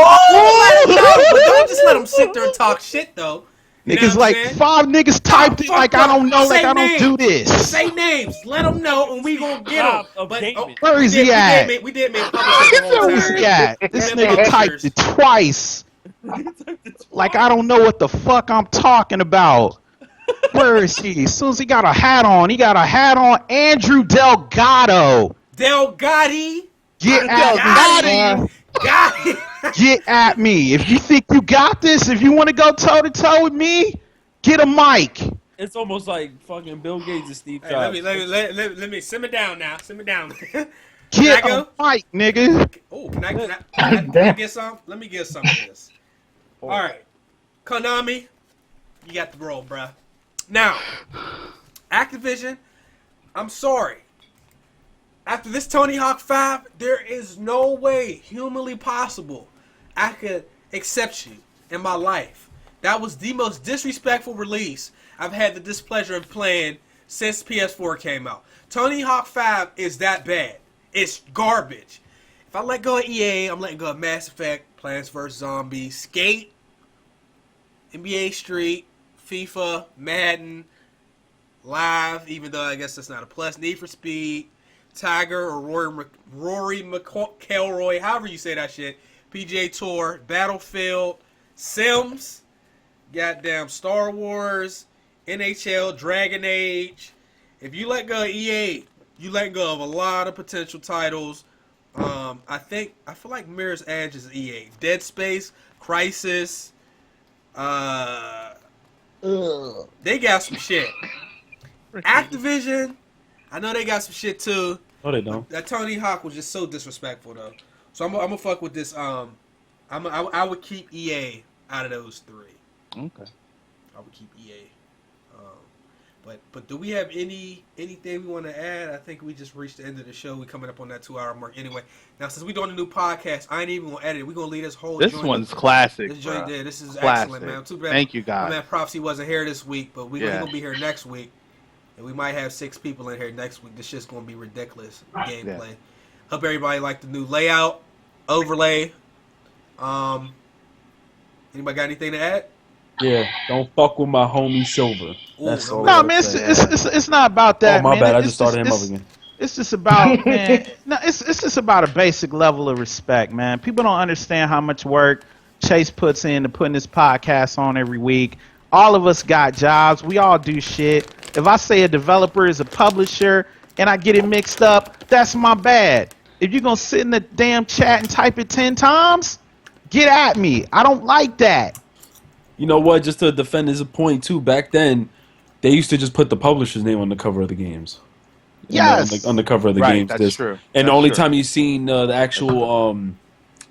don't just let them sit there and talk shit, though. Niggas like 5 niggas typed it like I don't know, like I don't do this. Say names, let them know, and we gonna get them. But where is he at? We did make publishers the whole Where is time. he at? This nigga typed it twice. Like I don't know what the fuck I'm talking about. Where is he? As soon as he got a hat on, Andrew Delgado. Delgatti. Get at me. Get at me. If you think you got this, if you want to go toe to toe with me, get a mic. It's almost like fucking Bill Gates and Steve Jobs. Let me simmer down now. Simmer down. Get a mic, nigga. Oh, can I get some? Let me get some of this. All right, Konami, you got the roll, bruh. Now, Activision, I'm sorry. After this Tony Hawk 5, there is no way humanly possible I could accept you in my life. That was the most disrespectful release I've had the displeasure of playing since PS4 came out. Tony Hawk 5 is that bad. It's garbage. If I let go of EA, I'm letting go of Mass Effect, Plants vs. Zombies, Skate, NBA Street, FIFA, Madden, Live, even though I guess that's not a plus, Need for Speed, Tiger or Rory McIlroy, however you say that shit, PGA Tour, Battlefield, Sims, goddamn Star Wars, NHL, Dragon Age. If you let go of EA, you let go of a lot of potential titles. I feel like Mirror's Edge is EA. Dead Space, Crisis. They got some shit. Activision, I know they got some shit too. No, they don't. That Tony Hawk was just so disrespectful though. So I'm gonna fuck with this. I would keep EA out of those three. Okay. I would keep EA. But do we have anything we want to add? I think we just reached the end of the show. We're coming up on that 2-hour mark anyway. Now, since we're doing a new podcast, I ain't even going to edit it. We're going to leave this whole This joint. one's classic. This joint there. This is classic. excellent, man. Too bad. Thank you, guys. Man, Prophecy wasn't here this week, but we're going to be here next week. And we might have 6 people in here next week. This shit's going to be ridiculous gameplay. Yeah. Hope everybody liked the new layout, overlay. Anybody got anything to add? Yeah, don't fuck with my homie Silver. That's all. No, man, it's not about that. Oh, my man. bad. I just started him up again. It's just about, man. No, it's just about a basic level of respect, man. People don't understand how much work Chase puts into putting this podcast on every week. All of us got jobs. We all do shit. If I say a developer is a publisher and I get it mixed up, that's my bad. If you're gonna sit in the damn chat and type it 10 times, get at me. I don't like that. You know what? Just to defend his point too. Back then, they used to just put the publisher's name on the cover of the games. Yes, on the cover of the right, games. That's true. And the only time you seen the actual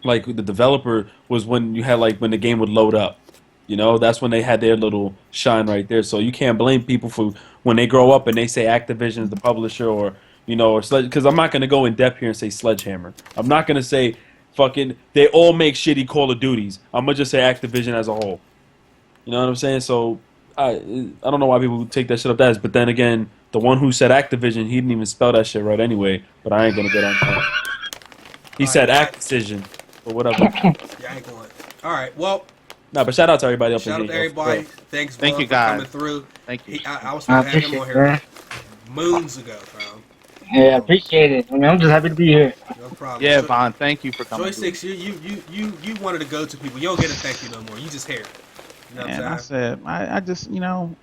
like the developer was when you had like when the game would load up. You know, that's when they had their little shine right there. So you can't blame people for when they grow up and they say Activision is the publisher or or because I'm not gonna go in depth here and say Sledgehammer. I'm not gonna say fucking they all make shitty Call of Duties. I'm gonna just say Activision as a whole. You know what I'm saying? So I don't know why people take that shit up as. But then again, the one who said Activision, he didn't even spell that shit right anyway. But I ain't gonna get on that. He said Activision or whatever. Yeah, I ain't going. All right. Well, No, but shout out to everybody up Shout in out to here. everybody. Thanks, Thank Von, you, for guys. coming through. Thank you. I was I supposed to have him appreciate on it, here man. moons ago, fam. Yeah, I appreciate it. I mean, I'm just happy to be here. No problem. Yeah, Vaughn, thank you for coming. Joystix, you wanted to go to people. You don't get a thank you no more. You just here. You know what And I I'm saying? said, I just, you know,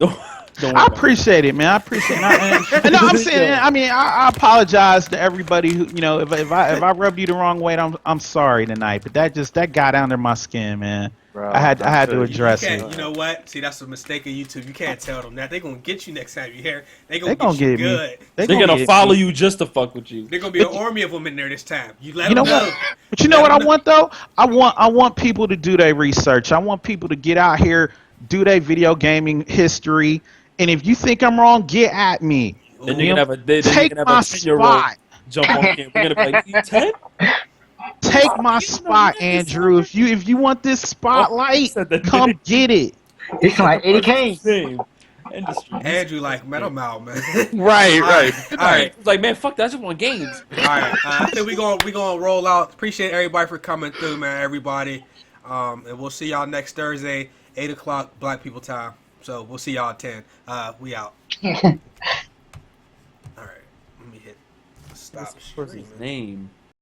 Don't worry I about it. appreciate it, man. I appreciate it. And no, I'm saying, I mean, I apologize to everybody who, you know, if I rubbed you the wrong way, I'm sorry tonight. But that got under my skin, man. Bro, I had to You address can't. it. You know what? See, that's a mistake of YouTube. You can't tell them that. They're gonna get you next time you here. They're They gonna gonna get you get me. good. They They're gonna get follow me. you just to fuck with you. They're gonna be an army of them in there this time. You let You know them know. what? But you know what I want though? I want people to do their research. I want people to get out here, do their video gaming history, and if you think I'm wrong, get at me. Then You you know, can have a then you take can have my a 10-year-old spot. jump on camp. We're gonna be like, you 10? Take my You know, spot, you Andrew. If you want this spotlight, said the come name. get it. It's like 80K. Name. Industry. Andrew, like, man, I'm out, man. Right, right. All right. It's like, man, fuck that. I just want games. All right, I think we gonna roll out. Appreciate everybody for coming through, man. Everybody, and we'll see y'all next Thursday, 8 o'clock Black People time. So we'll see y'all at 10. We out. All right, let me hit stop What's his streaming. name?